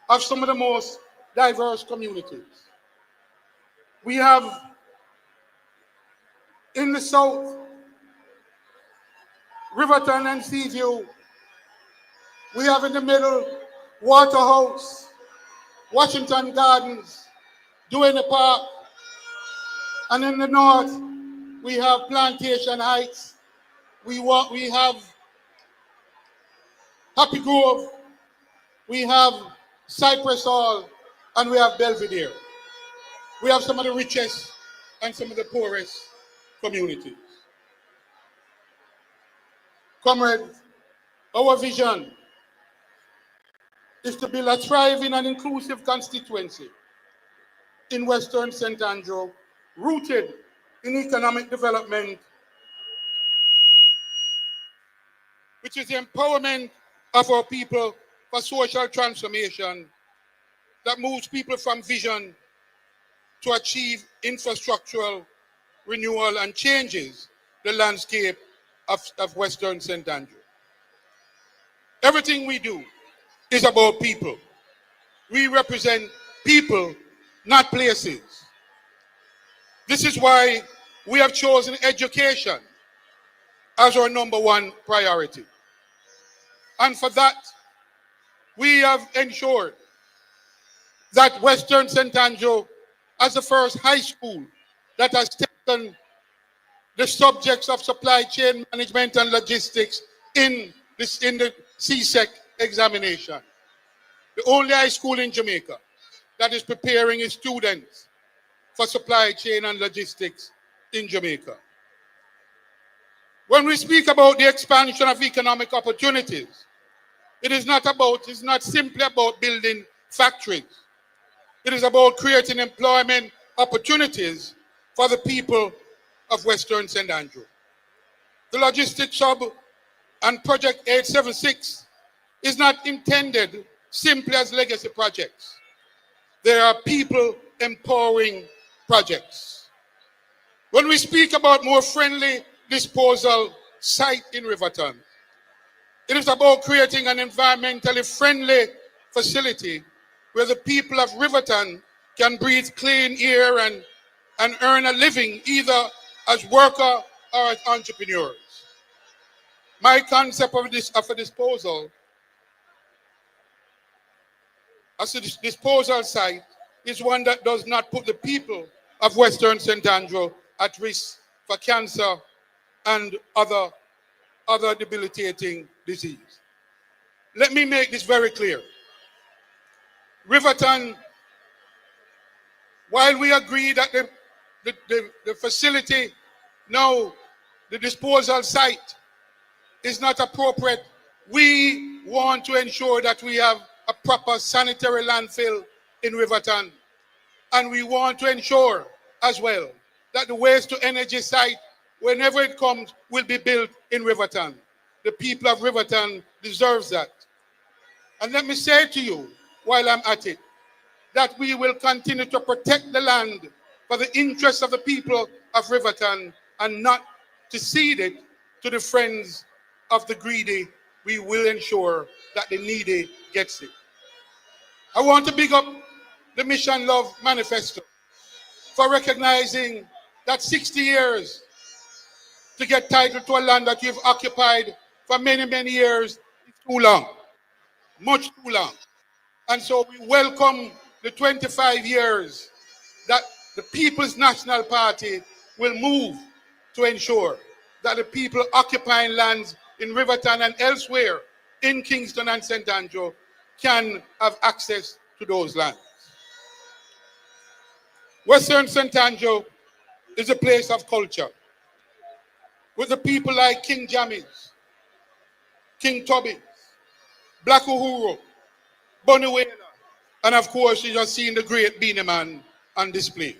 Speaker 7: of some of the most diverse communities. We have in the south, Riverton and Seaview. We have in the middle, Waterhouse, Washington Gardens, Duane Park. And in the north, we have Plantation Heights. We have Happy Grove. We have Cypress Hall, and we have Belvedere. We have some of the richest and some of the poorest communities. Comrades, our vision is to build a thriving and inclusive constituency in Western St. Andrew, rooted in economic development, which is the empowerment of our people for social transformation that moves people from vision to achieve infrastructural renewal and changes the landscape of Western St. Andrew. Everything we do is about people.
Speaker 19: We represent people, not places. This is why we have chosen education as our #1 priority. And for that, we have ensured that Western St. Andrew, as the first high school that has taken the subjects of supply chain management and logistics in the CSEC examination. The only high school in Jamaica that is preparing its students for supply chain and logistics in Jamaica. When we speak about the expansion of economic opportunities, it's not simply about building factories. It is about creating employment opportunities for the people of Western St. Andrew. The logistics hub and Project 876 is not intended simply as legacy projects. There are people empowering projects. When we speak about more friendly disposal site in Riverton, it is about creating an environmentally friendly facility where the people of Riverton can breathe clean air and earn a living either as worker or as entrepreneurs. My concept of a disposal as a disposal site is one that does not put the people of Western St. Andrew at risk for cancer and other debilitating disease. Let me make this very clear. Riverton, while we agree that the facility, now the disposal site, is not appropriate, we want to ensure that we have a proper sanitary landfill in Riverton. And we want to ensure as well that the waste to energy site, whenever it comes, will be built in Riverton. The people of Riverton deserve that. And let me say to you, while I'm at it, that we will continue to protect the land for the interests of the people of Riverton and not to cede it to the friends of the greedy. We will ensure that the needy gets it. I want to big up the Mission Love Manifesto for recognizing that 60 years to get title to a land that you've occupied for many, many years is too long, much too long. And so we welcome the 25 years that the People's National Party will move to ensure that the people occupying lands in Riverton and elsewhere in Kingston and St. Andrew can have access to those lands. Western St. Andrew is a place of culture with the people like King Jammies, King Tubby, Black Uhuru, Bunny Wit, and of course you just seen the great Beenie Man on display.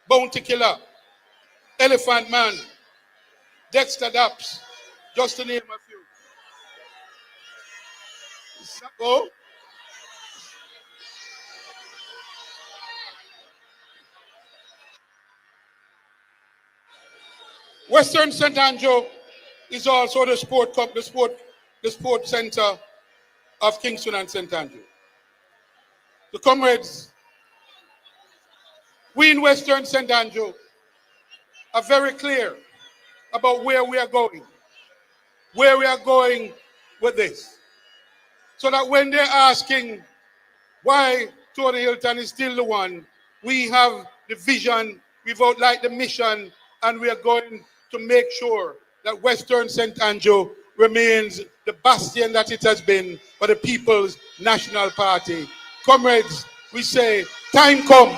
Speaker 19: Bounty Killer, Elephant Man, Dexter Daps, just to name a few. Oh. Western St. Andrew is also the sport center of Kingston and St. Andrew. The comrades, we in Western St. Andrew are very clear about where we are going with this. So that when they're asking why Tony Hilton is still the one, we have the vision, we've outlined the mission, and we are going to make sure that Western St. Andrew remains the bastion that it has been for the People's National Party. Comrades, we say, time come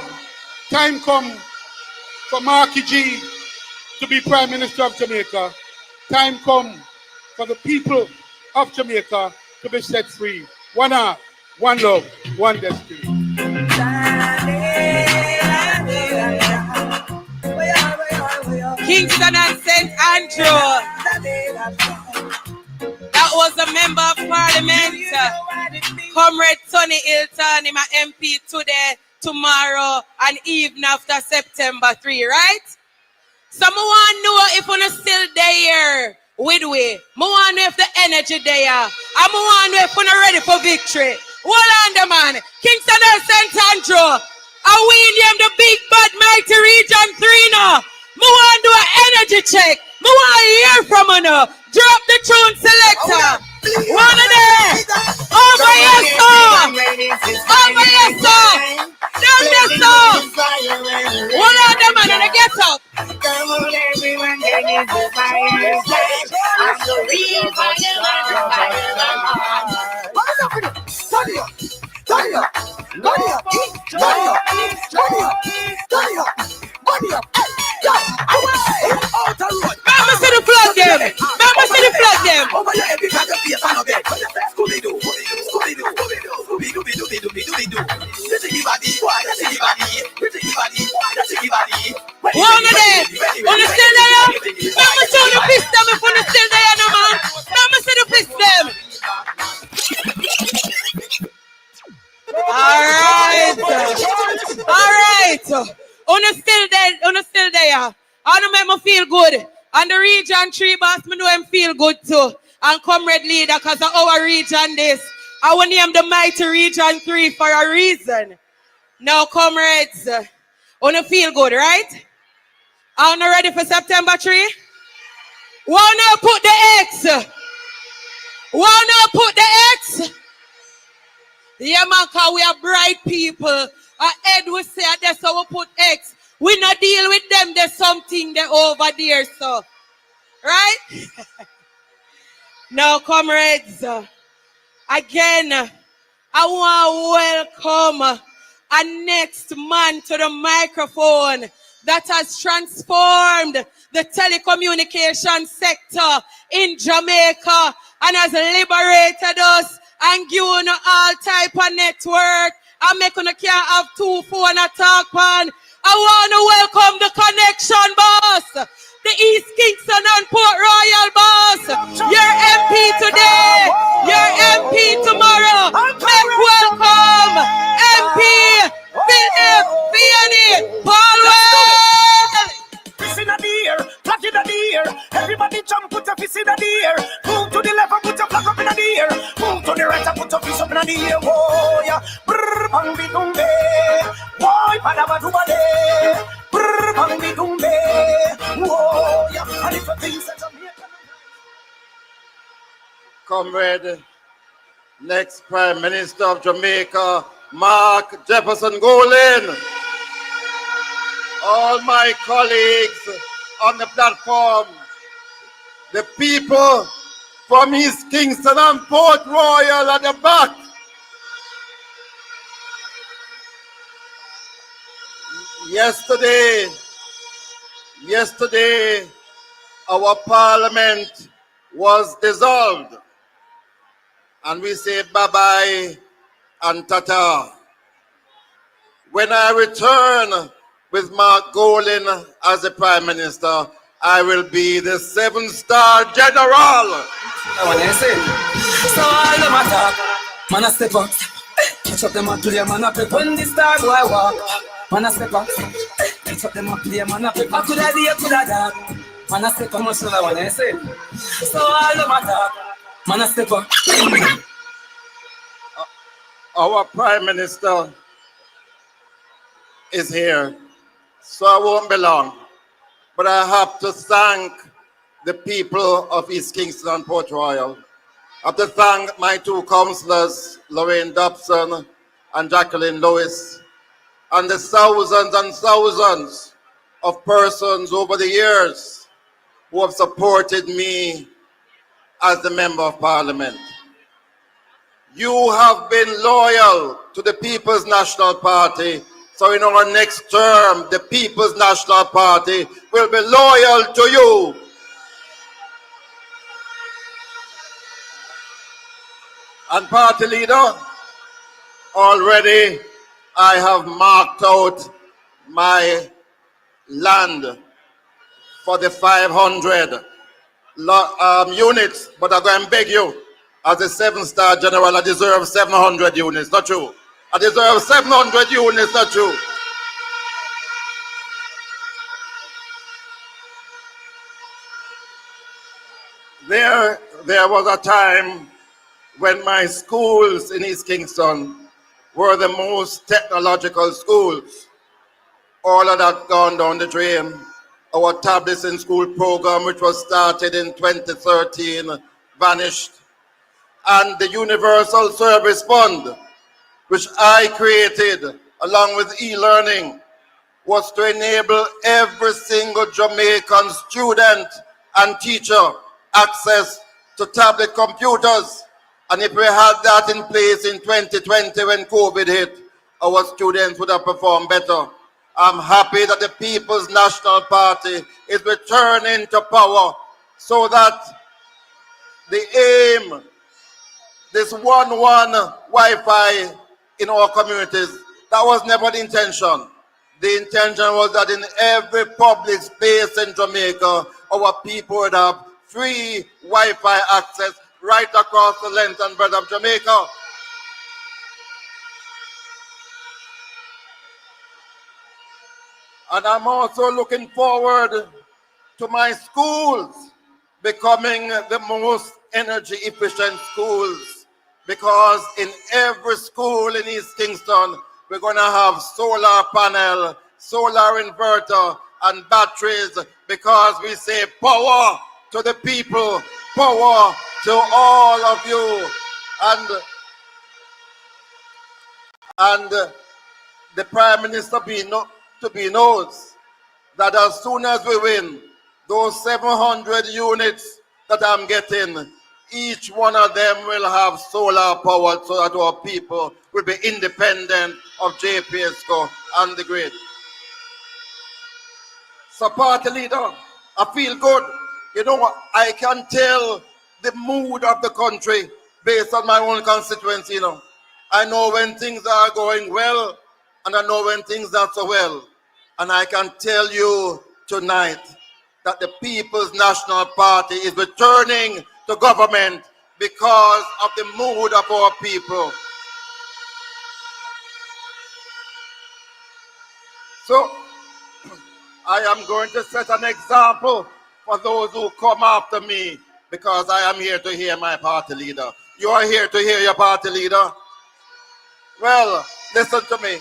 Speaker 19: for Marky G to be Prime Minister of Jamaica. Time come for the people of Jamaica to be set free. One heart, one love, one destiny.
Speaker 5: Kingston and St. Andrew. That was a member of parliament, Comrade Tony Hilton, him a MP today, tomorrow, and even after September 3, right? So I want to know if we're still there with we. I want to know if the energy there. I want to know if we're ready for victory. Hold on, the man. Kingston and St. Andrew. And we name the big bad mighty region 3 now. Me want to do an energy check. Me want to hear from you now. Drop the tune selector. One of them. Over here, sir. Over here, sir. Down there, sir. One of them, man, and get up.
Speaker 8: Come on, everyone, get into fire. I'm the real
Speaker 5: Mama see the flood them. Mama see the flood them.
Speaker 8: Over your head because the face on a bed. Scooby-Doo, Scooby-Doo, Scooby-Doo, Scooby-Doo. Pretty body, why the pretty body? Pretty body, why the pretty body?
Speaker 5: One of them. On the still there. Mama see the fist them if on the still there, no man. Mama see the fist them. Alright. On the still there. I don't make me feel good. And the region 3 boss, me know him feel good too. And comrade leader, because of our region this. I want name the mighty region 3 for a reason. Now, comrades, wanna feel good, right? Are you ready for September 3? Wanna put the X? Wanna put the X? Yeah, man, because we are bright people. Ed will say that's how we put X. We not deal with them. There's something there over there, so. Right? Now, comrades, again, I want to welcome a next man to the microphone that has transformed the telecommunication sector in Jamaica and has liberated us and given all type of network and making you can't have 2 phones to talk on. I want to welcome the connection boss, the East Kingston and Port Royal boss. Your MP today, your MP tomorrow. Make welcome MP Philip Beenie Paulwell.
Speaker 8: Fist in the air, flag in the air. Everybody jump, put your fist in the air. Move to the left and put your flag up in the air. Move to the right and put your fist up in the air. Oh yeah, brr, bang bi dumbe. Boy, padaba dubade. Brr, bang bi dumbe. Oh yeah, and if you think that Jamaica.
Speaker 1: Comrade, next Prime Minister of Jamaica, Mark Jefferson Golin. All my colleagues on the platform, the people from East Kingston and Port Royal at the back. Yesterday, our parliament was dissolved, and we say bye-bye and tata. When I return with Mark Golin as the Prime Minister, I will be the 7-star general.
Speaker 10: I want to say, so all them attack, man a step up, catch up them and play, man a prep. When the star boy walk, man a step up, catch up them and play, man a prep. I could have the could have that, man a step up. Much I want to say, so all them attack, man a step up.
Speaker 1: Our Prime Minister is here, so I won't be long. But I have to thank the people of East Kingston and Port Royal. I have to thank my 2 councillors, Lorraine Dobson and Jacqueline Lewis, and the thousands and thousands of persons over the years who have supported me as the Member of Parliament. You have been loyal to the People's National Party, so in our next term, the People's National Party will be loyal to you. And party leader, already I have marked out my land for the 500 units, but I'm going to beg you, as a 7-star general, I deserve 700 units, not true. I deserve 700 units, not true. There was a time when my schools in East Kingston were the most technological schools. All of that gone down the drain. Our tablets in school program, which was started in 2013, vanished. And the Universal Service Fund, which I created along with e-learning, was to enable every single Jamaican student and teacher access to tablet computers. And if we had that in place in 2020 when COVID hit, our students would have performed better. I'm happy that the People's National Party is returning to power so that the aim, this one Wi-Fi in our communities, that was never the intention. The intention was that in every public space in Jamaica, our people would have free Wi-Fi access right across the length and breadth of Jamaica. And I'm also looking forward to my schools becoming the most energy efficient schools, because in every school in East Kingston, we're going to have solar panel, solar inverter, and batteries, because we say power to the people, power to all of you. And the Prime Minister knows that as soon as we win, those 700 units that I'm getting, each one of them will have solar power so that our people will be independent of JPSCO and the grid. So, party leader, I feel good. You know, I can tell the mood of the country based on my own constituency, you know. I know when things are going well, and I know when things are not so well. And I can tell you tonight that the People's National Party is returning to government because of the mood of our people. So, I am going to set an example for those who come after me, because I am here to hear my party leader. You are here to hear your party leader? Well, listen to me.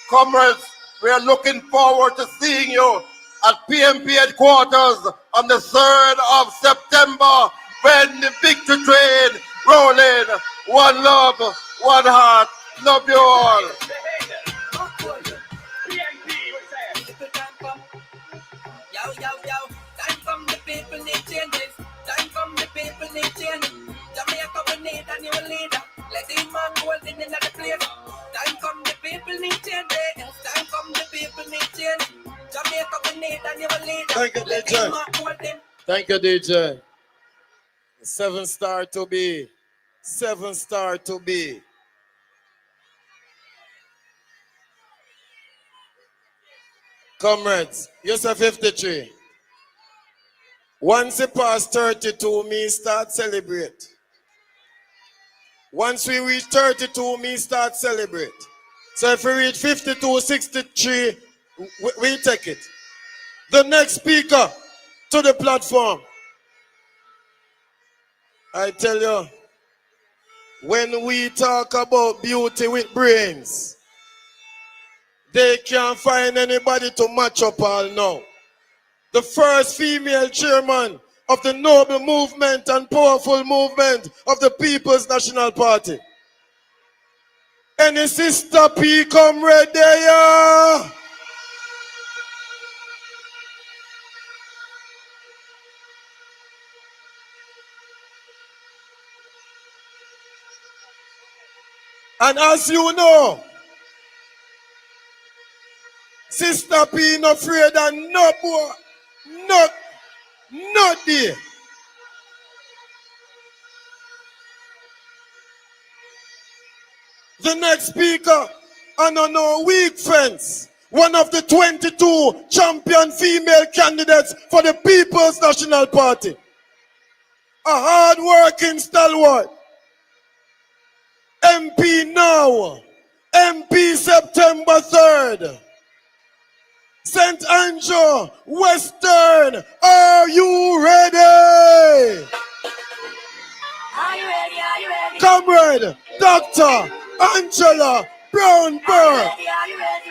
Speaker 1: Comrades, we are looking forward to seeing you at PMP headquarters on the 3rd of September when the victory train rolling. One love, one heart. Love you all.
Speaker 15: Time come the people need changes. Time come the people need changes. Jamaica we need a new leader. Let him man hold in the place. Time come the people need changes. Time come the people need changes. Jamaica we need a new leader.
Speaker 1: Thank you, DJ. Thank you, DJ. 7-star to be. 7-star to be. Comrades, you say 53. Once you pass 32, me start celebrate. Once we reach 32, me start celebrate. So if we reach 52, 63, we take it. The next speaker to the platform. I tell you, when we talk about beauty with brains, they can't find anybody to match up all now. The first female chairman of the noble movement and powerful movement of the People's National Party. Any sister P comrade there? And as you know, Sister P not afraid of no boy, not there. The next speaker, and on our weak friends, one of the 22 champion female candidates for the People's National Party. A hard-working stalwart. MP now, MP September 3rd. St. Andrew, Western, are you ready?
Speaker 14: Are you ready? Are you ready?
Speaker 1: Comrade Dr. Angela Brown-Burke.
Speaker 14: Are you ready?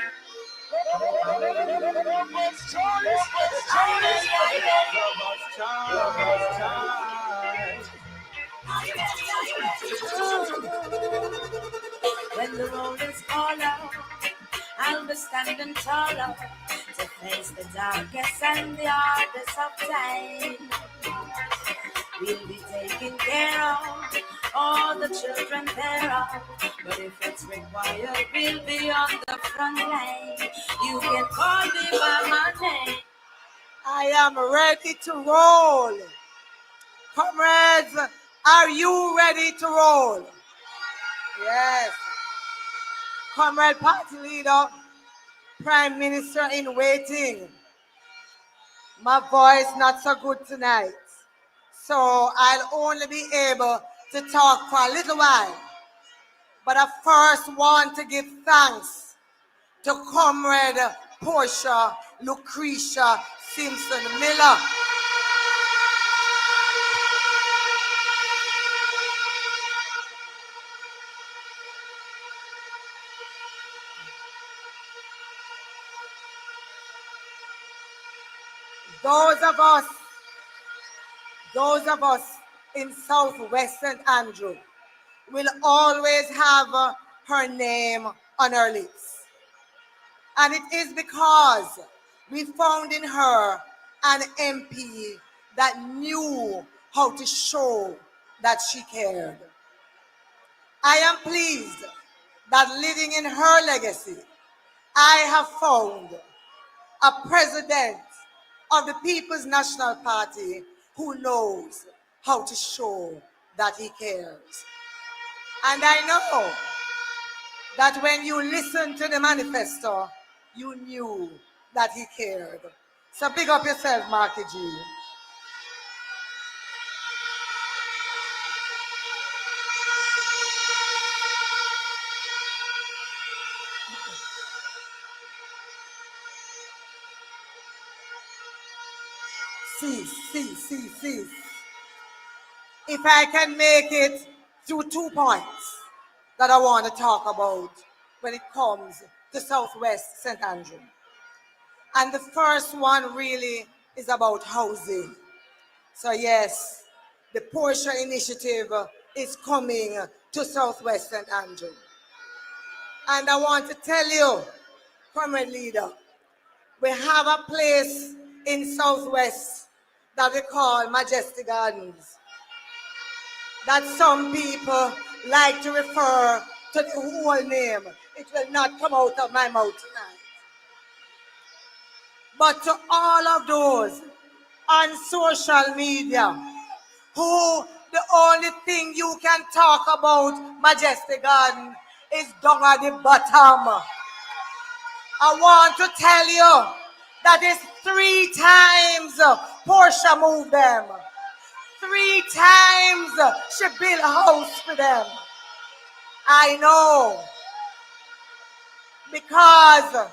Speaker 14: When the road is all out, I'll be standing taller to face the darkest and the hardest of time. We'll be taking care of all the children thereof, but if it's required, we'll be on the front line. You can call me by my name.
Speaker 13: I am ready to roll. Comrades, are you ready to roll? Yes. Comrade Party Leader, Prime Minister in waiting. My voice not so good tonight, so I'll only be able to talk for a little while. But I first want to give thanks to Comrade Portia Lucretia Simpson Miller. Those of us in Southwest St. Andrew will always have her name on our lips. And it is because we found in her an MP that knew how to show that she cared. I am pleased that living in her legacy, I have found a president of the People's National Party who knows how to show that he cares. And I know that when you listened to the manifesto, you knew that he cared. So big up yourself, Marky G. See. If I can make it through 2 points that I want to talk about when it comes to Southwest St. Andrew. And the first one really is about housing. So yes, the Portia initiative is coming to Southwest St. Andrew. And I want to tell you, Comrade Leader, we have a place in Southwest that we call Majestic Gardens, that some people like to refer to the whole name. It will not come out of my mouth tonight. But to all of those on social media who the only thing you can talk about Majestic Garden is down at the bottom, I want to tell you that it's 3 times Portia moved them. 3 times she built a house for them. I know, because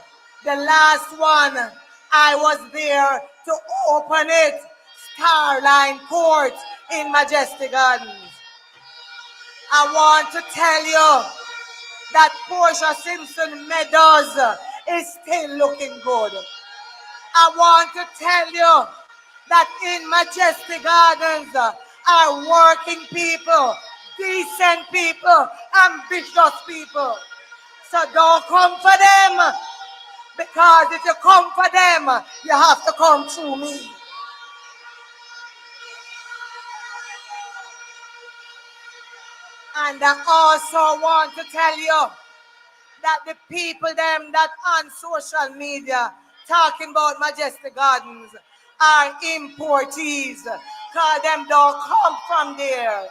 Speaker 13: the last one I was there to open it, Starline Court in Majestic Gardens. I want to tell you that Portia Simpson Meadows is still looking good. I want to tell you that in Majestic Gardens are working people, decent people, ambitious people. So don't come for them, because if you come for them, you have to come through me. And I also want to tell you that the people them that on social media talking about Majestic Gardens are importees, because them don't come from there.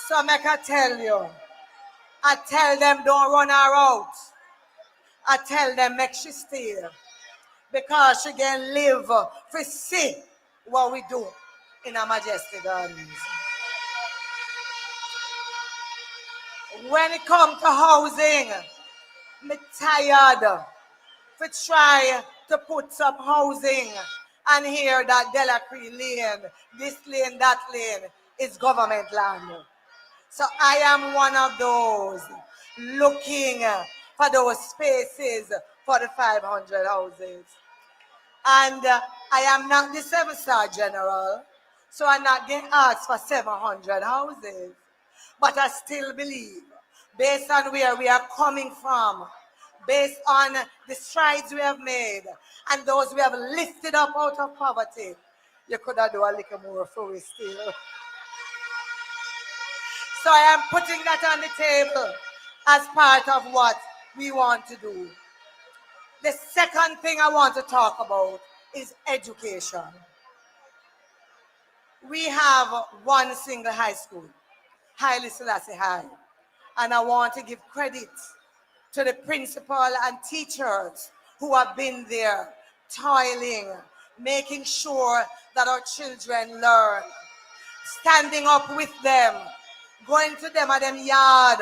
Speaker 13: So make I tell you, I tell them don't run her out. I tell them make she stay, because she can live to see what we do in a Majestic Gardens. When it comes to housing, I'm tired to try to put some housing and hear that Delacree Lane, this lane, that lane, is government land. So I am one of those looking for those spaces for the 500 houses. And I am not the 7-star general, so I'm not getting asked for 700 houses. But I still believe, based on where we are coming from, based on the strides we have made, and those we have lifted up out of poverty, you could have done a little more for us still. So I am putting that on the table as part of what we want to do. The second thing I want to talk about is education. We have one single high school, Haile Selassie High, and I want to give credit to the principal and teachers who have been there, toiling, making sure that our children learn, standing up with them, going to them at them yard,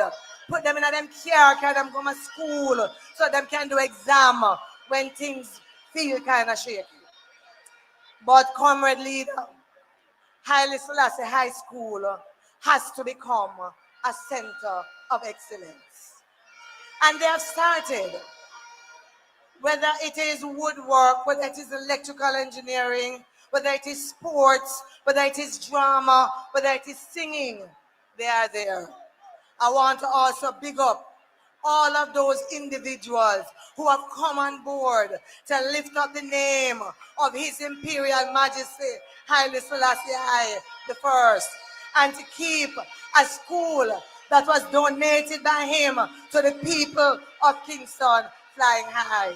Speaker 13: put them in a them care, carry them go to school, so them can do exam when things feel kind of shaky. But comrade leader, Haile Selassie High School has to become a center of excellence. And they have started, whether it is woodwork, whether it is electrical engineering, whether it is sports, whether it is drama, whether it is singing, they are there. I want to also big up all of those individuals who have come on board to lift up the name of His Imperial Majesty Haile Selassie I I, and to keep a school that was donated by him to the people of Kingston flying high.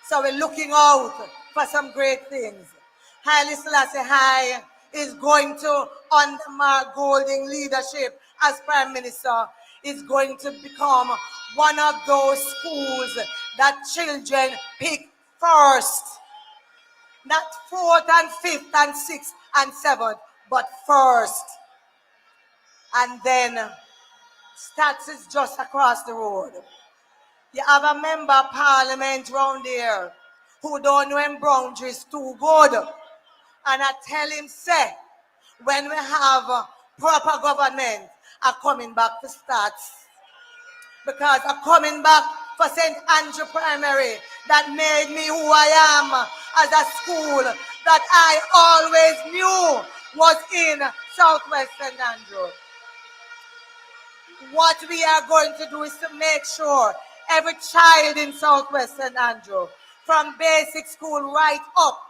Speaker 13: So we're looking out for some great things. Haile Selassie I is going to, under my golden leadership as Prime Minister, is going to become one of those schools that children pick first. Not 4th and 5th and 6th and 7th, but first. And then Stats is just across the road. You have a member of parliament round there who don't know him boundaries too good. And I tell him, say, when we have proper government, I'm coming back to Stats. Because I'm coming back for St. Andrew Primary that made me who I am as a school that I always knew was in Southwest St. Andrew. What we are going to do is to make sure every child in Southwest St. Andrew, from basic school right up,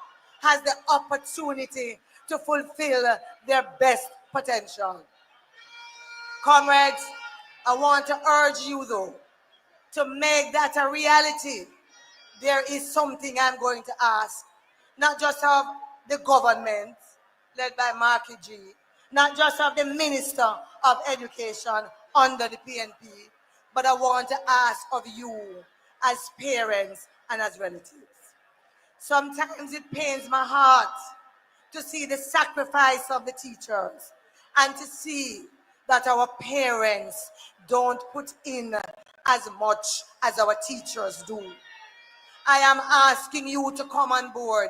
Speaker 13: has the opportunity to fulfill their best potential. Comrades, I want to urge you though, to make that a reality. There is something I'm going to ask, not just of the government, led by Marky G, not just of the Minister of Education under the PNP, but I want to ask of you as parents and as relatives. Sometimes it pains my heart to see the sacrifice of the teachers and to see that our parents don't put in as much as our teachers do. I am asking you to come on board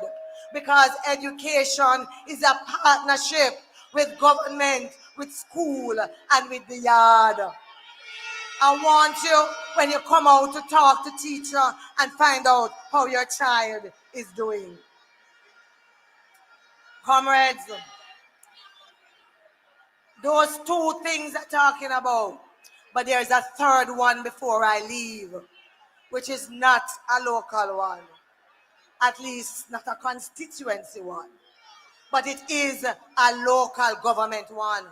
Speaker 13: because education is a partnership with government, with school, and with the yard. I want you, when you come out, to talk to teacher and find out how your child is doing. Comrades, those two things I'm talking about, but there's a third one before I leave, which is not a local one, at least not a constituency one, but it is a local government one.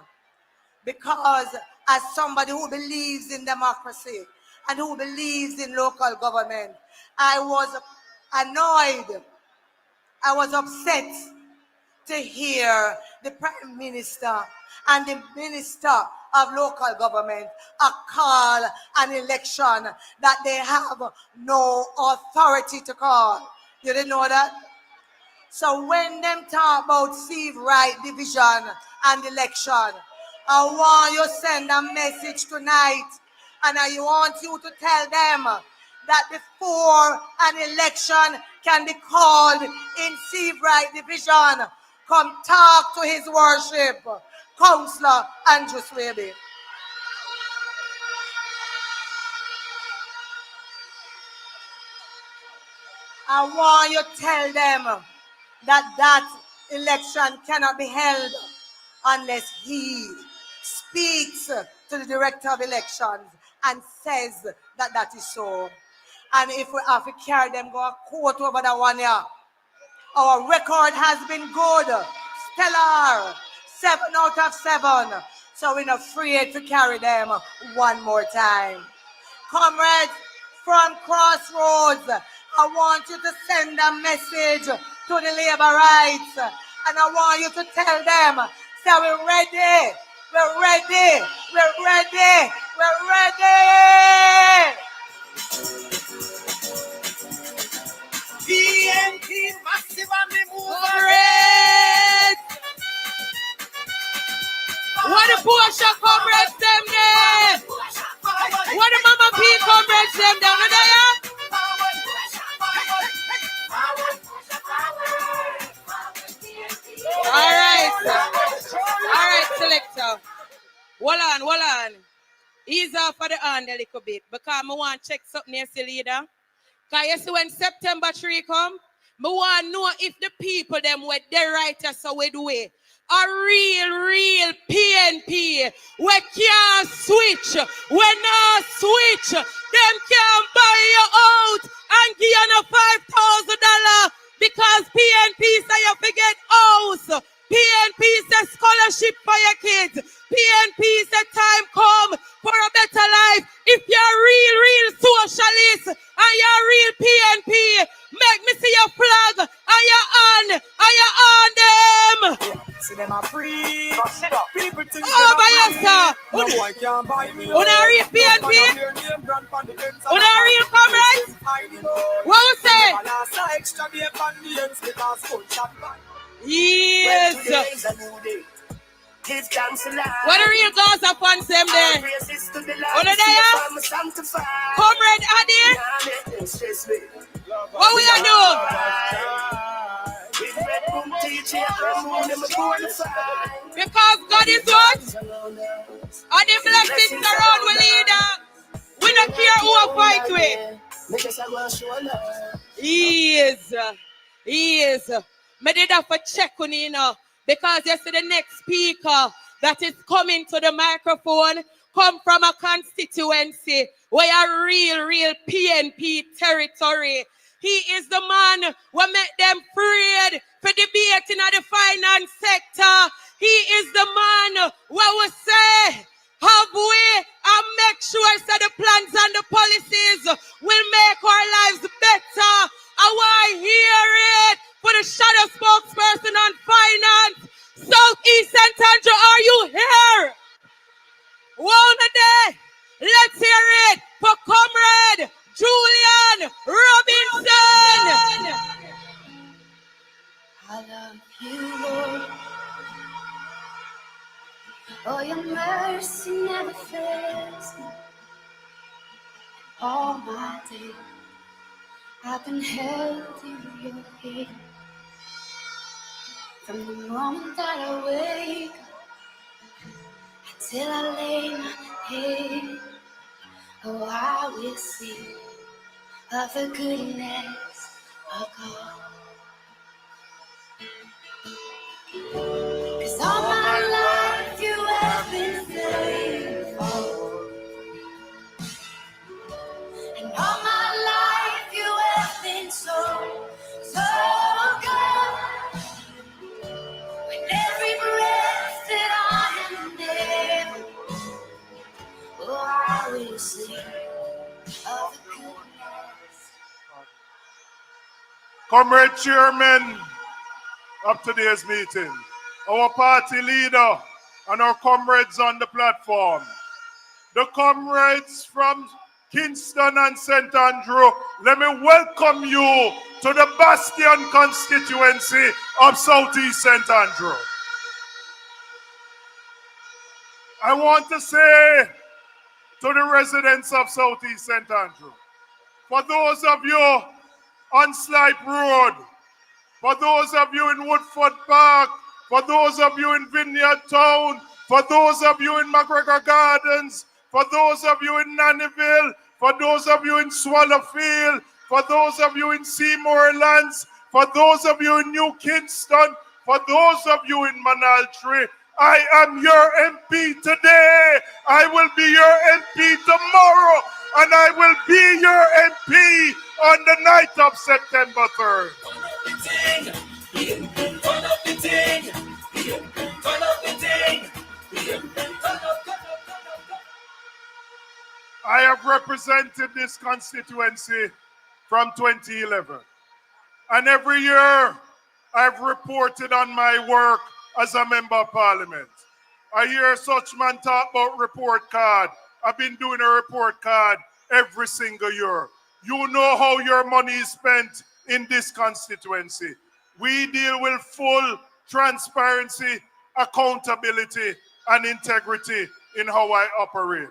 Speaker 13: Because as somebody who believes in democracy and who believes in local government, I was annoyed, I was upset to hear the Prime Minister and the Minister of Local Government call an election that they have no authority to call. You didn't know that? So when them talk about sieve right division and election, I want you to send a message tonight, and I want you to tell them that before an election can be called in Seabright Division. Come talk to his worship, Councillor Andrew Swaby. I want you to tell them that election cannot be held unless he speaks to the director of elections and says that is so. And if we have to carry them, go a court over that one here. Our record has been good, stellar, 7 out of 7. So we're not afraid to carry them one more time. Comrades from Crossroads, I want you to send a message to the labor rights. And I want you to tell them, say we're ready, we're ready, we're ready, we're ready.
Speaker 8: PNP massive and me move
Speaker 5: Comrades! What the Porsche comrades them there? What the Mama P comrades them down there? All right, selector. Hold on. Ease off for the hand a little bit because I want to check something else, leader. Because you see when September 3 come, I want to know if the people them were the writers so we do it. A real PNP. We can't switch. We not switch. Them can't buy you out and give you $5,000 because PNP say you forget house. PNP say scholarship for your kids. PNP say time come for a better life. If you're real socialist and you're real PNP, make me see your flag and your on them.
Speaker 8: See them a free. People think
Speaker 5: by yourself.
Speaker 8: No boy can't buy me.
Speaker 5: Una real PNP? Una real comrades? What you say? Yes. What are real Gaza fans them there? What are they? Comrade Adi? What we are doing? Because God is what? And the blessings around we leader. We don't care who I fight with. He is. Me did have to check on you know. Because you see the next speaker that is coming to the microphone come from a constituency where a real PNP territory. He is the man who make them afraid for debating at the finance sector. He is the man who will say, have we and make sure that the plans and the policies will make our lives better. I want to hear it for the shadow spokesperson on finance. Southeast St. Andrew, are you here? One day, let's hear it for Comrade Julian Robinson.
Speaker 4: I love you, Lord. Oh, your mercy never fails me. All my days, I've been held in your hand. From the moment that I wake up till I lay my head, oh, I will sing of the goodness of God. 'Cause all my life you have been faithful, and all my life you have been so good. With every breath that I am able, oh, I will sing of the goodness.
Speaker 11: Comrade Chairman of today's meeting, our party leader and our comrades on the platform, the comrades from Kingston and St. Andrew, let me welcome you to the Bastion constituency of Southeast St. Andrew. I want to say to the residents of Southeast St. Andrew, for those of you on Slipe Road, for those of you in Woodford Park, for those of you in Vineyard Town, for those of you in McGregor Gardens, for those of you in Nannyville, for those of you in Swallowfield, for those of you in Seymour Lands, for those of you in New Kingston, for those of you in Manaltree, I am your MP today. I will be your MP tomorrow, and I will be your MP on the night of September 3rd. I have represented this constituency from 2011. And every year, I've reported on my work as a member of parliament. I hear such man talk about report card. I've been doing a report card every single year. You know how your money is spent in this constituency. We deal with full transparency, accountability, and integrity in how I operate.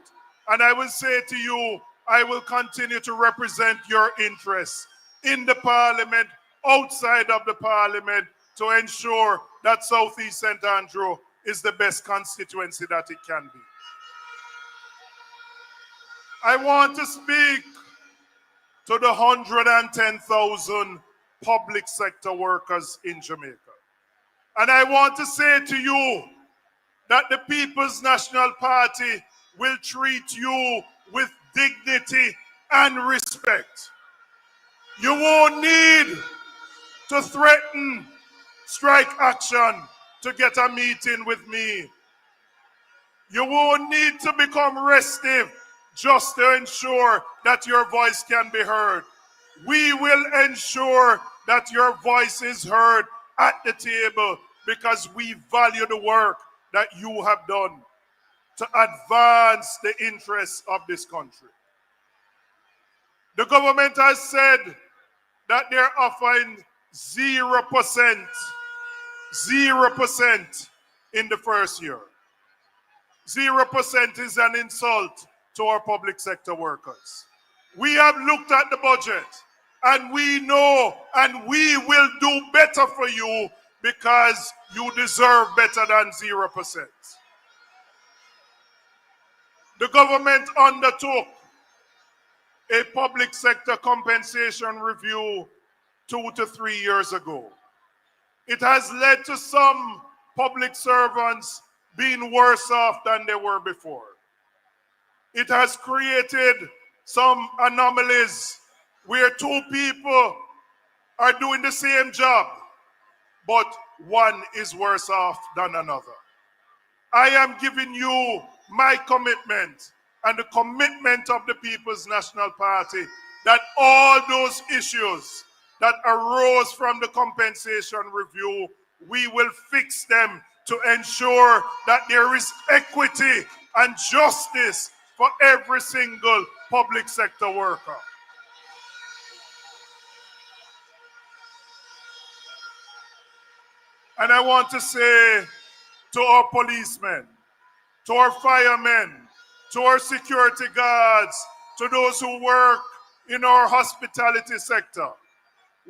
Speaker 11: And I will say to you, I will continue to represent your interests in the parliament, outside of the parliament, to ensure that Southeast St. Andrew is the best constituency that it can be. I want to speak to the 110,000 public sector workers in Jamaica. And I want to say to you that the People's National Party will treat you with dignity and respect. You won't need to threaten strike action to get a meeting with me. You won't need to become restive just to ensure that your voice can be heard. We will ensure that your voice is heard at the table because we value the work that you have done to advance the interests of this country. The government has said that they're offering 0% in the first year. 0% is an insult to our public sector workers. We have looked at the budget and we know and we will do better for you because you deserve better than 0%. The government undertook a public sector compensation review 2 to 3 years ago. It has led to some public servants being worse off than they were before. It has created some anomalies where two people are doing the same job, but one is worse off than another. I am giving you my commitment and the commitment of the People's National Party that all those issues that arose from the compensation review, we will fix them to ensure that there is equity and justice for every single public sector worker. And I want to say to our policemen, to our firemen, to our security guards, to those who work in our hospitality sector,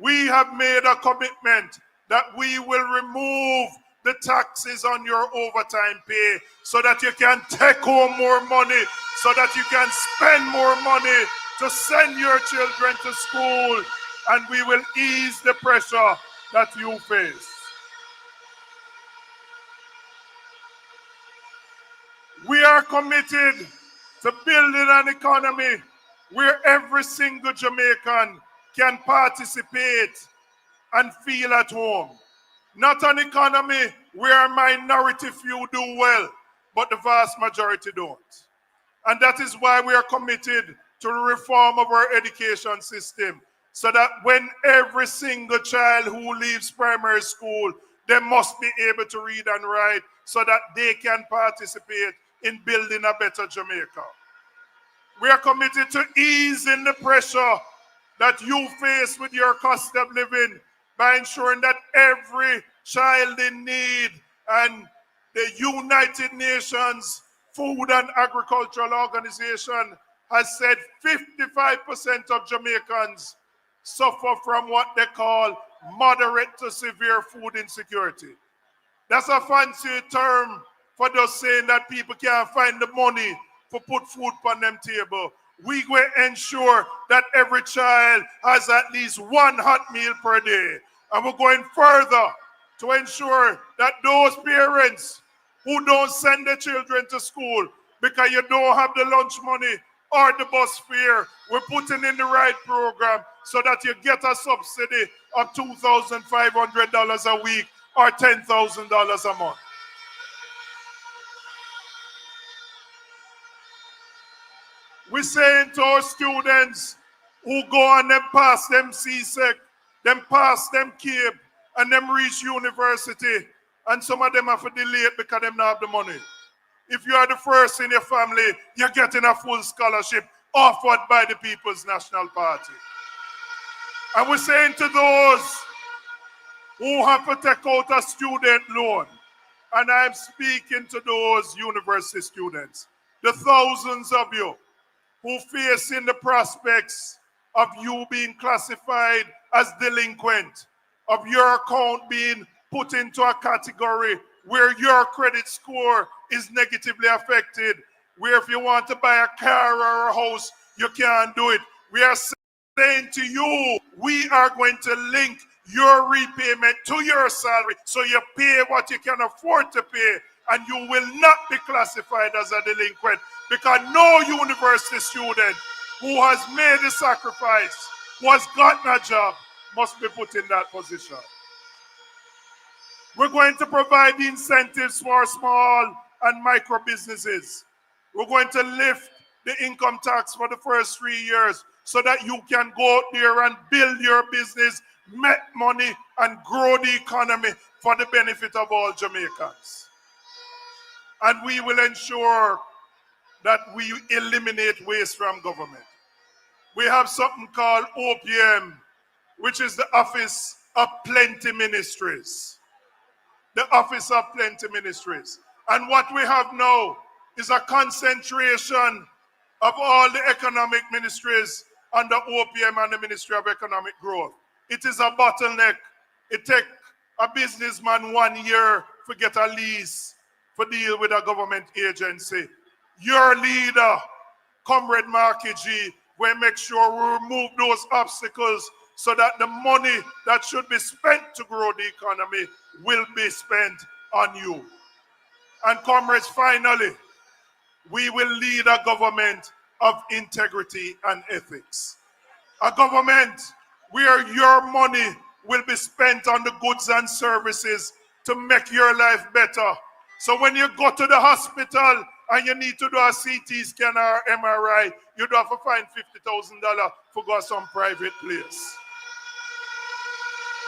Speaker 11: we have made a commitment that we will remove the taxes on your overtime pay so that you can take home more money, so that you can spend more money to send your children to school, and we will ease the pressure that you face. We are committed to building an economy where every single Jamaican can participate and feel at home. Not an economy where a minority few do well, but the vast majority don't. And that is why we are committed to the reform of our education system, so that when every single child who leaves primary school, they must be able to read and write so that they can participate in building a better Jamaica. We are committed to easing the pressure that you face with your cost of living by ensuring that every child in need, and the United Nations Food and Agricultural Organization has said 55% of Jamaicans
Speaker 16: suffer from what they call moderate to severe food insecurity. That's a fancy term for just saying that people can't find the money to put food on them table. We will ensure that every child has at least one hot meal per day. And we're going further to ensure that those parents who don't send their children to school because you don't have the lunch money or the bus fare, we're putting in the right program so that you get a subsidy of $2,500 a week or $10,000 a month. We're saying to our students who go and them pass them CSEC, them pass them CAPE, and them reach university, and some of them have to delay it because them don't have the money. If you are the first in your family, you're getting a full scholarship offered by the People's National Party. And we're saying to those who have to take out a student loan, and I'm speaking to those university students, the thousands of you who facing the prospects of you being classified as delinquent, of your account being put into a category where your credit score is negatively affected, where if you want to buy a car or a house, you can't do it. We are saying to you, we are going to link your repayment to your salary so you pay what you can afford to pay, and you will not be classified as a delinquent, because no university student who has made the sacrifice, who has gotten a job, must be put in that position. We're going to provide the incentives for small and micro businesses. We're going to lift the income tax for the first 3 years so that you can go out there and build your business, make money, and grow the economy for the benefit of all Jamaicans. And we will ensure that we eliminate waste from government. We have something called OPM, which is the Office of Plenty Ministries. The Office of Plenty Ministries. And what we have now is a concentration of all the economic ministries under OPM and the Ministry of Economic Growth. It is a bottleneck. It takes a businessman 1 year to get a lease to deal with a government agency. Your leader, Comrade Marky G, will make sure we remove those obstacles so that the money that should be spent to grow the economy will be spent on you. And comrades, finally, we will lead a government of integrity and ethics. A government where your money will be spent on the goods and services to make your life better. So when you go to the hospital and you need to do a CT scan or MRI, you don't have to find $50,000 for go to some private place.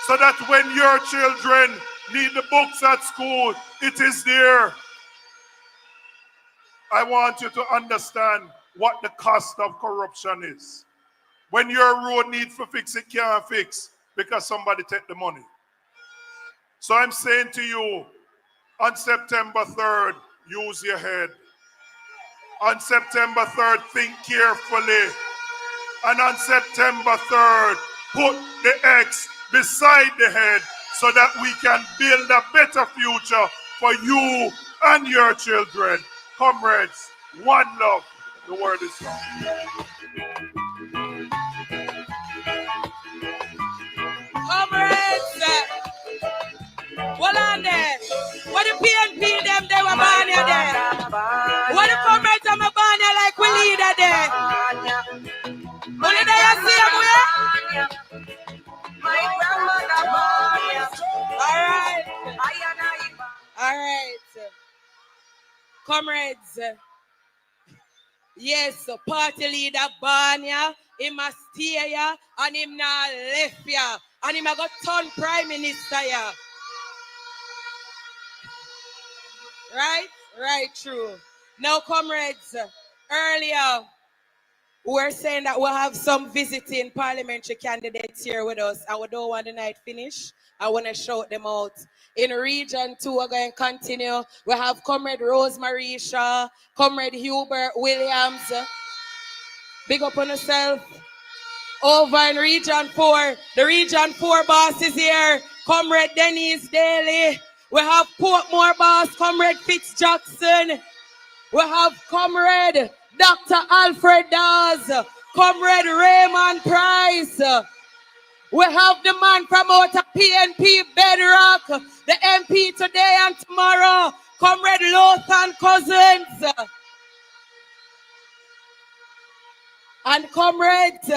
Speaker 16: So that when your children need the books at school, it is there. I want you to understand what the cost of corruption is. When your road needs to fix, it can't fix because somebody take the money. So I'm saying to you, on September 3rd, use your head. On September 3rd, think carefully. And on September 3rd, put the X beside the head so that we can build a better future for you and your children. Comrades, one love. The word is gone.
Speaker 5: Comrades, hold on there. What the PNP them, they were born here there. What the comrades them are born here like we leader there. Only they are see them where? My grandmother born here. All right. Comrades, yes, party leader born here, him a stay here, and him not left here, and him a got turn prime minister here. Right, true. Now, comrades, earlier we were saying that we'll have some visiting parliamentary candidates here with us, and we don't want the night finish. I want to shout them out. In Region 2, we're going to continue. We have Comrade Rosemary Shaw, Comrade Hubert Williams. Big up on yourself. Over in Region 4, the Region 4 boss is here. Comrade Dennis Daly. We have Portmore boss, Comrade Fitz Jackson. We have Comrade Dr. Alfred Dawes, Comrade Raymond Price. We have the man from out of PNP Bedrock, the MP today and tomorrow, Comrade Lothan Cousins. And comrades,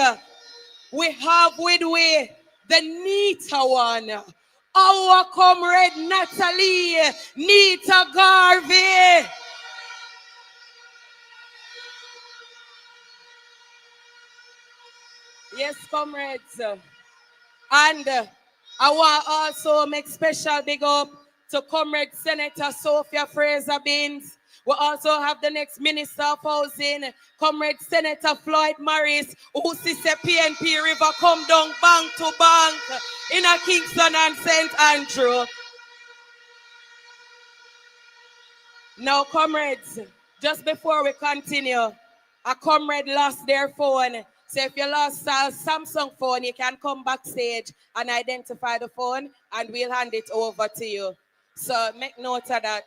Speaker 5: we have with we the neater one, our comrade Natalie Nita Garvey. Yes, comrades. And I want also make special big up to Comrade Senator Sophia Fraser-Binns. We also have the next Minister of Housing, Comrade Senator Floyd Morris, who sees the PNP River come down bank to bank in a Kingston and St. Andrew. Now, comrades, just before we continue, a comrade lost their phone. So if you lost a Samsung phone, you can come backstage and identify the phone and we'll hand it over to you. So make note of that.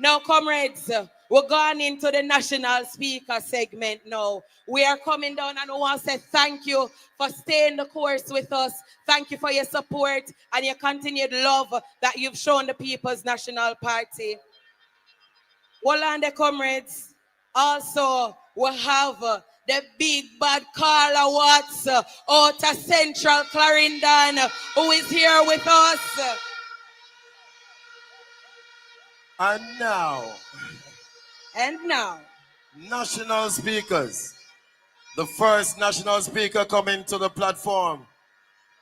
Speaker 5: Now, comrades, we're going into the national speaker segment now. We are coming down and I want to say thank you for staying the course with us. Thank you for your support and your continued love that you've shown the People's National Party. Well, on the comrades, also we have the big bad Carla Watts out of Central Clarendon who is here with us.
Speaker 1: And now, national speakers. The first national speaker coming to the platform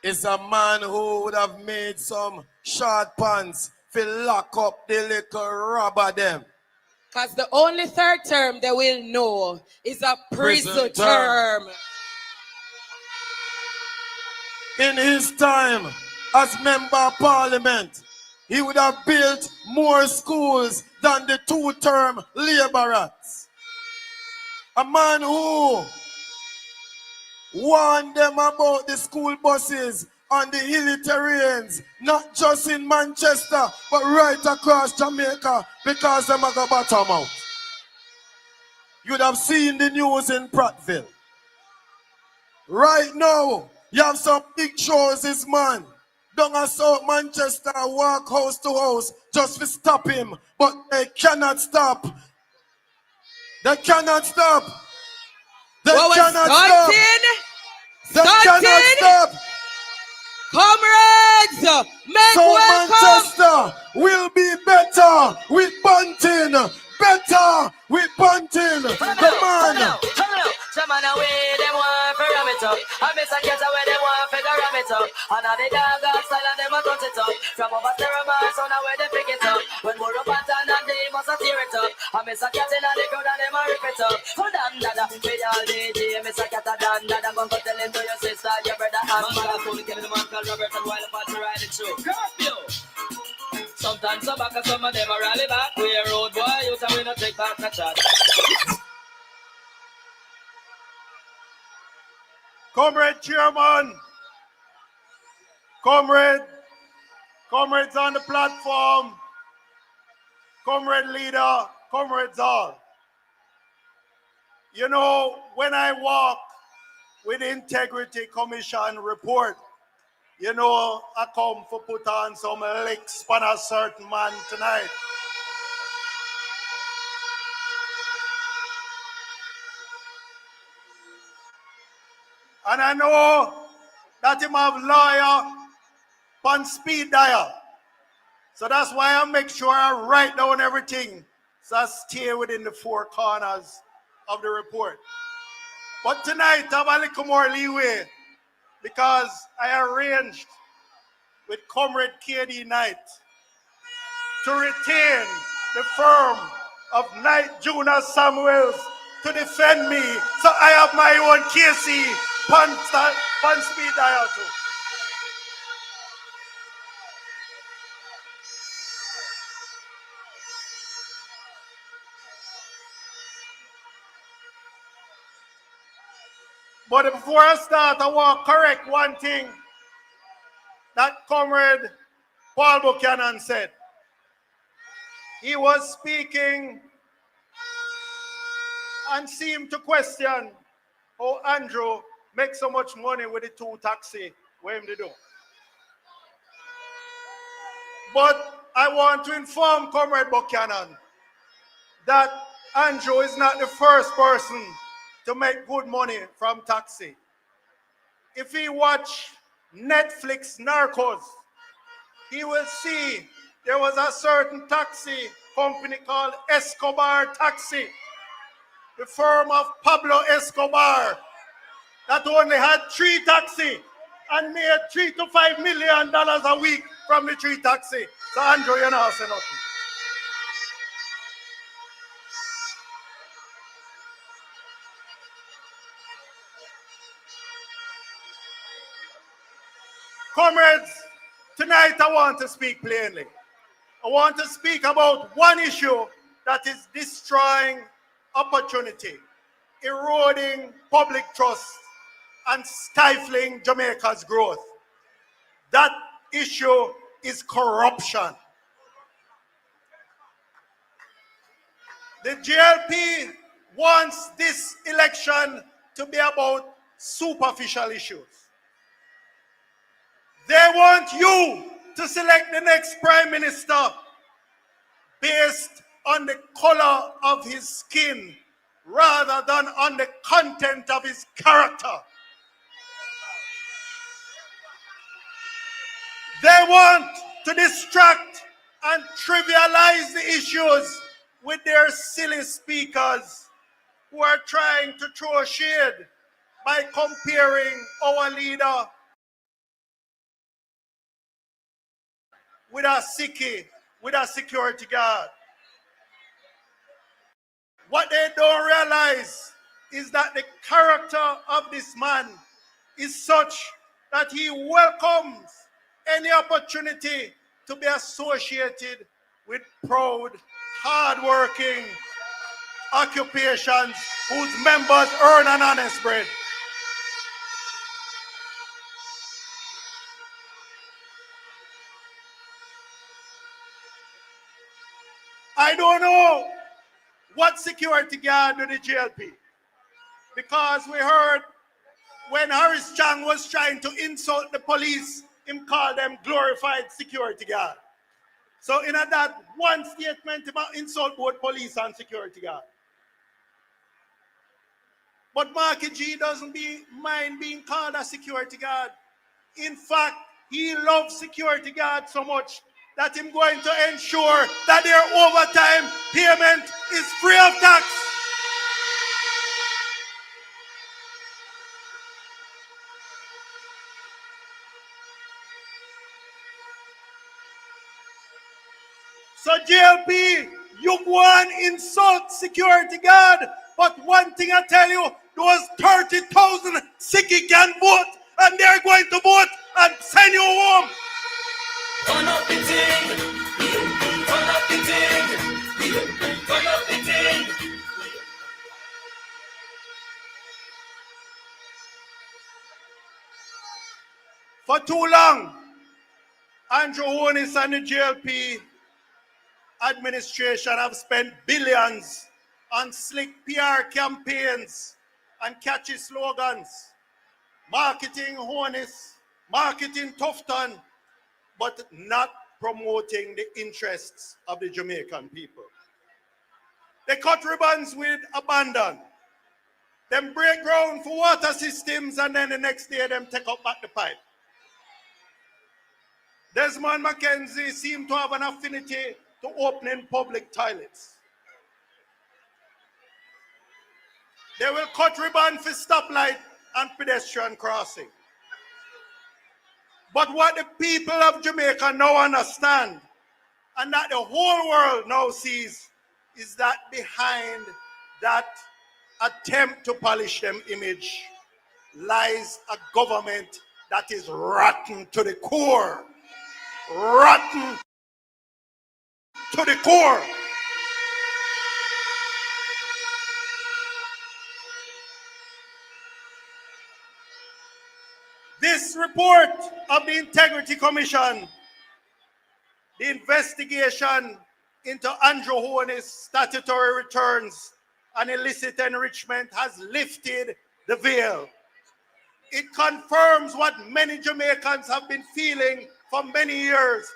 Speaker 1: is a man who would have made some short pants to lock up the little rubber them.
Speaker 5: Because the only third term they will know is a prison term.
Speaker 1: In his time as member of parliament, he would have built more schools than the two-term laborers. A man who warned them about the school buses on the hilly terrains, not just in Manchester, but right across Jamaica, because them are going to bottom out. You'd have seen the news in Prattville. Right now, you have some big shows, this man. Down at South Manchester, walk house to house just to stop him, but they cannot stop. They cannot stop. They cannot stop. They cannot stop.
Speaker 5: Comrades, make
Speaker 1: so
Speaker 5: welcome.
Speaker 1: Manchester will be better with Bunting. Better with Bunting. The man.
Speaker 2: Some man away, them want to ram it up. I miss a cat away, them want to ram it up. And now the dog style and them a cut it up. From over Sterman, so now where they pick it up. When more up and they must tear it up. I miss a cat in the crowd and them a rip it up. So dan dada, with all DJ, miss a cat a dan dada. Go tell him to your sister, your brother and mother. Fully killing the man called Robert and while the party riding through. Curfew! Sometimes some back and some of them a rally back. We a road boy, you tell me not take back the chat.
Speaker 11: Comrade Chairman, comrades on the platform, comrade leader, comrades all. You know, when I walk with Integrity Commission report, you know, I come for put on some licks on a certain man tonight. And I know that him have lawyer on speed dial. So that's why I make sure I write down everything. So I stay within the four corners of the report. But tonight I have a little more leeway because I arranged with Comrade KD Knight to retain the firm of Knight Junior Samuels to defend me. So I have my own KC Pan speed dial too. But before I start, I want to correct one thing that Comrade Paul Buchanan said. He was speaking and seemed to question how Andrew makes so much money with the 2 taxi. What him to do? But I want to inform Comrade Buchanan that Andrew is not the first person to make good money from taxi. If he watch Netflix Narcos, he will see there was a certain taxi company called Escobar Taxi, the firm of Pablo Escobar, that only had 3 taxi and made $3 to $5 million a week from the 3 taxi. So Andrew, you know, say nothing. Comrades, tonight I want to speak plainly. I want to speak about one issue that is destroying opportunity, eroding public trust, and stifling Jamaica's growth. That issue is corruption. The GLP wants this election to be about superficial issues. They want you to select the next prime minister based on the color of his skin rather than on the content of his character. They want to distract and trivialize the issues with their silly speakers who are trying to throw shade by comparing our leader with a sickie, with a security guard. What they don't realize is that the character of this man is such that he welcomes any opportunity to be associated with proud, hard-working occupations whose members earn an honest bread. I don't know what security guard do the GLP, because we heard when Harris Chang was trying to insult the police, him called them glorified security guard. So in that one statement about insult both police and security guard. But Marky G doesn't mind being called a security guard. In fact, he loves security guard so much that him going to ensure that their overtime payment is free of tax. So JLP, you go and insult security guard, but one thing I tell you, those 30,000 sickie can vote, and they're going to vote and send you home.
Speaker 8: Turn up the thing, turn up the thing, turn up the thing.
Speaker 11: For too long, Andrew Holness and the GLP administration have spent billions on slick PR campaigns and catchy slogans, marketing Holness, marketing Tufton, but not promoting the interests of the Jamaican people. They cut ribbons with abandon. Them break ground for water systems, and then the next day them take up back the pipe. Desmond McKenzie seemed to have an affinity to opening public toilets. They will cut ribbon for stoplight and pedestrian crossing. But what the people of Jamaica now understand, and that the whole world now sees, is that behind that attempt to polish them image lies a government that is rotten to the core. Rotten to the core. This report of the Integrity Commission, the investigation into Andrew Horne's statutory returns and illicit enrichment has lifted the veil. It confirms what many Jamaicans have been feeling for many years,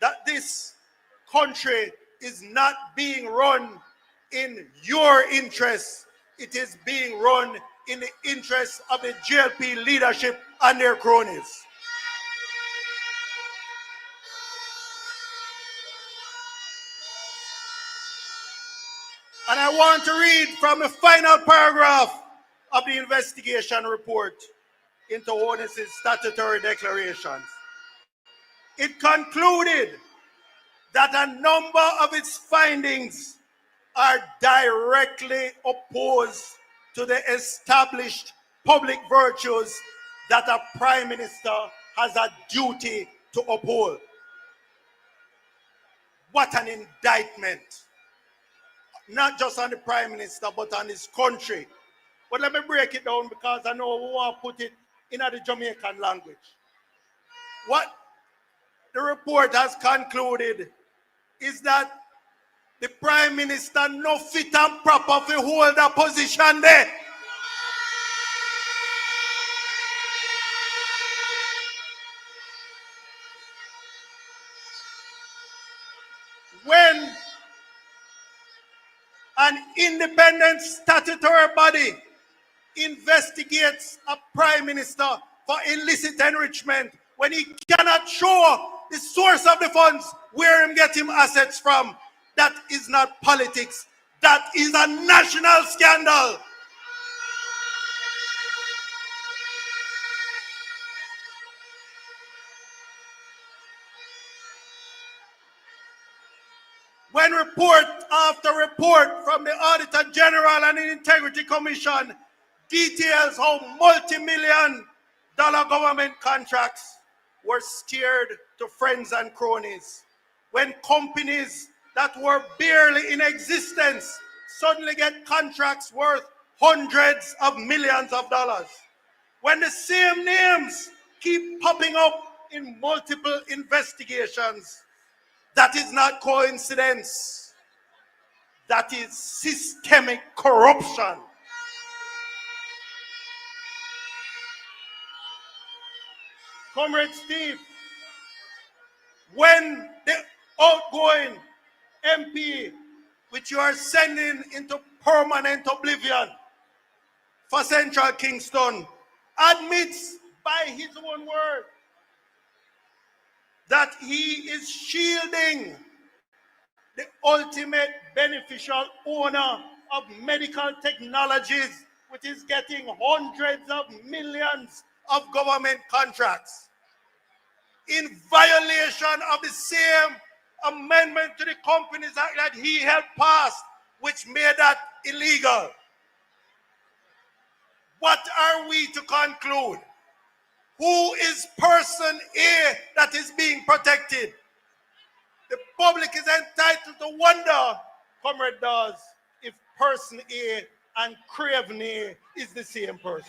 Speaker 11: that this country is not being run in your interests. It is being run in the interests of the GLP leadership and their cronies. And I want to read from the final paragraph of the investigation report into Horne's statutory declarations. It concluded that a number of its findings are directly opposed to the established public virtues that a prime minister has a duty to uphold. What an indictment. Not just on the prime minister, but on his country. But let me break it down because I know we want to put it in the Jamaican language. What the report has concluded is that the prime minister no fit and proper to hold a position there. When an independent statutory body investigates a prime minister for illicit enrichment, when he cannot show the source of the funds, where him get him assets from, that is not politics. That is a national scandal. When report after report from the Auditor General and the Integrity Commission details how multi-million-dollar government contracts were steered to friends and cronies, when companies that were barely in existence suddenly get contracts worth hundreds of millions of dollars, when the same names keep popping up in multiple investigations, that is not coincidence. That is systemic corruption. Comrade Steve, when the outgoing MP, which you are sending into permanent oblivion for Central Kingston, admits by his own word that he is shielding the ultimate beneficial owner of medical technologies, which is getting hundreds of millions of government contracts, in violation of the same amendment to the Companies Act that he helped pass, which made that illegal. What are we to conclude? Who is person A that is being protected? The public is entitled to wonder, Comrade Dawes, if person A and Craven A is the same person.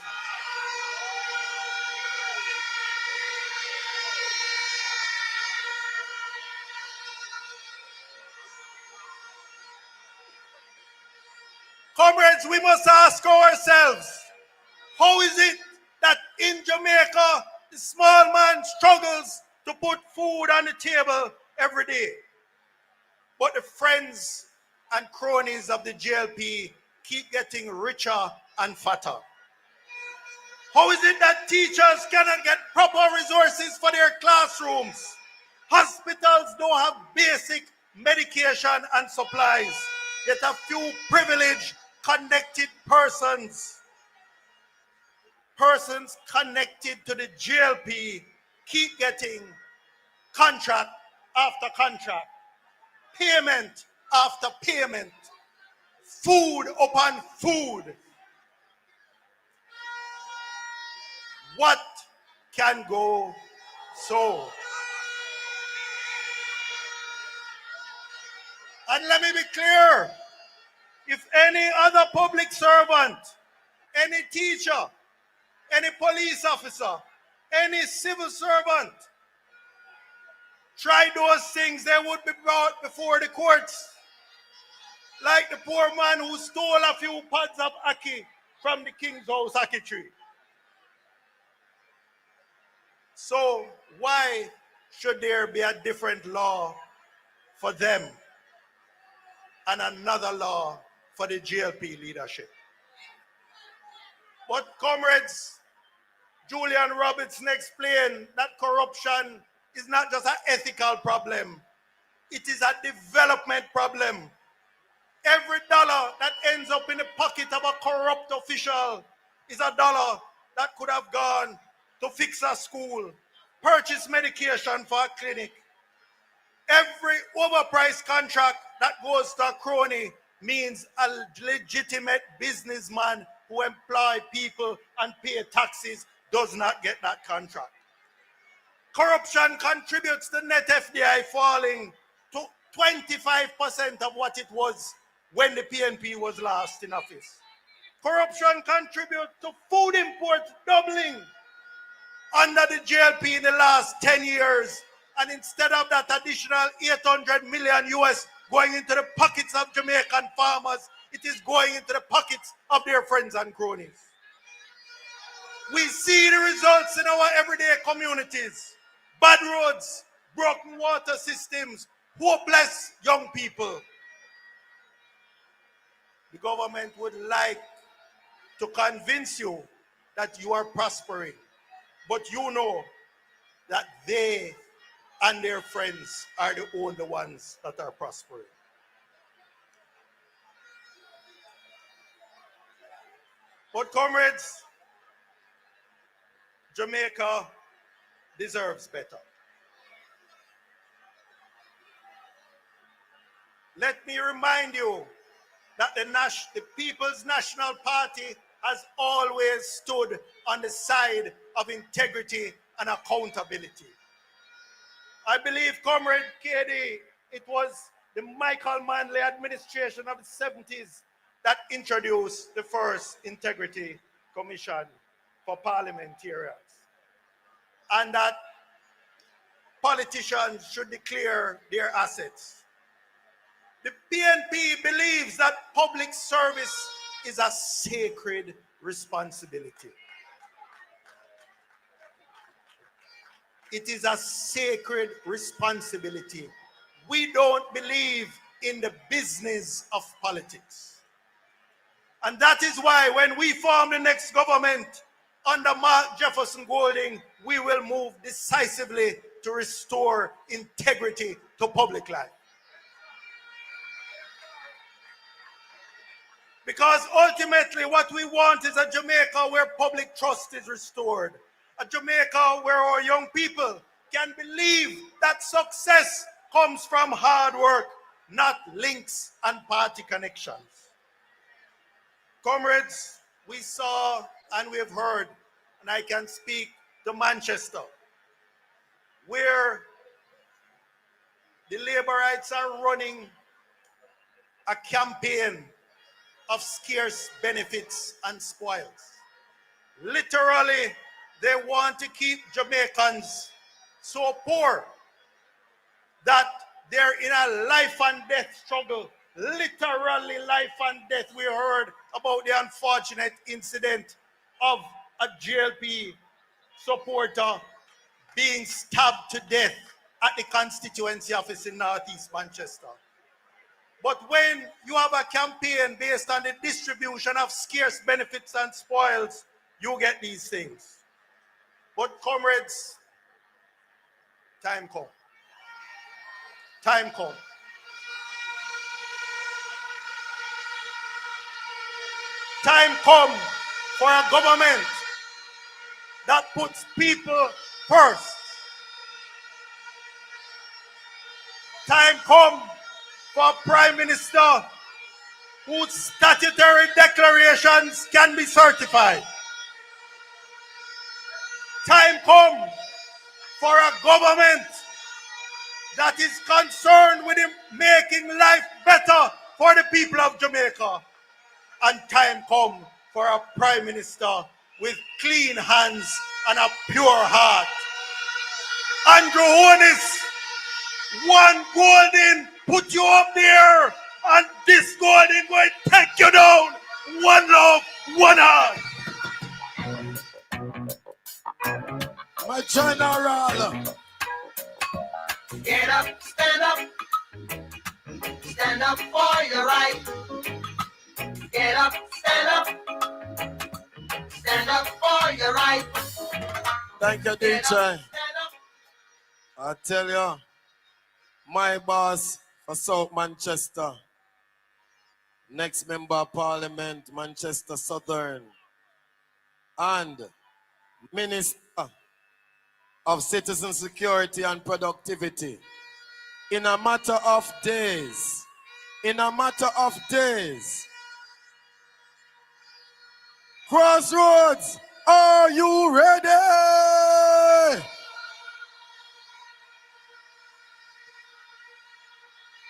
Speaker 11: Comrades, we must ask ourselves, how is it that in Jamaica, the small man struggles to put food on the table every day, but the friends and cronies of the GLP keep getting richer and fatter? How is it that teachers cannot get proper resources for their classrooms? Hospitals don't have basic medication and supplies, yet a few privileged, connected persons connected to the GLP keep getting contract after contract, payment after payment, food upon food. What can go so? And let me be clear, if any other public servant, any teacher, any police officer,
Speaker 7: any civil servant tried those things, they would be brought before the courts. Like the poor man who stole a few pods of ackee from the king's house ackee tree. So why should there be a different law for them and another law for the GLP leadership? But comrades, Julian Robertson explained that corruption is not just an ethical problem, it is a development problem. Every dollar that ends up in the pocket of a corrupt official is a dollar that could have gone to fix a school, purchase medication for a clinic. Every overpriced contract that goes to a crony means a legitimate businessman who employ people and pay taxes does not get that contract. Corruption contributes to net FDI falling to 25% of what it was when the PNP was last in office. Corruption contributes to food imports doubling under the GLP in the last 10 years. And instead of that additional 800 million US going into the pockets of Jamaican farmers, it is going into the pockets of their friends and cronies. We see the results in our everyday communities. Bad roads, broken water systems, hopeless young people. The government would like to convince you that you are prospering, but you know that they and their friends are the only ones that are prospering. But comrades, Jamaica deserves better. Let me remind you that the People's National Party has always stood on the side of integrity and accountability. I believe, Comrade KD, it was the Michael Manley administration of the 70s that introduced the first Integrity Commission for parliamentarians. And that politicians should declare their assets. The PNP believes that public service is a sacred responsibility. It is a sacred responsibility. We don't believe in the business of politics. And that is why when we form the next government under Mark Jefferson Golding, we will move decisively to restore integrity to public life. Because ultimately what we want is a Jamaica where public trust is restored. A Jamaica where our young people can believe that success comes from hard work, not links and party connections. Comrades, we saw and we have heard, and I can speak to Manchester, where the Labourites are running a campaign of scarce benefits and spoils. Literally, they want to keep Jamaicans so poor that they're in a life and death struggle. Literally life and death. We heard about the unfortunate incident of a GLP supporter being stabbed to death at the constituency office in Northeast Manchester. But when you have a campaign based on the distribution of scarce benefits and spoils, you get these things. But comrades, time come. Time come. Time come for a government that puts people first. Time come for a prime minister whose statutory declarations can be certified. Time come for a government that is concerned with making life better for the people of Jamaica. And time come for a prime minister
Speaker 11: with clean hands and a pure heart. Andrew Honest, one golden put you up there, and this golden going to take you down. One love, one heart.
Speaker 1: My general.
Speaker 8: Get up, stand up. Stand up for your right. Get up, stand up. Stand up for your right.
Speaker 1: Thank you, DJ. I tell you, my boss for South Manchester, next member of Parliament, Manchester Southern, and Minister of Citizen Security and Productivity. In a matter of days, Crossroads, are you ready?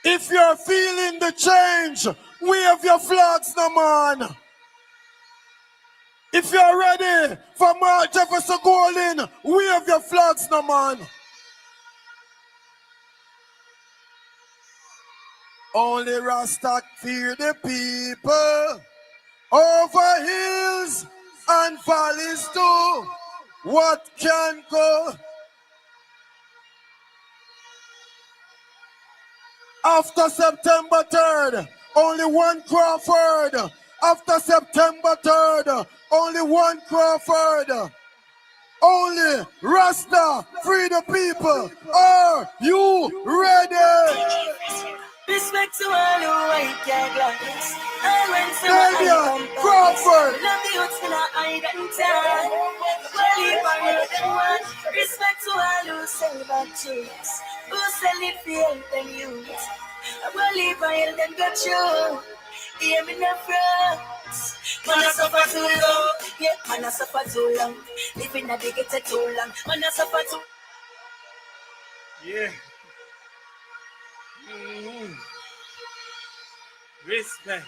Speaker 1: If you're feeling the change, wave your flags, no man. If you're ready for Mark Jefferson Golden, wave your flags, no man. Only Rasta fear the people, over hills and valleys too. What can go? After September 3rd, only one Crawford. After September 3rd, only one Crawford. Only Rasta free the people. Are you ready?
Speaker 8: Respect to all who white your glass.
Speaker 1: Damian Crawford.
Speaker 8: Love the youths in a hide and tie. Well, if I hear them one. Respect to all who sell bad chicks. Who sell it for help them youth. Well, if I hear them got you. Hear me no frogs. Man, I suffer too long. Yeah, man, I suffer too long. Living a big get too long. Man, I suffer too.
Speaker 11: Yeah. Mm-hmm. Respect.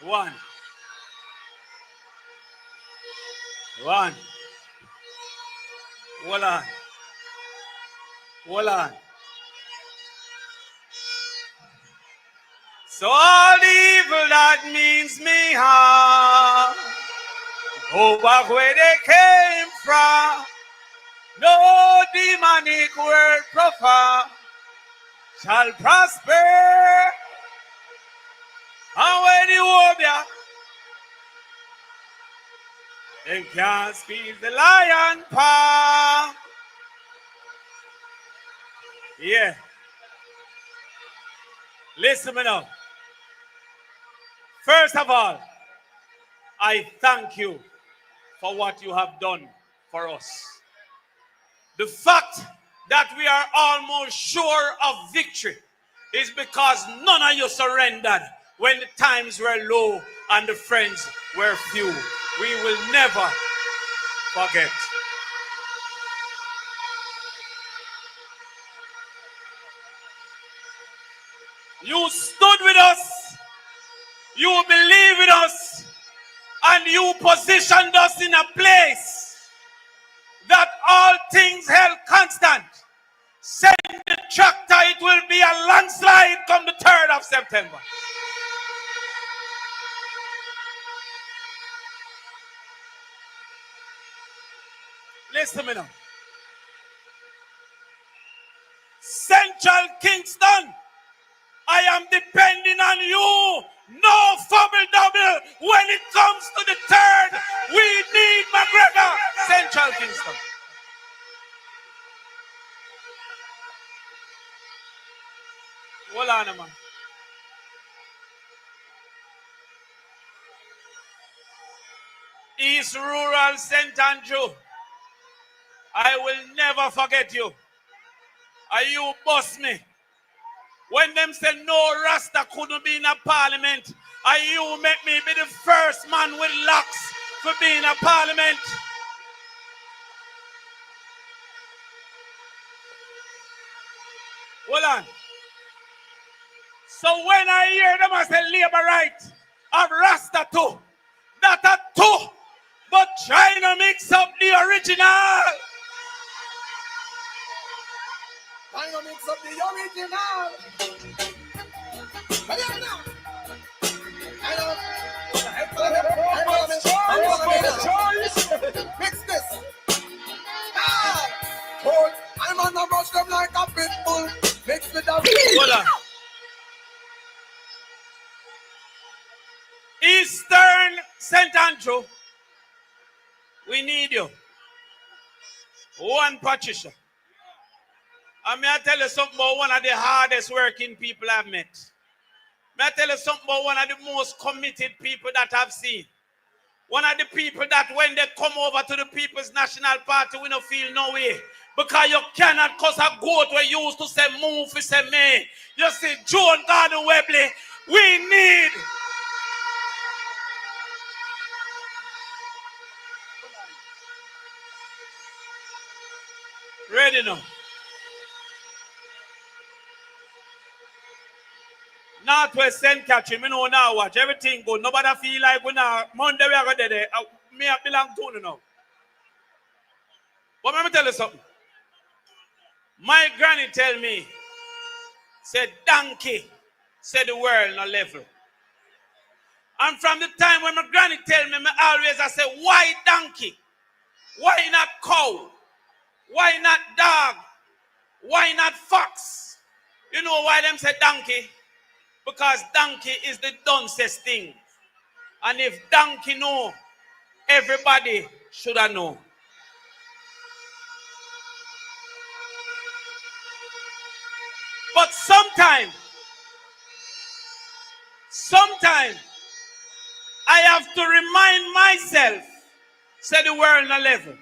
Speaker 11: One. Hold on. So all the evil that means me harm, go back where they came from. No demonic word profane shall prosper. And when you hold ya, they can't squeeze the lion paw. Yeah. Listen me now. First of all, I thank you for what you have done for us. The fact that we are almost sure of victory is because none of you surrendered when the times were low and the friends were few. We will never forget. You stood with us, you believed in us, and you positioned us in a place that all things held constant. Send the tractor, it will be a landslide come the 3rd of September. Listen to me now. Central Kingston, I am depending on you. No fumble double when it comes to the 3rd. We need McGregor. Central Kingston. Hold on, man. East Rural St. Andrew, I will never forget you. And you bust me. When them said no Rasta couldn't be in a parliament, and you make me be the first man with locks for being a parliament. Hold on. So when I hear them I say labor right of Rasta too, that a two
Speaker 20: mix up the original.
Speaker 8: I'm gonna mix up the original. Mix this. I'm on the rush them like a pit bull. Mix with the
Speaker 20: Hold on. Eastern St. Andrew, we need you. One Patricia. And may I tell you something about one of the hardest working people I've met. May I tell you something about one of the most committed people that I've seen. One of the people that when they come over to the People's National Party, we don't feel no way. Because you cannot cause a goat where you used to say move, you say me. You see Joan, Gordon-Webley, we need. Ready now. Northwest St. Catherine, me know now watch. Everything good. Nobody feel like we now Monday we are going to there. Me I belong to you now. But let me tell you something. My granny tell me, said donkey, said the world no level. And from the time when my granny tell me, I say, why donkey? Why not cow? Why not dog? Why not fox? You know why them say donkey? Because donkey is the dumbest thing. And if donkey know, everybody should have known. But sometimes, I have to remind myself, say the world no level.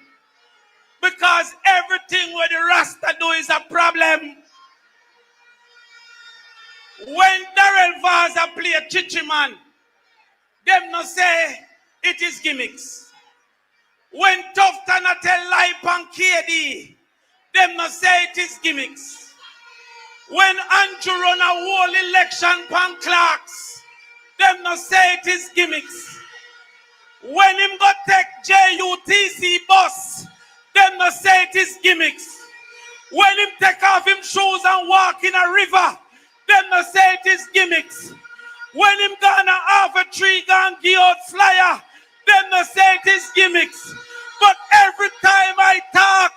Speaker 20: Because everything where the Rasta do is a problem. When Darrell Vaza play Chichi Man, them no say it is gimmicks. When Tufton tell lie pan KD, them no say it is gimmicks. When Andrew run a whole election pan Clarks, them no say it is gimmicks. When him go take JUTC bus, them no say it is gimmicks. When him take off him shoes and walk in a river, them no say it is gimmicks. When him gonna have a tree gonna give out flyer, them no say it is gimmicks. But every time I talk,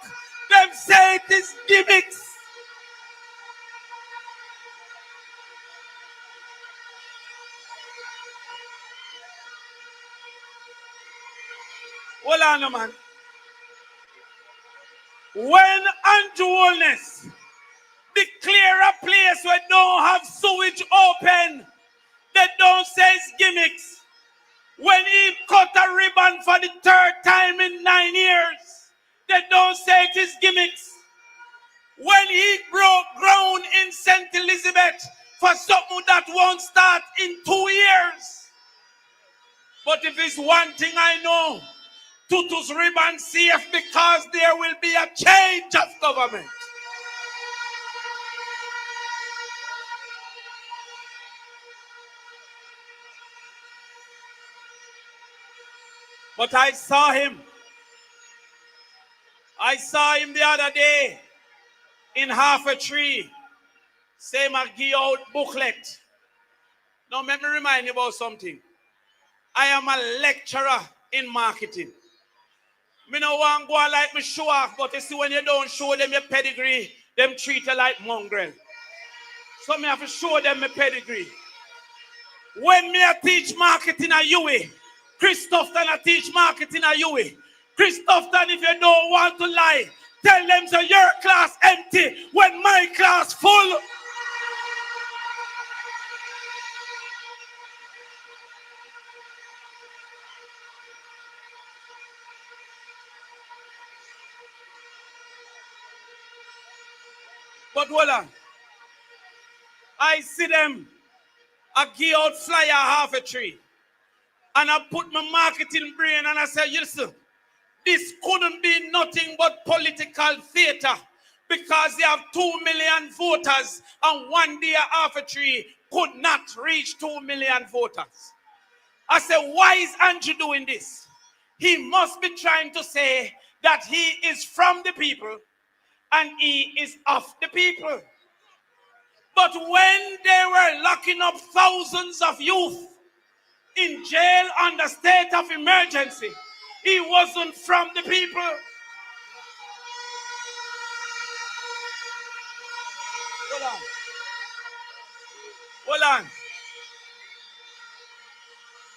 Speaker 20: them say it is gimmicks. Hold on, man. When Andrew Holness declare a place where don't have sewage open, they don't say it's gimmicks. When he cut a ribbon for the third time in 9 years, they don't say it is gimmicks. When he broke ground in St. Elizabeth for something that won't start in 2 years. But if it's one thing I know, Tutu's ribbon safe because there will be a change of government. But I saw him. I saw him the other day in half a tree. Same as give out booklet. Now let me remind you about something. I am a lecturer in marketing. Me no want go like me show off, but you see when you don't show them your pedigree, them treat you like mongrel. So me have to show them my pedigree. When me I teach marketing at UWI, Christopher I teach marketing at UWI. Christopher, if you don't want to lie, tell them so your class empty when my class full. But hold on. I see them. I give out flyer half a tree. And I put my marketing brain and I say, listen, this couldn't be nothing but political theater because they have 2 million voters and one day half a tree could not reach 2 million voters. I said, why is Andrew doing this? he must be trying to say that he is from the people and he is of the people. But when they were locking up thousands of youth in jail under state of emergency, he wasn't from the people. Hold on.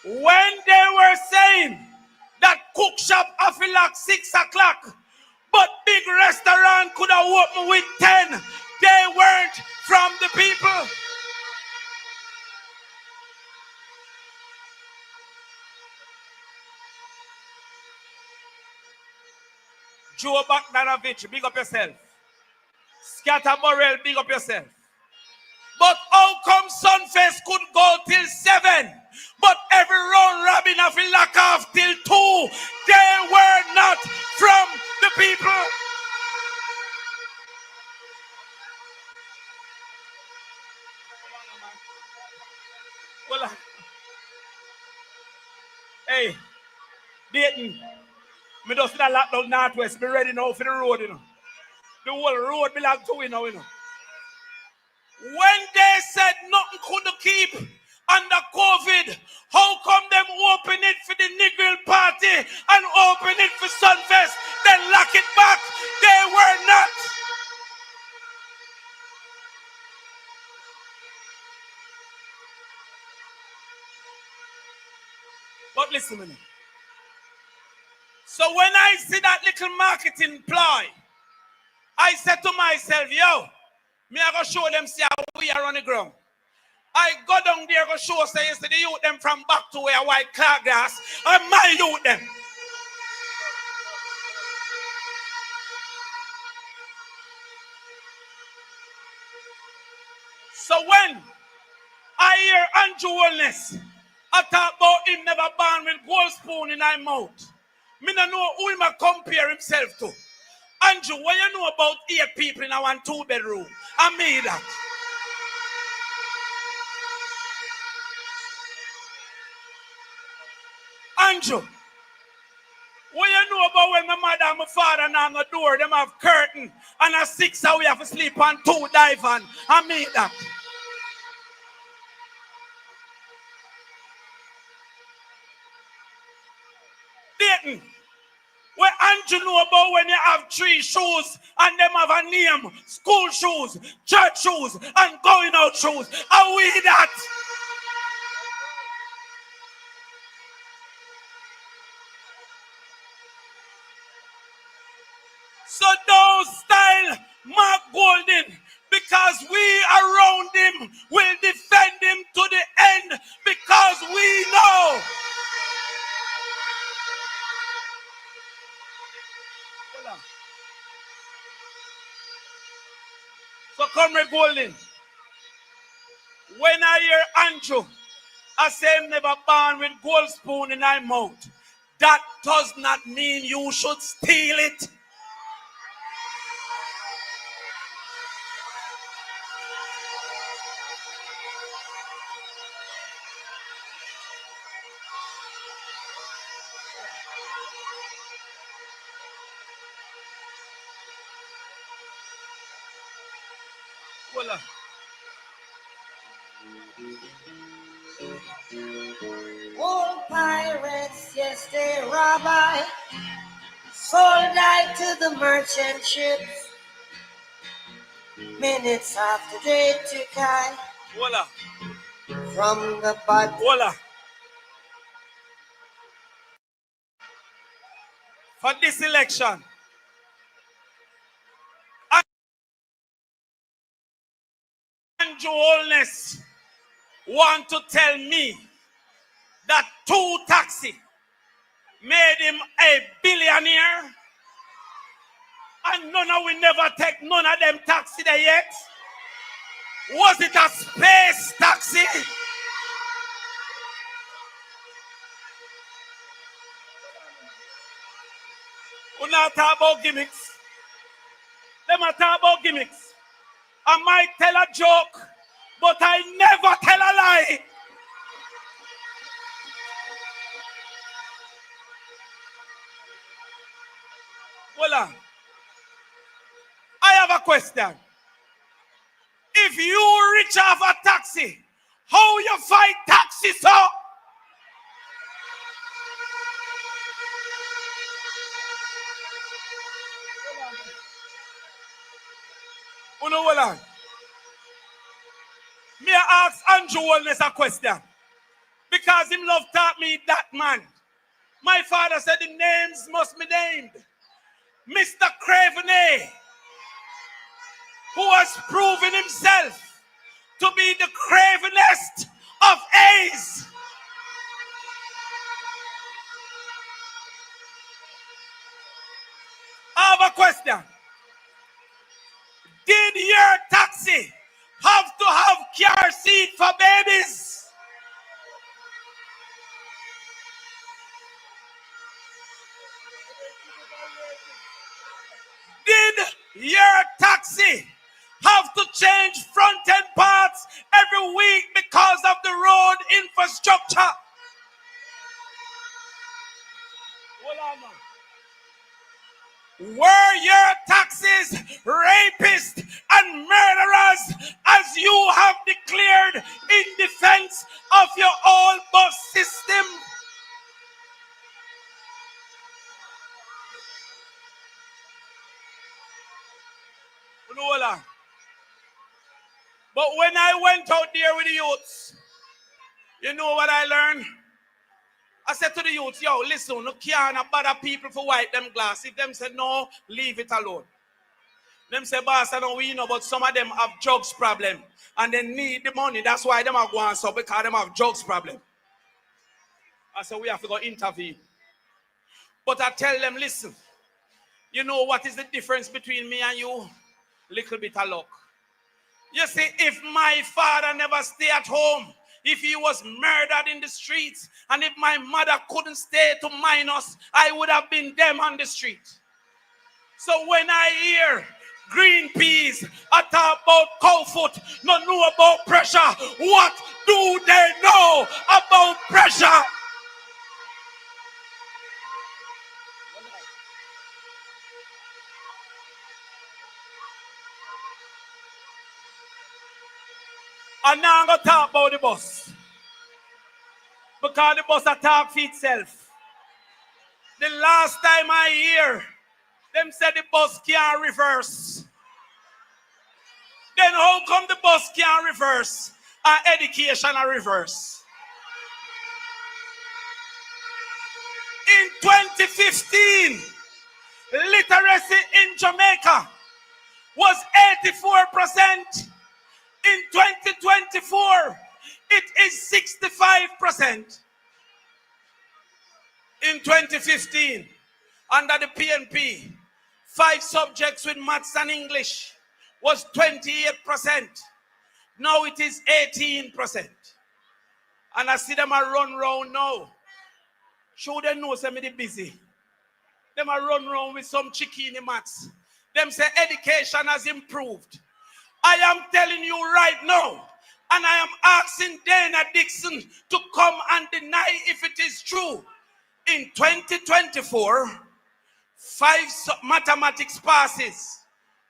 Speaker 20: When they were saying that cook shop have to lock 6 o'clock, but big restaurant could have opened with 10, they weren't from the people. Joe Bogdanovich, big up yourself. Scatter Burrell, big up yourself. But how come Sunfest could go till 7? But every round robin have to lock off till 2. They were not from the people. Well, hey, Dayton, me just see a lot of Northwest. Be ready now for the road, you know. The whole road belong to we now, you know. When they said nothing could keep under COVID, how come them open it for the Negro Party and open it for Sunfest, then lock it back? They were not. But listen to me. So when I see that little marketing ploy, I said to myself, yo, me I go show them see how we are on the ground. I go down there go show say you see the youth them from back to where white car grass and my youth them. So when I hear Andrew Wellness, I talk about him never born with gold spoon in his mouth. Me no know who him a compare himself to. Andrew, what you know about 8 people in a 1 2-bedroom? I made that. Andrew, what you know about when my mother and my father and on the door, them have curtain and a 6 hour we have to sleep on 2 divan? I made that. Dayton, what Andrew know about when you have 3 shoes and them have a name, school shoes, church shoes, and going out shoes? Are we that? So don't style Mark Golden, because we around him will defend him to the end, because we know. So Comrade Golden, when I hear Andrew, I say him never born with gold spoon in his mouth. That does not mean you should steal it.
Speaker 8: Old pirates, yes, they rob I, sold I to the merchant ships. Minutes after they took I from the bottom.
Speaker 20: For this election, Andrew Holness want to tell me that 2 taxi made him a billionaire, and none of we never take none of them taxi there yet. Was it a space taxi? We not talk about gimmicks. Them a talk about gimmicks. I might tell a joke, but I never tell a lie. Hold on. I have a question. If you reach off a taxi, how you fight taxi, sir? Hold on. Me ask Andrew Wellness a question. Because him love taught me that man. My father said the names must be named. Mr. Craveney, who has proven himself to be the cravenest of A's. I have a question. Did your taxi have to have car seat for babies? Did your taxi have to change front end parts every week because of the road infrastructure? Hold on, man. Were your taxis rapists and murderers as you have declared in defense of your own bus system? Hold on. But when I went out there with the youths, you know what I learned? I said to the youths, yo, listen, no can't bother people for wipe them glass. If them said no, leave it alone. Them say, boss, I know we know, but some of them have drugs problem. And they need the money. That's why them are going so because them have drugs problem. I said, we have to go intervene. But I tell them, listen, you know what is the difference between me and you? Little bit of luck. You see, if my father never stay at home, if he was murdered in the streets, and if my mother couldn't stay to mind us, I would have been them on the street. So when I hear green peas I talk about cow foot, no know about pressure, what do they know about pressure? And now I'm going to talk about the bus. Because the bus attack for itself. The last time I hear, them said the bus can't reverse. Then how come the bus can't reverse and education are reverse? In 2015, literacy in Jamaica was 84%. In 2024, it is 65%. In 2015, under the PNP, 5 subjects with maths and English was 28%. Now it is 18%. And I see them a run round now. Show them know some of the busy. Them a run round with some chicken maths. Them say education has improved. I am telling you right now, and I am asking Dana Dixon to come and deny if it is true. In 2024, 5 mathematics passes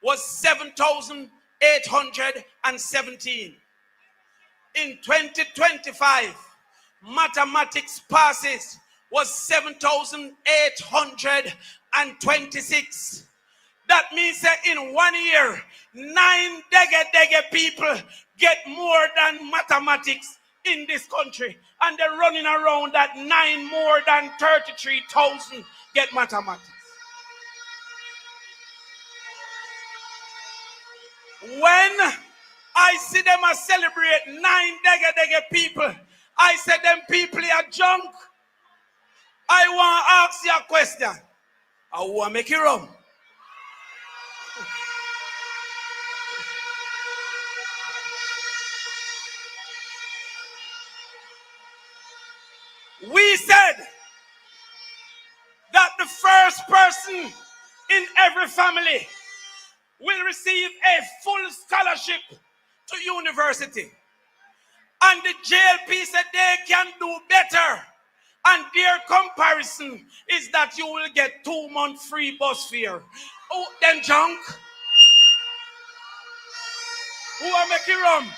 Speaker 20: was 7,817. In 2025, mathematics passes was 7,826. That means that in 1 year, 9 dege people get more than mathematics in this country. And they're running around that 9 more than 33,000 get mathematics. When I see them a celebrate 9 dege people, I say them people are junk. I want to ask you a question. I want to make it wrong. We said that the first person in every family will receive a full scholarship to university. And the JLP said they can do better. And their comparison is that you will get 2 months free bus fare. Oh, then junk. Who are making rum?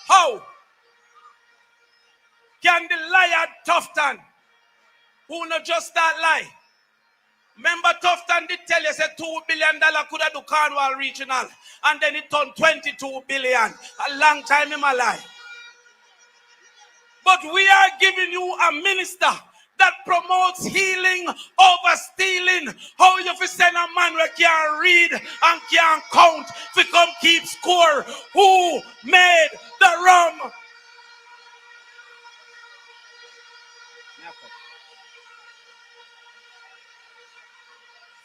Speaker 20: How can the liar Tufton, who not just start lie? Remember Tufton did tell you, say $2 billion could have do Cornwall Regional, and then it turned 22 billion. A long time in my life. But we are giving you a minister that promotes healing over stealing. How you fi send a man who can't read and can't count to come keep score? Who made the rum?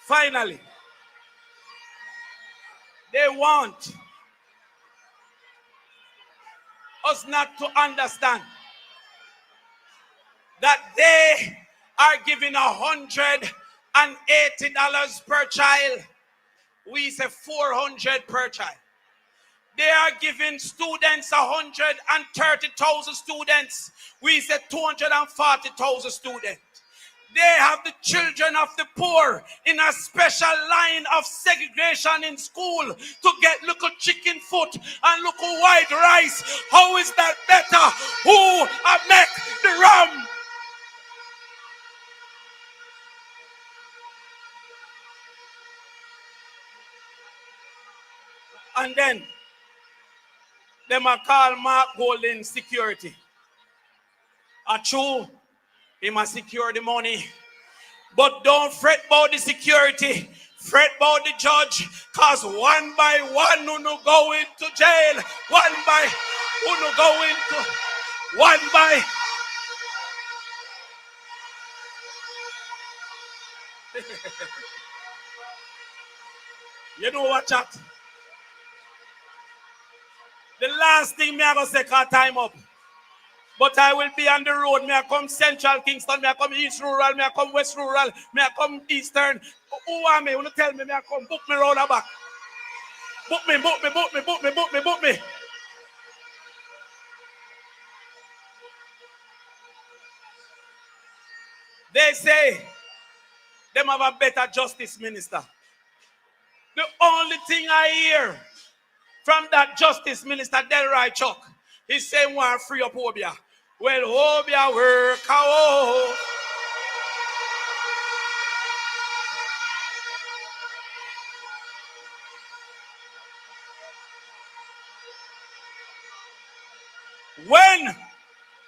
Speaker 20: Finally, they want us not to understand that they are giving $180 per child. We say 400 per child. They are giving students 130,000 students. We say 240,000 students. They have the children of the poor in a special line of segregation in school to get little chicken foot and little white rice. How is that better? Who make the rum? And then, them a call Mark Golden security. A true, he must secure the money. But don't fret about the security. Fret about the judge. Because one by one, who no go into jail. One by, who no go into, one by. You know what, chat? The last thing me I go say, cause time up. But I will be on the road. Me I come Central Kingston. Me I come East Rural. Me I come West Rural. Me I come Eastern. Who are me? Wanna tell me? Me I come book me round the back. Book me, book me, book me, book me, book me, book me. They say them have a better justice minister. The only thing I hear from that justice minister, Delroy Chuck, he's saying one free up Obia. Well, Obia work, oh. When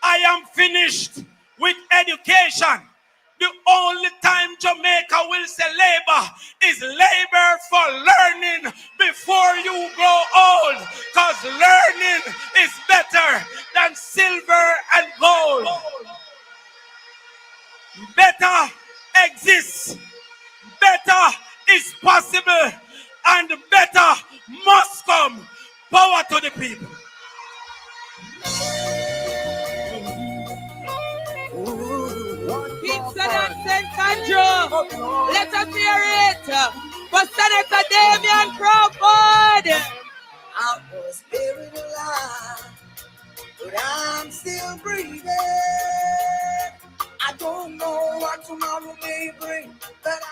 Speaker 20: I am finished with education, the only time Jamaica will say labor is labor for learning before you grow old. Because learning is better than silver and gold. Better exists. Better is possible. And better must come. Power to the people.
Speaker 5: Kingston and St. Andrew. Let us hear it for Senator Damian Crawford.
Speaker 6: I was buried alive, but I'm still breathing. I don't know what tomorrow may bring, but I got.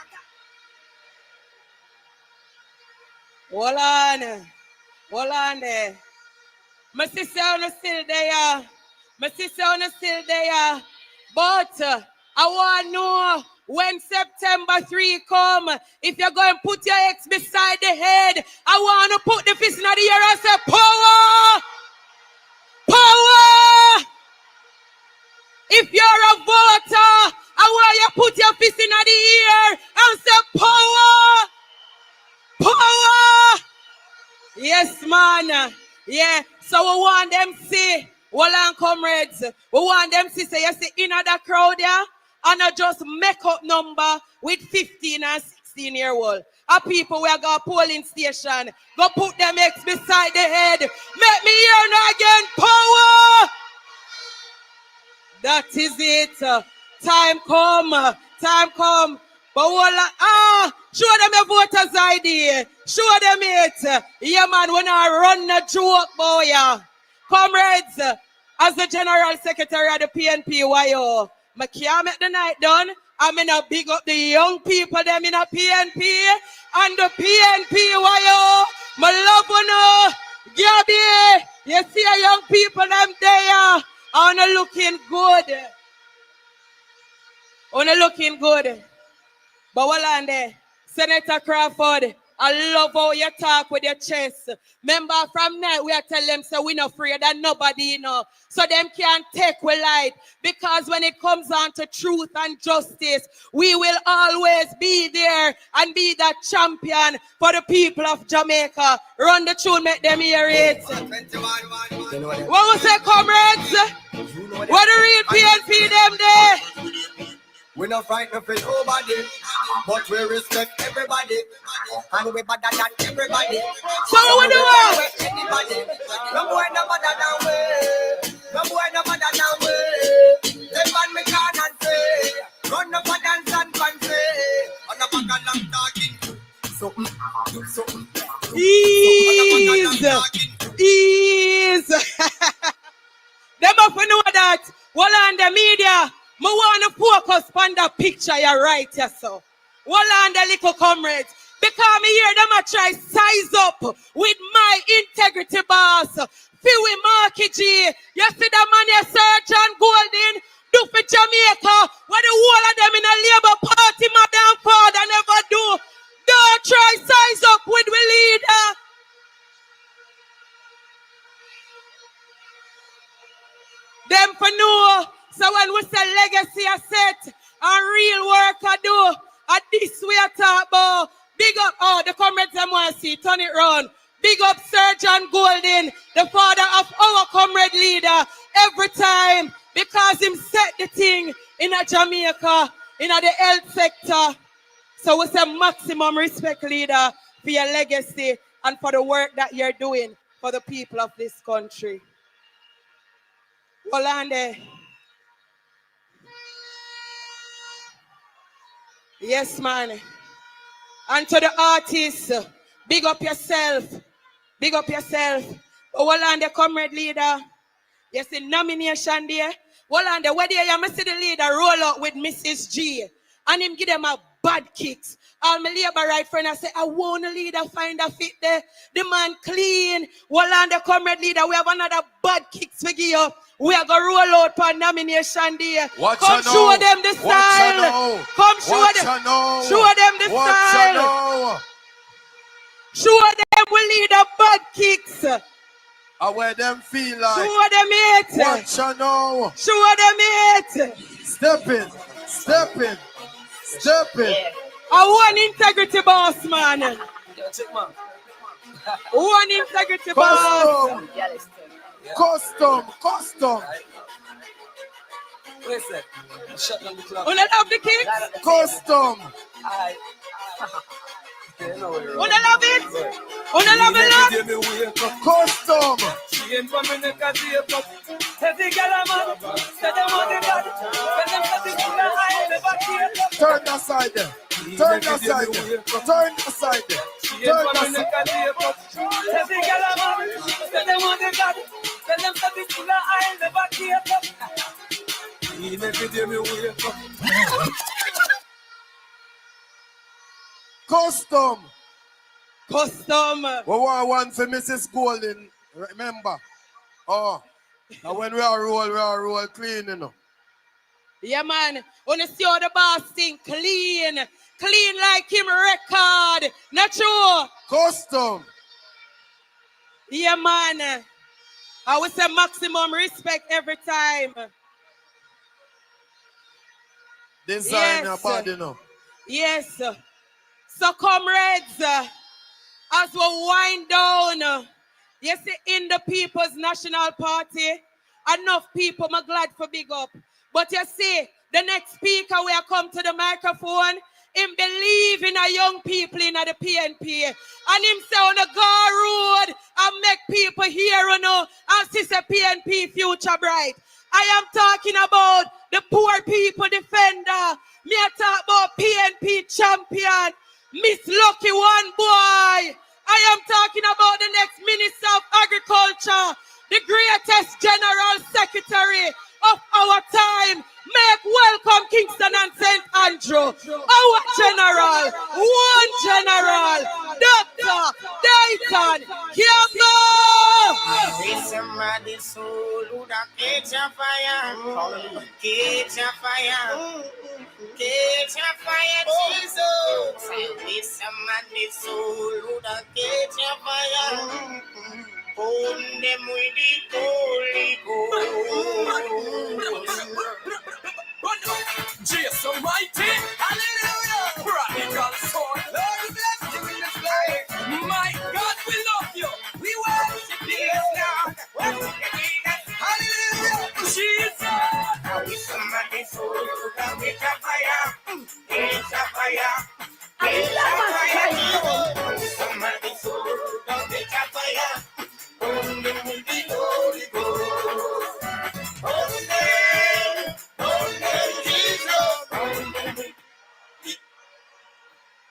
Speaker 5: Hold on there. My sister is still there. My sister is still there. But I want to know when September 3 come, if you're going to put your ex beside the head, I want to put the fist in the air and say, power! Power! If you're a voter, I want you to put your fist in the air and say, power! Power! Yes, man. Yeah, so we want them to see, hold on, comrades. We want them to say, you see, in the crowd, yeah? And not just make up number with 15 and 16-year-old. A people where go polling station, go put them ex beside the head. Make me hear now again, power! That is it. Time come. But Show them your voters ID. Show them it. Yeah, man, when I run the joke, boy. Comrades, as the General Secretary of the PNP, I can't make the night done. I'm going to big up the young people, them in a PNP. And the PNP, my love one, Gabby, you see a young people, them there. And looking good. Only looking good. But while I'm there, Senator Crawford, I love how you talk with your chest. Remember from now, we are telling them, so we're not afraid that nobody, you know. So them can't take we light. Because when it comes on to truth and justice, we will always be there and be that champion for the people of Jamaica. Run the tune, make them hear it. What we say, comrades? What the real PNP them there?
Speaker 2: We not frightened for nobody, but we respect everybody, and we better than everybody.
Speaker 5: So what we do?
Speaker 2: Anybody, no boy no better than we, no boy no better than we. Them man me can and say, run up a dance and fancy, on the back and I'm talking. Something.
Speaker 5: Ease. Them up to know that. While on the media. I want to focus on the picture you're right, yes, sir. Well, on the little comrades. Because me hear them a try size up with my integrity boss. Fewy Marky G. You see the man here, Sergeant Golden, do for Jamaica. What the whole of them in a Labour Party, Madam Father never do. Don't try size up with we leader. Them for no. So when we say legacy a set and real work I do, at this we are talk about, big up, the comrades them want to see, turn it round. Big up Sergeant Golden, the father of our comrade leader, every time, because him set the thing in a Jamaica, in a the health sector. So we say maximum respect, leader, for your legacy and for the work that you're doing for the people of this country. Holande. Yes, man. And to the artists, big up yourself. Big up yourself. Holande, comrade leader. You see nomination there. Holande, where there you see the leader roll out with Mrs. G. And him give them a bad kicks. All my labor right friend, I say, I want a leader find a fit there. The man clean. Holande, comrade leader, we have another bad kicks to give you. We are going to roll out for nomination day. Come show them the style. Come show them. Show them the style. Show them we lead a bad kicks.
Speaker 1: Where them feel like.
Speaker 5: Show them it.
Speaker 1: Watch you know.
Speaker 5: Show them it.
Speaker 1: Step in. Step in. Step in.
Speaker 5: I want integrity boss, man. One integrity boss.
Speaker 1: Custom.
Speaker 2: Listen, shut down the club.
Speaker 5: Wanna love the kids?
Speaker 1: Custom.
Speaker 5: Wanna love it? Wanna love it?
Speaker 1: Custom.
Speaker 2: She ain't from in the country. Every girl I'm on, say they want the God. When them cut it in the eye, never care.
Speaker 1: Turn that side there. Turn that side there. Turn that side there. Turn that side.
Speaker 2: Every girl I'm on, say they want the God. When them cut it in the eye, never care. Every day me wake up.
Speaker 1: Custom.
Speaker 5: Custom.
Speaker 1: We want one for Mrs. Golden. Remember. Oh. Now when we are roll clean, you know.
Speaker 5: Yeah, man. Wanna see how the boss thing clean. Clean like him record. Not true.
Speaker 1: Custom.
Speaker 5: Yeah, man. I would say maximum respect every time.
Speaker 1: Designer
Speaker 5: yes.
Speaker 1: body, you know.
Speaker 5: Yes. So, comrades, as we wind down, you see, in the People's National Party, enough people I'm glad for big up. But you see, the next speaker will come to the microphone, him believe in a young people in the PNP. And him say on the Gar Road and make people hear, you know, and see the PNP future bright. I am talking about the poor people defender. Me I talk about PNP champion. Miss Lucky One Boy. I am talking about the next Minister of Agriculture, the greatest General Secretary of our time. Make welcome Kingston and St. Andrew. Our General, one General, Dr. Dayton Campbell.
Speaker 21: Somebody soul who da catch a fire, catch a fire, catch a fire, Jesus. With somebody soul who da catch a fire, burn them with the Holy Ghost.
Speaker 15: Jesus Almighty, hallelujah, radical sword, Lord bless you in this place. My God, we love you, we worship you now. Hallelujah, Jesus.
Speaker 21: With somebody soul who da catch a fire, catch a fire, catch a fire, with somebody soul who da catch a fire, burn them with the Holy Ghost.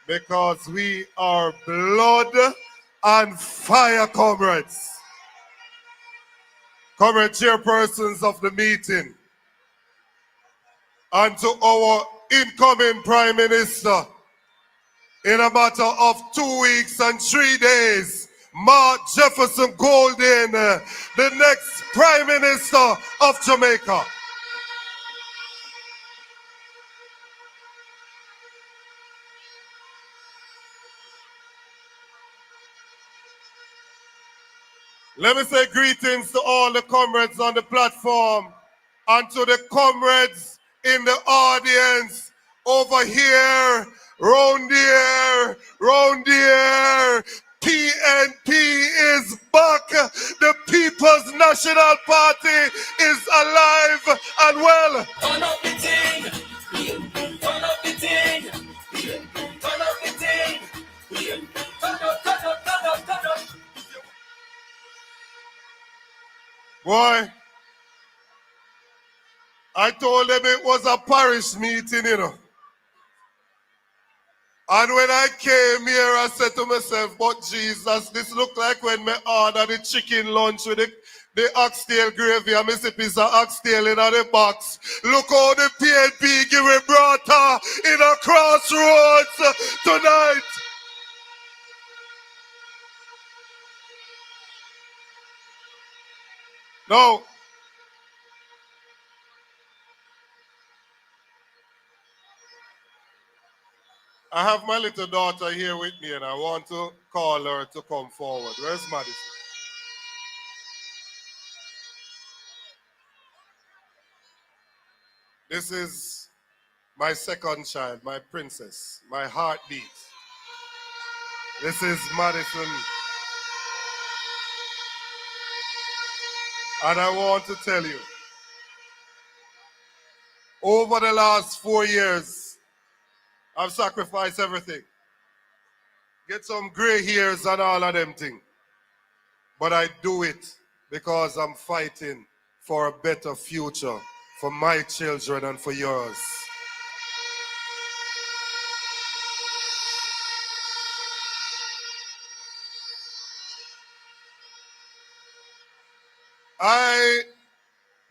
Speaker 1: Because we are blood and fire, comrades. Comrade chairpersons of the meeting, and to our incoming Prime Minister, in a matter of 2 weeks and 3 days, Mark Jefferson Golden, the next Prime Minister of Jamaica. Let me say greetings to all the comrades on the platform and to the comrades in the audience over here, round here. PNP is back. The People's National Party is alive and well.
Speaker 15: Turn up the thing, turn up the thing, turn up the thing, turn up.
Speaker 1: Boy, I told them it was a parish meeting, you know. And when I came here, I said to myself, but Jesus, this look like when me order the chicken lunch with the oxtail gravy and me see piece of oxtail in the box. Look how the PNP give me brata in a crossroads tonight. No. I have my little daughter here with me and I want to call her to come forward. Where's Madison? This is my second child, my princess, my heartbeat. This is Madison. And I want to tell you, over the last 4 years, I've sacrificed everything. Get some gray hairs and all of them things. But I do it because I'm fighting for a better future for my children and for yours. I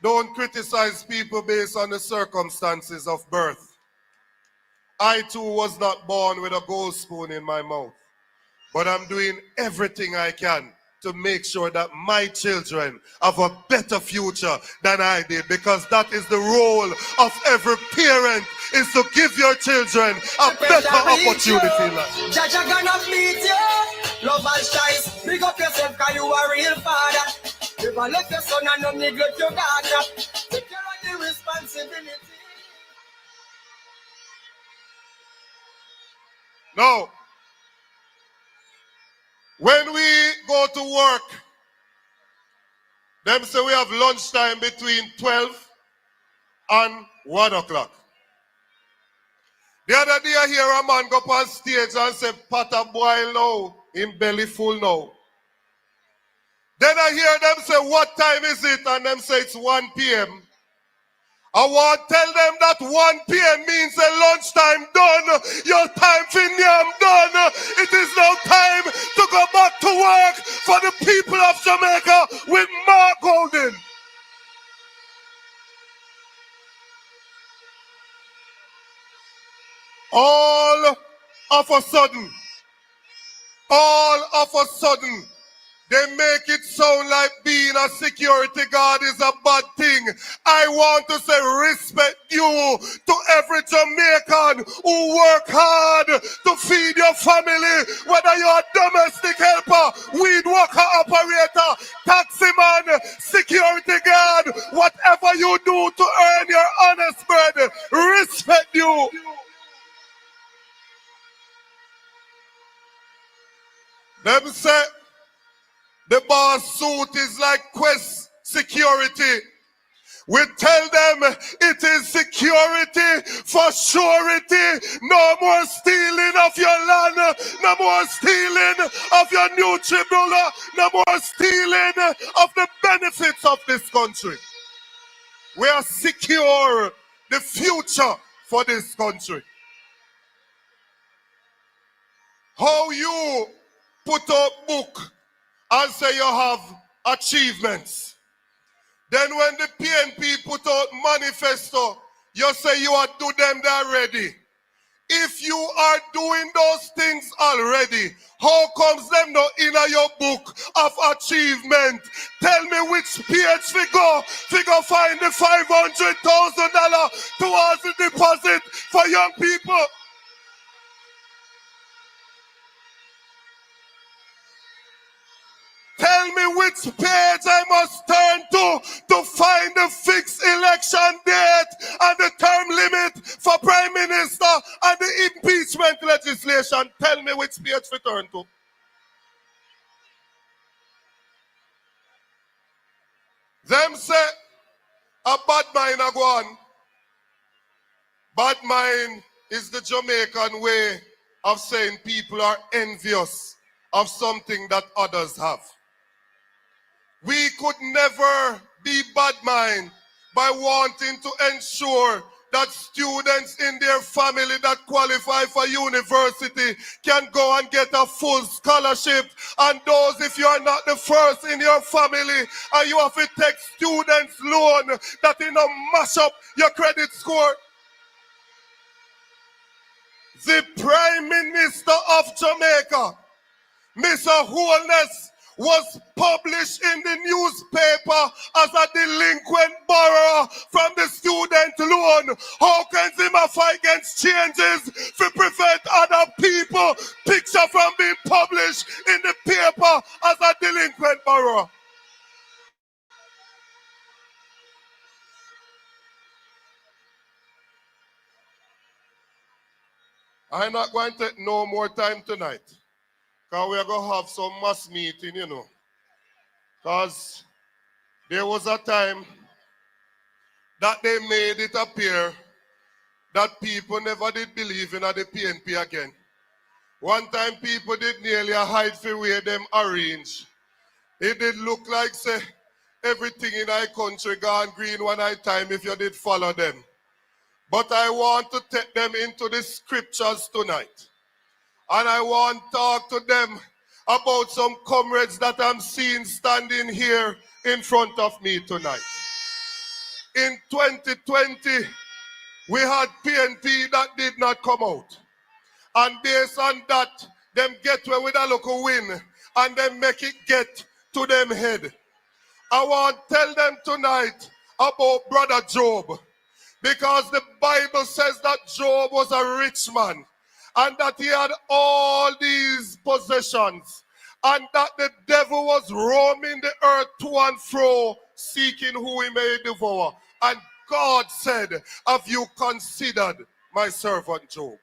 Speaker 1: don't criticize people based on the circumstances of birth. I too was not born with a gold spoon in my mouth. But I'm doing everything I can to make sure that my children have a better future than I did, because that is the role of every parent, is to give your children a better opportunity in life.
Speaker 15: Jaja gonna beat you, love and choice. Big up yourself, cause you a real father. Never let your son and no neglect your daughter. Take care of the responsibility.
Speaker 1: No. When we go to work, them say we have lunchtime between 12 and 1 o'clock. The other day I hear a man go up on stage and say, pot a boil now, him belly full now. Then I hear them say, what time is it? And them say it's 1 p.m.
Speaker 16: I want to tell them that 1 p.m. means a lunchtime done. Your time for Nyam done. It is now time to go back to work for the people of Jamaica with Mark Golden. All of a sudden, they make it sound like being a security guard is a bad thing. I want to say respect you to every Jamaican who work hard to feed your family, whether you're a domestic helper, weed worker operator, taxi man, security guard, whatever you do to earn your honest bread, respect you. Them say the boss suit is like Quest security. We tell them it is security for surety. No more stealing of your land. No more stealing of your new tribunal. No more stealing of the benefits of this country. We are secure the future for this country. How you put out book and say you have achievements. Then when the PNP put out manifesto, you say you are do them already. If you are doing those things already, how comes them not in your book of achievement? Tell me which page we go find the $500,000 towards the deposit for young people. Tell me which page I must turn to find the fixed election date and the term limit for Prime Minister and the impeachment legislation. Tell me which page to turn to. Them say a bad mind a go on. Bad mind is the Jamaican way of saying people are envious of something that others have. We could never be bad mind by wanting to ensure that students in their family that qualify for university can go and get a full scholarship. And those, if you are not the first in your family and you have to take students loan, that you know mash up your credit score. The Prime Minister of Jamaica, Mr. Holness, was published in the newspaper as a delinquent borrower from the student loan. How can Zima fight against changes to prevent other people picture from being published in the paper as a delinquent borrower? I'm not going to take no more time tonight, because we're going to have some mass meeting, you know. Because there was a time that they made it appear that people never did believe in the PNP again. One time people did nearly hide for where them arrange. It did look like, say, everything in our country gone green one night time if you did follow them. But I want to take them into the scriptures tonight. And I want to talk to them about some comrades that I'm seeing standing here in front of me tonight. In 2020, we had PNP that did not come out. And based on that, them get away with a local win and then make it get to them head. I want to tell them tonight about Brother Job. Because the Bible says that Job was a rich man and that he had all these possessions and that the devil was roaming the earth to and fro seeking who he may devour. And God said, have you considered my servant Job?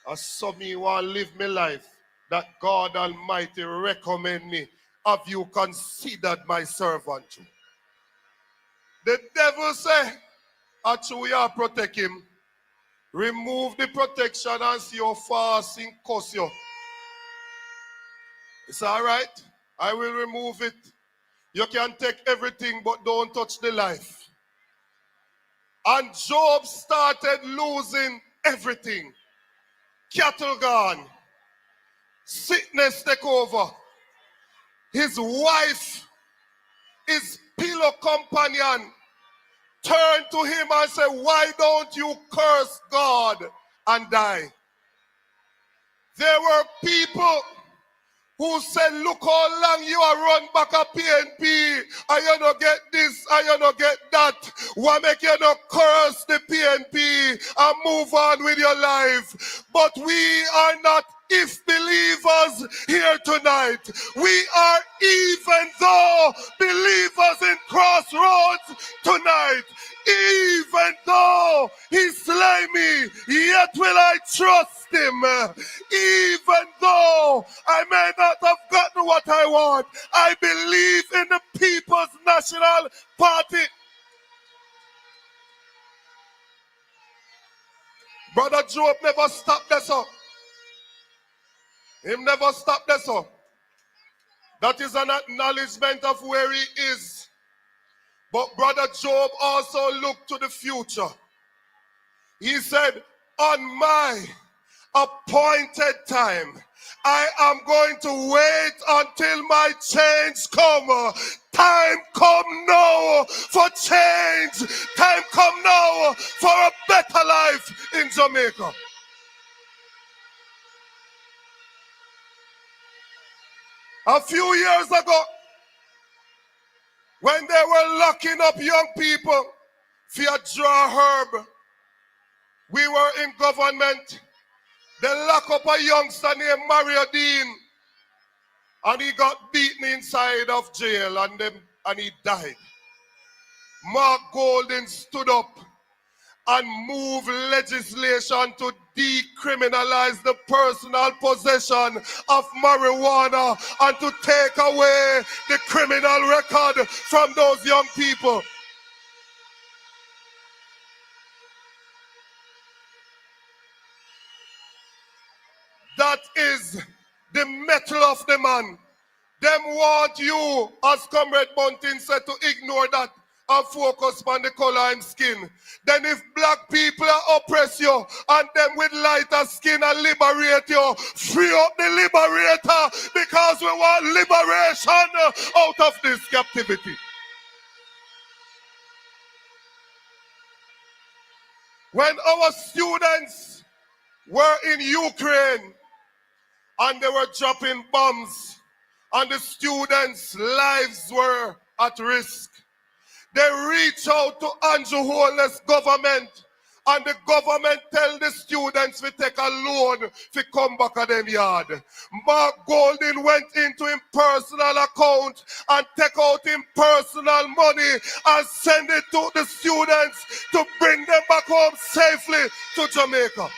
Speaker 16: As some me want to live my life that God Almighty recommend me. Have you considered my servant Job? The devil said, actually, you protect him. Remove the protection and see your fasting cost you. It's all right. I will remove it. You can take everything, but don't touch the life.
Speaker 9: And Job started losing everything. Cattle gone. Sickness take over. His wife, his pillow companion, turned to him and said, why don't you curse God and die? There were people who said, look how long you are run back a PNP, and you don't get this, and you don't get that. Why make you not curse the PNP and move on with your life? But we are not if believers here tonight. We are even though believers in Crossroads tonight. Even though he slay me, yet will I trust him. Even though I may not have gotten what I want, I believe in the People's National Party. Brother Job never stopped this up. Him never stopped this up. That is an acknowledgement of where he is. But Brother Job also looked to the future. He said, on my appointed time, I am going to wait until my change come. Time come now for change. Time come now for a better life in Jamaica. A few years ago, when they were locking up young people for a draw herb, we were in government. They lock up a youngster named Mario Dean, and he got beaten inside of jail, and he died. Mark Golding stood up and moved legislation to decriminalize the personal possession of marijuana and to take away the criminal record from those young people. That is the metal of the man. Them want you, as Comrade Bunting said, to ignore that and focus on the color and skin. Then if black people oppress you and them with lighter skin and liberate you, free up the liberator, because we want liberation out of this captivity. When our students were in Ukraine and they were dropping bombs and the students' lives were at risk, they reach out to Andrew Holness government, and the government tell the students to take a loan to come back at them yard. Mark Golding went into his personal account and take out his personal money and send it to the students to bring them back home safely to Jamaica.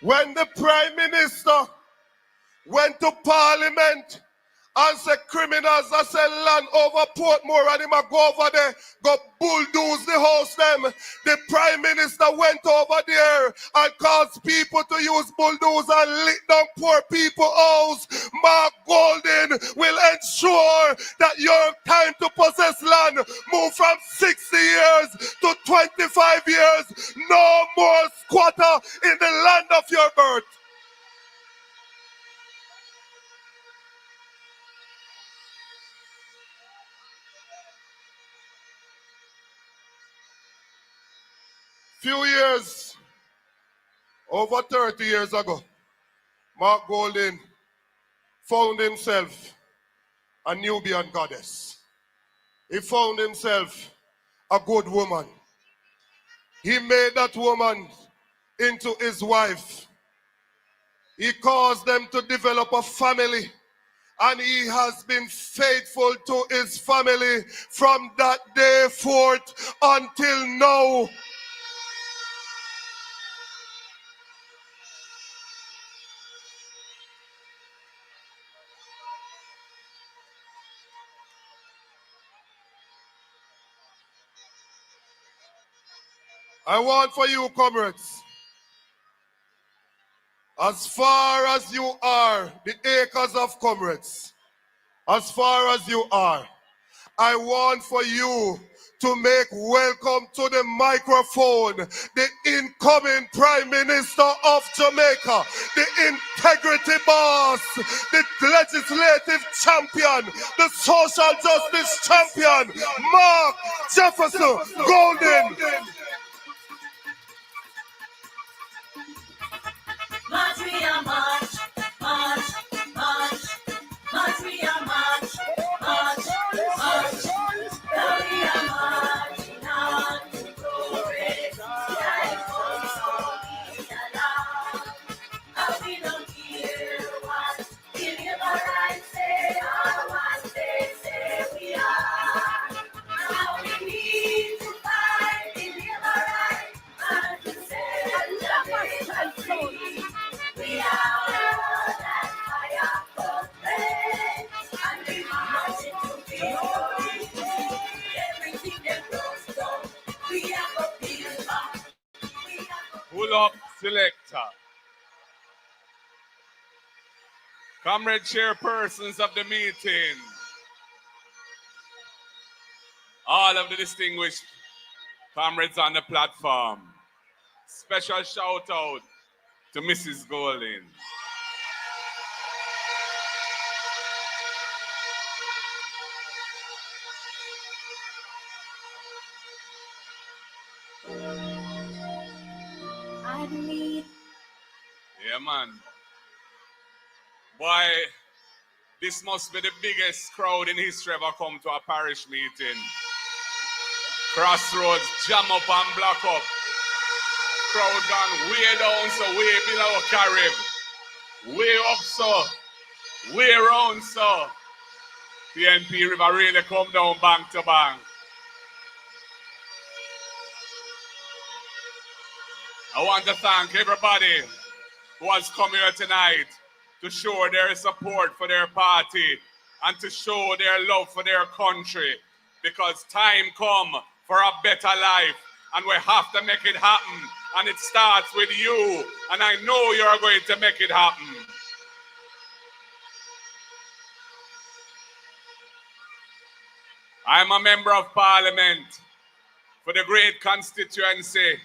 Speaker 9: When the Prime Minister went to Parliament and said criminals that sell land over Portmore and him a go over there, go bulldoze the house them. The Prime Minister went over there and caused people to use bulldoze and lit down poor people's house. Mark Golding will ensure that your time to possess land move from 60 years to 25 years. No more squatter in the land of your birth. Few years, over 30 years ago, Mark Golding found himself a Nubian goddess. He found himself a good woman. He made that woman into his wife. He caused them to develop a family, and he has been faithful to his family from that day forth until now. I want for you, comrades, as far as you are the acres of comrades, as far as you are, I want for you to make welcome to the microphone the incoming Prime Minister of Jamaica, the integrity boss, the legislative champion, the social justice champion, Mark Jefferson Golden.
Speaker 8: March, we are march, march, march, march, we are march, march, march. Now we are marching on to progress. Life goes on in the land. And we don't care what the liberals say or what they say we are. Now we need to fight the liberals and to say that we free. We are that fire for praise, and we march into victory. Everything that goes down, we have a build up.
Speaker 16: Pull up, selector. Comrade chairpersons of the meeting. All of the distinguished comrades on the platform. Special shout out to Mrs. Golden.
Speaker 8: I need.
Speaker 16: Yeah, man. Boy, this must be the biggest crowd in history ever come to a parish meeting. Crossroads, jam up and block up. Crowd gone way down, so way below Carib. Way up, so. Way around, so. PNP River really come down bank to bank. I want to thank everybody who has come here tonight to show their support for their party and to show their love for their country, because time come for a better life and we have to make it happen, and it starts with you, and I know you're going to make it happen. I'm a member of Parliament for the great constituency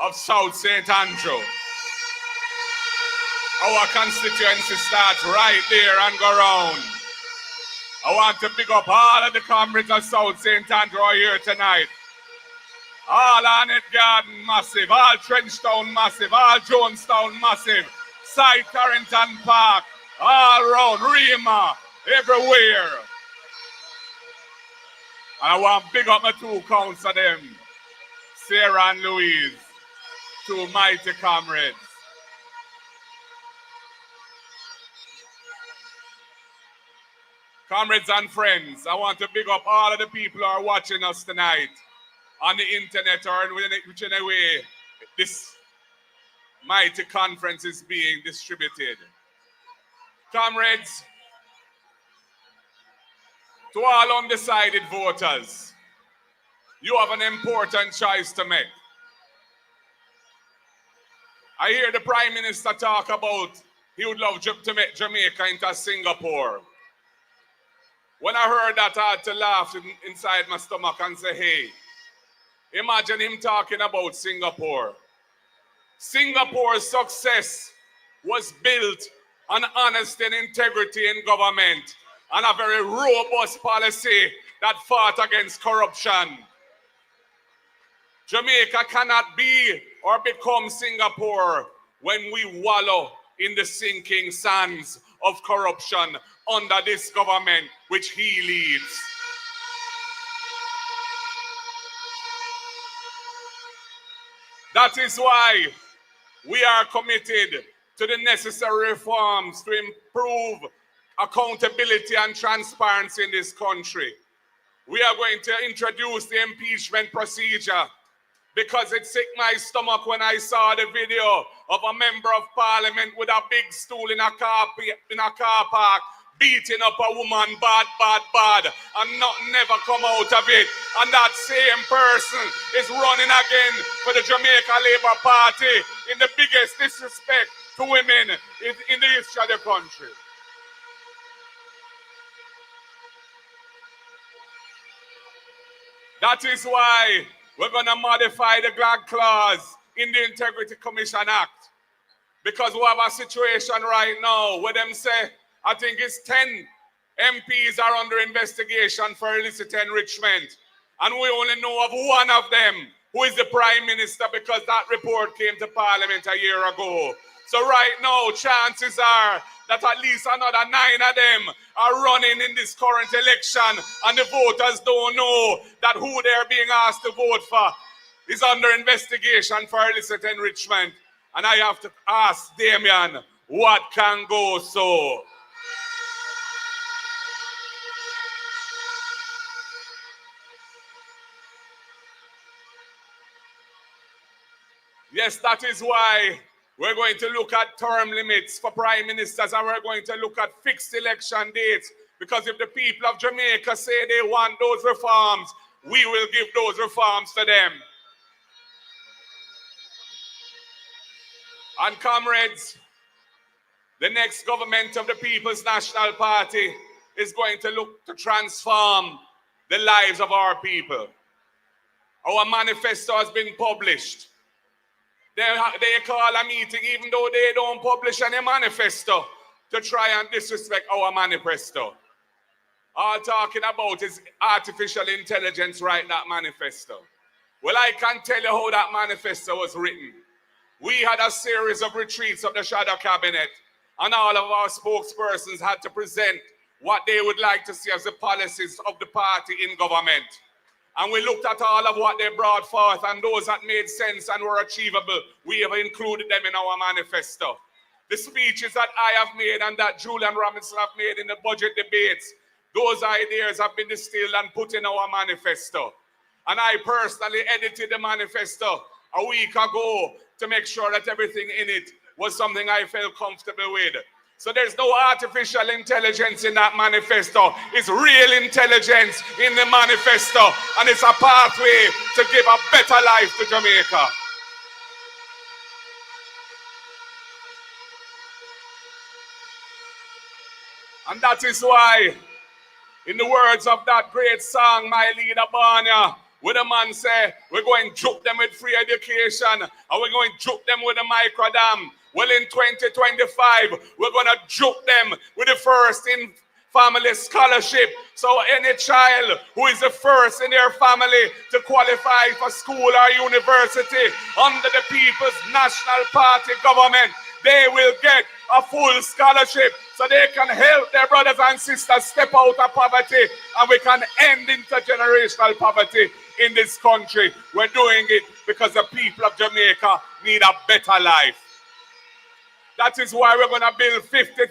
Speaker 16: of South St. Andrew. Our constituency starts right there and go round. I want to pick up all of the comrades of South St. Andrew here tonight. All Arnett Garden massive, all Trenchtown massive, all Jonestown massive, Side Carrington Park, all round, Rima, everywhere. And I want to pick up my two counts of them, Sarah and Louise, two mighty comrades. Comrades and friends, I want to big up all of the people who are watching us tonight on the internet or in whichever way this mighty conference is being distributed. Comrades, to all undecided voters, you have an important choice to make. I hear the Prime Minister talk about he would love to make Jamaica into Singapore. When I heard that, I had to laugh inside my stomach and say, hey, imagine him talking about Singapore. Singapore's success was built on honesty and integrity in government and a very robust policy that fought against corruption. Jamaica cannot be or become Singapore when we wallow in the sinking sands of corruption under this government which he leads. That is why we are committed to the necessary reforms to improve accountability and transparency in this country. We are going to introduce the impeachment procedure because it sick my stomach when I saw the video of a member of parliament with a big stool in a car park beating up a woman bad, and nothing never come out of it. And that same person is running again for the Jamaica Labour Party in the biggest disrespect to women in the history of the country. That is why we're going to modify the gag clause in the Integrity Commission Act. Because we have a situation right now where them say, I think it's 10 MPs are under investigation for illicit enrichment. And we only know of one of them, who is the Prime Minister, because that report came to Parliament a year ago. So right now, chances are that at least another 9 of them are running in this current election, and the voters don't know that who they're being asked to vote for is under investigation for illicit enrichment. And I have to ask Damian, what can go so? Yes, that is why we're going to look at term limits for prime ministers, and we're going to look at fixed election dates. Because if the people of Jamaica say they want those reforms, we will give those reforms to them. And comrades, the next government of the People's National Party is going to look to transform the lives of our people. Our manifesto has been published. They call a meeting even though they don't publish any manifesto to try and disrespect our manifesto. All talking about is artificial intelligence write that manifesto. Well, I can tell you how that manifesto was written. We had a series of retreats of the shadow cabinet, and all of our spokespersons had to present what they would like to see as the policies of the party in government. And we looked at all of what they brought forth, and those that made sense and were achievable, we have included them in our manifesto. The speeches that I have made and that Julian Robinson have made in the budget debates, those ideas have been distilled and put in our manifesto. And I personally edited the manifesto a week ago to make sure that everything in it was something I felt comfortable with. So there's no artificial intelligence in that manifesto. It's real intelligence in the manifesto, and it's a pathway to give a better life to Jamaica. And that is why, in the words of that great song, My Leader Barnia, where the man say, we're going to juke them with free education, and we're going to juke them with a microdam. Well, in 2025, we're going to juke them with the first in family scholarship. So any child who is the first in their family to qualify for school or university under the People's National Party government, they will get a full scholarship so they can help their brothers and sisters step out of poverty, and we can end intergenerational poverty in this country. We're doing it because the people of Jamaica need a better life. That is why we're going to build 50,000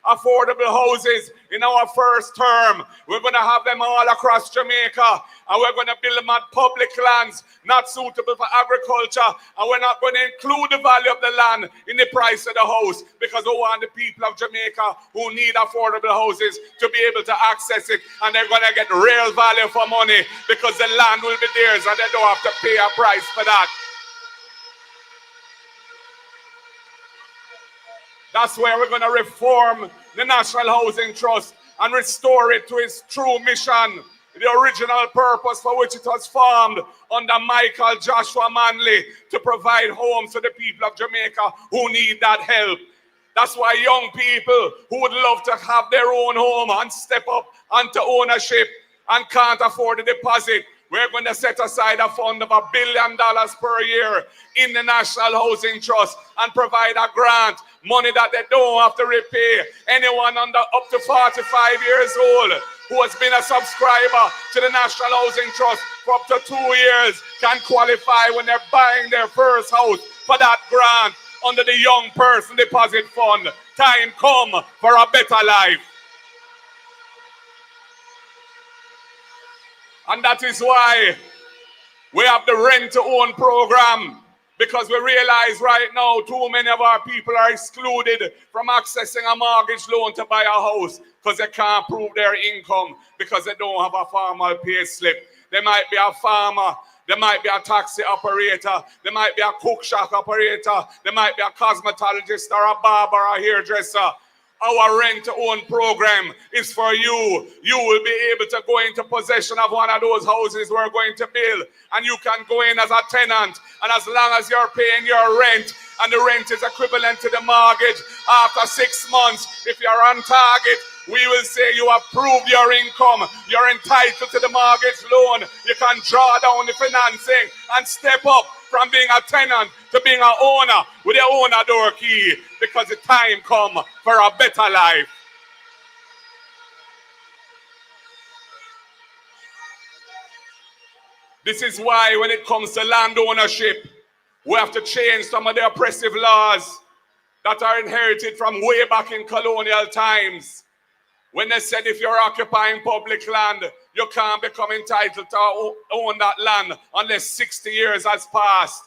Speaker 16: affordable houses in our first term. We're going to have them all across Jamaica, and we're going to build them on public lands not suitable for agriculture, and we're not going to include the value of the land in the price of the house, because we want the people of Jamaica who need affordable houses to be able to access it, and they're going to get real value for money because the land will be theirs and they don't have to pay a price for that. That's where we're going to reform the National Housing Trust and restore it to its true mission, the original purpose for which it was formed under Michael Joshua Manley, to provide homes to the people of Jamaica who need that help. That's why young people who would love to have their own home and step up onto ownership and can't afford the deposit, we're going to set aside a fund of $1 billion per year in the National Housing Trust and provide a grant, money that they don't have to repay. Anyone under up to 45 years old who has been a subscriber to the National Housing Trust for up to 2 years can qualify when they're buying their first house for that grant under the Young Person Deposit Fund. Time come for a better life. And that is why we have the rent-to-own program, because we realize right now too many of our people are excluded from accessing a mortgage loan to buy a house because they can't prove their income because they don't have a formal pay slip. They might be a farmer, they might be a taxi operator, they might be a cook shack operator, they might be a cosmetologist or a barber or a hairdresser. Our rent-to-own program is for you. You will be able to go into possession of one of those houses we're going to build, and you can go in as a tenant, and as long as you're paying your rent, and the rent is equivalent to the mortgage, after 6 months, if you're on target, we will say you have proved your income. You're entitled to the mortgage loan. You can draw down the financing and step up from being a tenant to being an owner with your owner door key, because the time come for a better life. This is why when it comes to land ownership, we have to change some of the oppressive laws that are inherited from way back in colonial times. When they said if you're occupying public land, you can't become entitled to own that land unless 60 years has passed.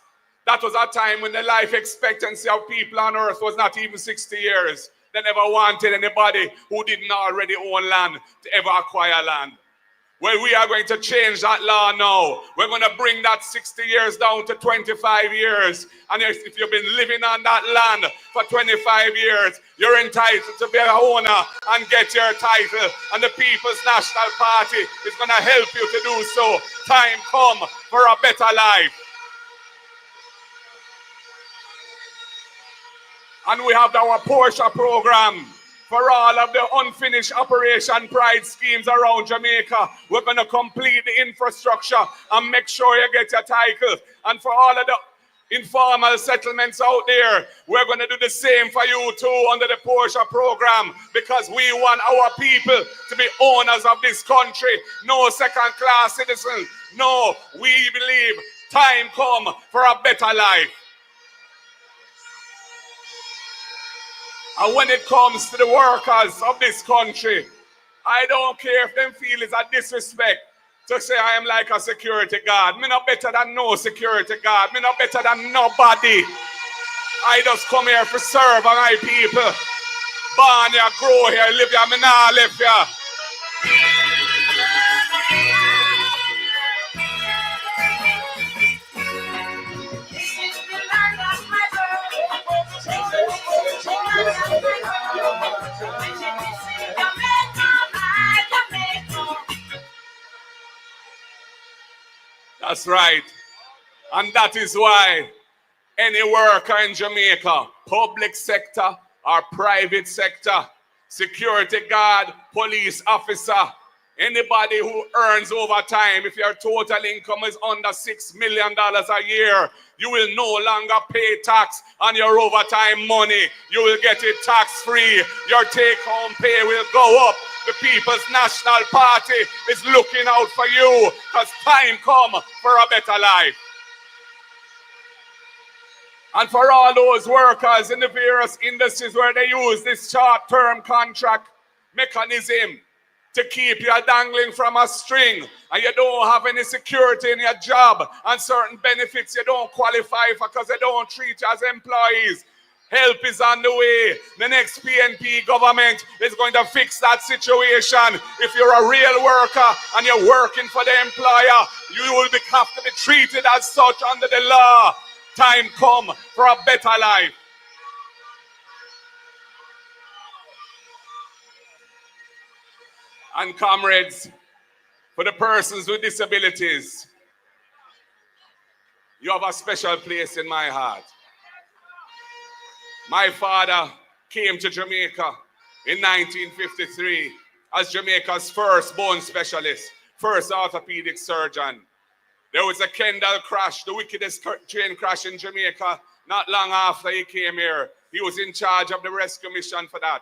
Speaker 16: That was a time when the life expectancy of people on earth was not even 60 years. They never wanted anybody who didn't already own land to ever acquire land. Well, we are going to change that law now. We're going to bring that 60 years down to 25 years. And if you've been living on that land for 25 years, you're entitled to be an owner and get your title. And the People's National Party is going to help you to do so. Time come for a better life. And we have our Porsche program for all of the unfinished Operation Pride schemes around Jamaica. We're going to complete the infrastructure and make sure you get your title. And for all of the informal settlements out there, we're going to do the same for you too under the Porsche program, because we want our people to be owners of this country. No second-class citizens. No, we believe time come for a better life. And when it comes to the workers of this country, I don't care if them feel it's a disrespect to say I am like a security guard. Me not better than no security guard. Me not better than nobody. I just come here to serve my people. Born here, grow here, live here, me nah live here. That's right. And that is why any worker in Jamaica, public sector or private sector, security guard, police officer, anybody who earns overtime, if your total income is under $6 million a year, you will no longer pay tax on your overtime money. You will get it tax-free. Your take-home pay will go up. The People's National Party is looking out for you, because time come for a better life. And for all those workers in the various industries where they use this short-term contract mechanism to keep you dangling from a string, and you don't have any security in your job, and certain benefits you don't qualify for because they don't treat you as employees. Help is on the way. The next PNP government is going to fix that situation. If you're a real worker and you're working for the employer, you will have to be treated as such under the law. Time come for a better life. And comrades, for the persons with disabilities, you have a special place in my heart. My father came to Jamaica in 1953 as Jamaica's first bone specialist, first orthopedic surgeon. There was a Kendall crash, the wickedest train crash in Jamaica, not long after he came here. He was in charge of the rescue mission for that.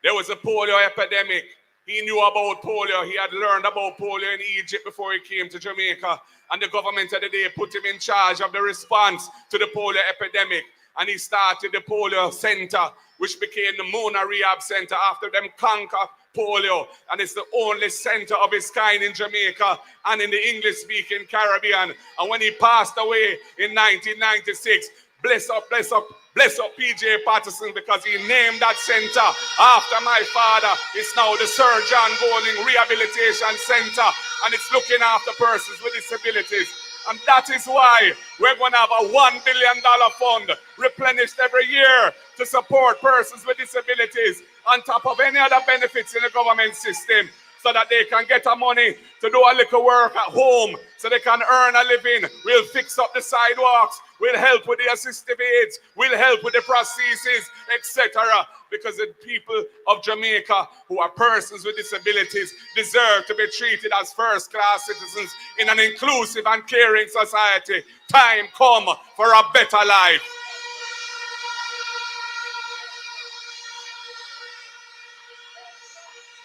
Speaker 16: There was a polio epidemic. He knew about polio. He had learned about polio in Egypt before he came to Jamaica. And the government of the day put him in charge of the response to the polio epidemic. And he started the polio center, which became the Mona Rehab Center after them conquer polio. And it's the only center of its kind in Jamaica and in the English-speaking Caribbean. And when he passed away in 1996, bless up PJ Patterson, because he named that center after my father. It's now the Sir John Golding Rehabilitation Center, and it's looking after persons with disabilities. And that is why we're going to have a $1 billion fund replenished every year to support persons with disabilities. on top of any other benefits in the government system, so that they can get money to do a little work at home, so they can earn a living. We'll fix up the sidewalks. We'll help with the assistive aids. We'll help with the prostheses, etc. Because the people of Jamaica, who are persons with disabilities, deserve to be treated as first-class citizens in an inclusive and caring society. Time come for a better life.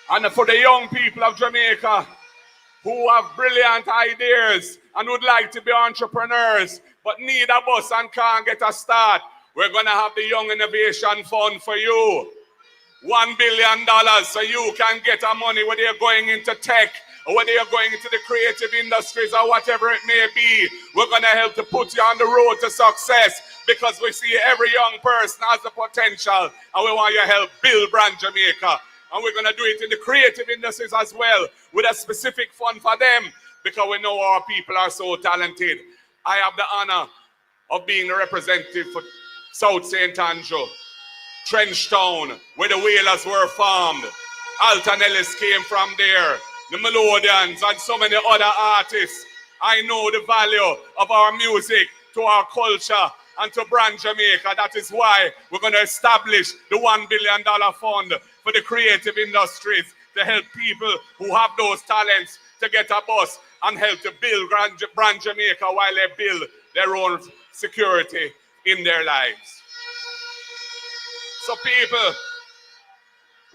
Speaker 16: And for the young people of Jamaica who have brilliant ideas and would like to be entrepreneurs but need a bus and can't get a start, we're going to have the Young Innovation Fund for you. $1 billion so you can get a money whether you're going into tech or whether you're going into the creative industries or whatever it may be. We're going to help to put you on the road to success because we see every young person has the potential and we want your help build Brand Jamaica. And we're going to do it in the creative industries as well with a specific fund for them because we know our people are so talented. I have the honor of being the representative for South St. Andrew, Trenchtown, where the whalers were formed. Alton Ellis came from there, the Melodians and so many other artists. I know the value of our music to our culture and to Brand Jamaica. That is why we're going to establish the $1 billion fund for the creative industries to help people who have those talents to get a bus and help to build Brand Jamaica while they build their own security in their lives. So people,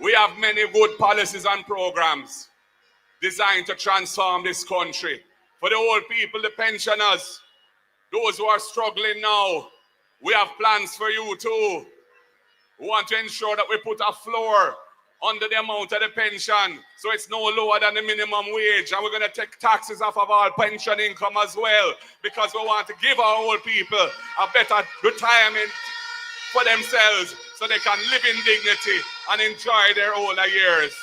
Speaker 16: we have many good policies and programs designed to transform this country. For the old people, the pensioners, those who are struggling now, we have plans for you too. We want to ensure that we put a floor under the amount of the pension so it's no lower than the minimum wage. And we're going to take taxes off of our pension income as well because we want to give our old people a better retirement for themselves so they can live in dignity and enjoy their older years.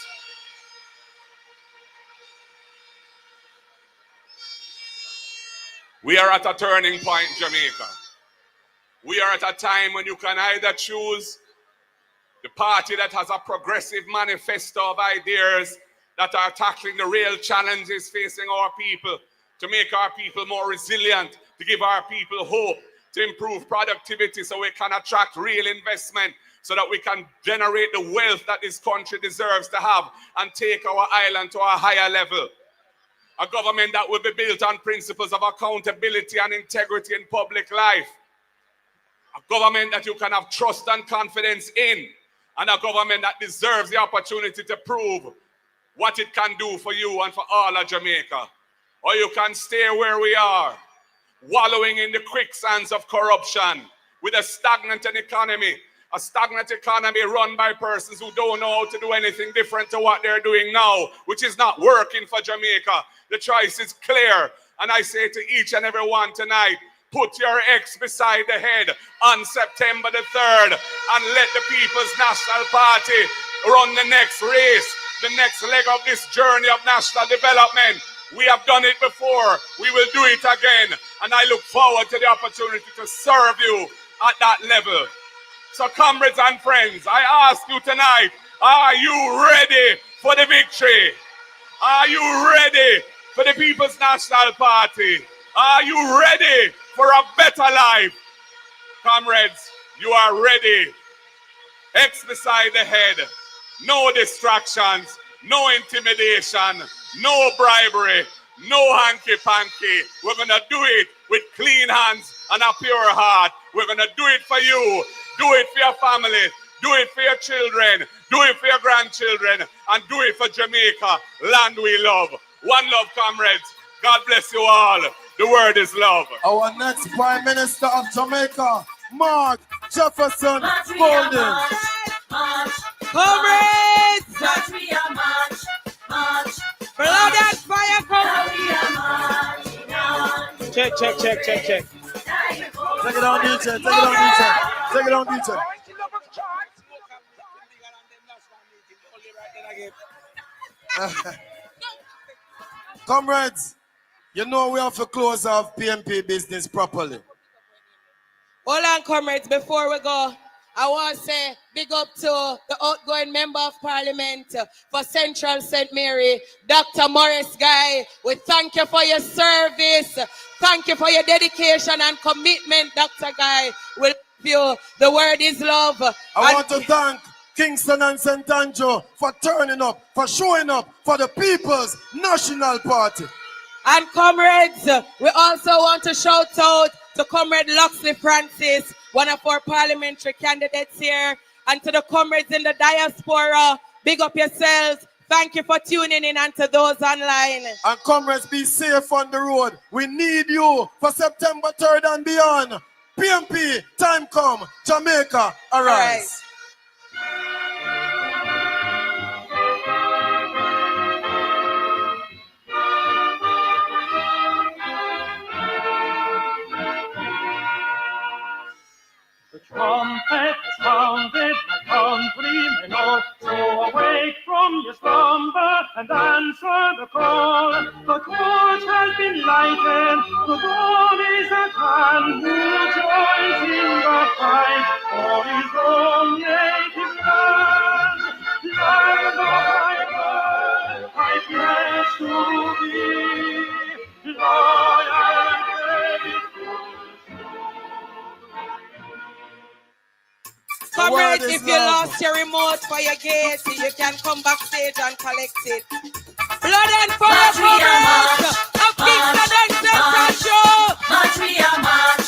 Speaker 16: We are at a turning point, Jamaica. We are at a time when you can either choose the party that has a progressive manifesto of ideas that are tackling the real challenges facing our people, to make our people more resilient, to give our people hope, to improve productivity so we can attract real investment, so that we can generate the wealth that this country deserves to have and take our island to a higher level. A government that will be built on principles of accountability and integrity in public life. A government that you can have trust and confidence in. And a government that deserves the opportunity to prove what it can do for you and for all of Jamaica. Or you can stay where we are, wallowing in the quicksands of corruption with a stagnant economy run by persons who don't know how to do anything different to what they're doing now, which is not working for Jamaica. The choice is clear. And I say to each and every one tonight, put your X beside the head on September the 3rd and let the People's National Party run the next race, the next leg of this journey of national development. We have done it before. We will do it again. And I look forward to the opportunity to serve you at that level. So comrades and friends, I ask you tonight, are you ready for the victory? Are you ready for the People's National Party? Are you ready for a better life? Comrades, you are ready. X beside the head. No distractions, no intimidation, no bribery, no hanky-panky. We're going to do it with clean hands and a pure heart. We're going to do it for you. Do it for your family. Do it for your children. Do it for your grandchildren. And do it for Jamaica, land we love. One love, comrades. God bless you all. The word is love.
Speaker 1: Our next Prime Minister of Jamaica, Mark Jefferson Golden.
Speaker 5: Comrades!
Speaker 8: March, we are march, march.
Speaker 5: Blood and fire,
Speaker 8: come.
Speaker 20: Check.
Speaker 1: Take it on, DJ. Comrades, you know we have to close off PMP business properly.
Speaker 5: Hold on, comrades, before we go, I want to say big up to the outgoing member of parliament for Central St. Mary, Dr. Morais Guy. We thank you for your service. Thank you for your dedication and commitment, Dr. Guy. We love you. The word is love.
Speaker 1: I want to thank Kingston and St. Andrew for turning up, for showing up for the People's National Party.
Speaker 5: And comrades, we also want to shout out to Comrade Loxley Francis, one of our parliamentary candidates here, and to the comrades in the diaspora. Big up yourselves. Thank you for tuning in, and to those online.
Speaker 1: And comrades, be safe on the road. We need you for September 3rd and beyond. PMP, time come. Jamaica, arise.
Speaker 12: The trumpet has sounded, my countrymen all, so awake from your slumber and answer the call. The torch has been lighted, the dawn is at hand. Who joins in the fight for his own native land? Land of my birth, I pledge to be loyal and faithful.
Speaker 5: Comrades, if you lost your remote for your gate, you can come backstage and collect it. Blood and fire, comrades! Of Kingston and Central Show!
Speaker 22: March, we are march.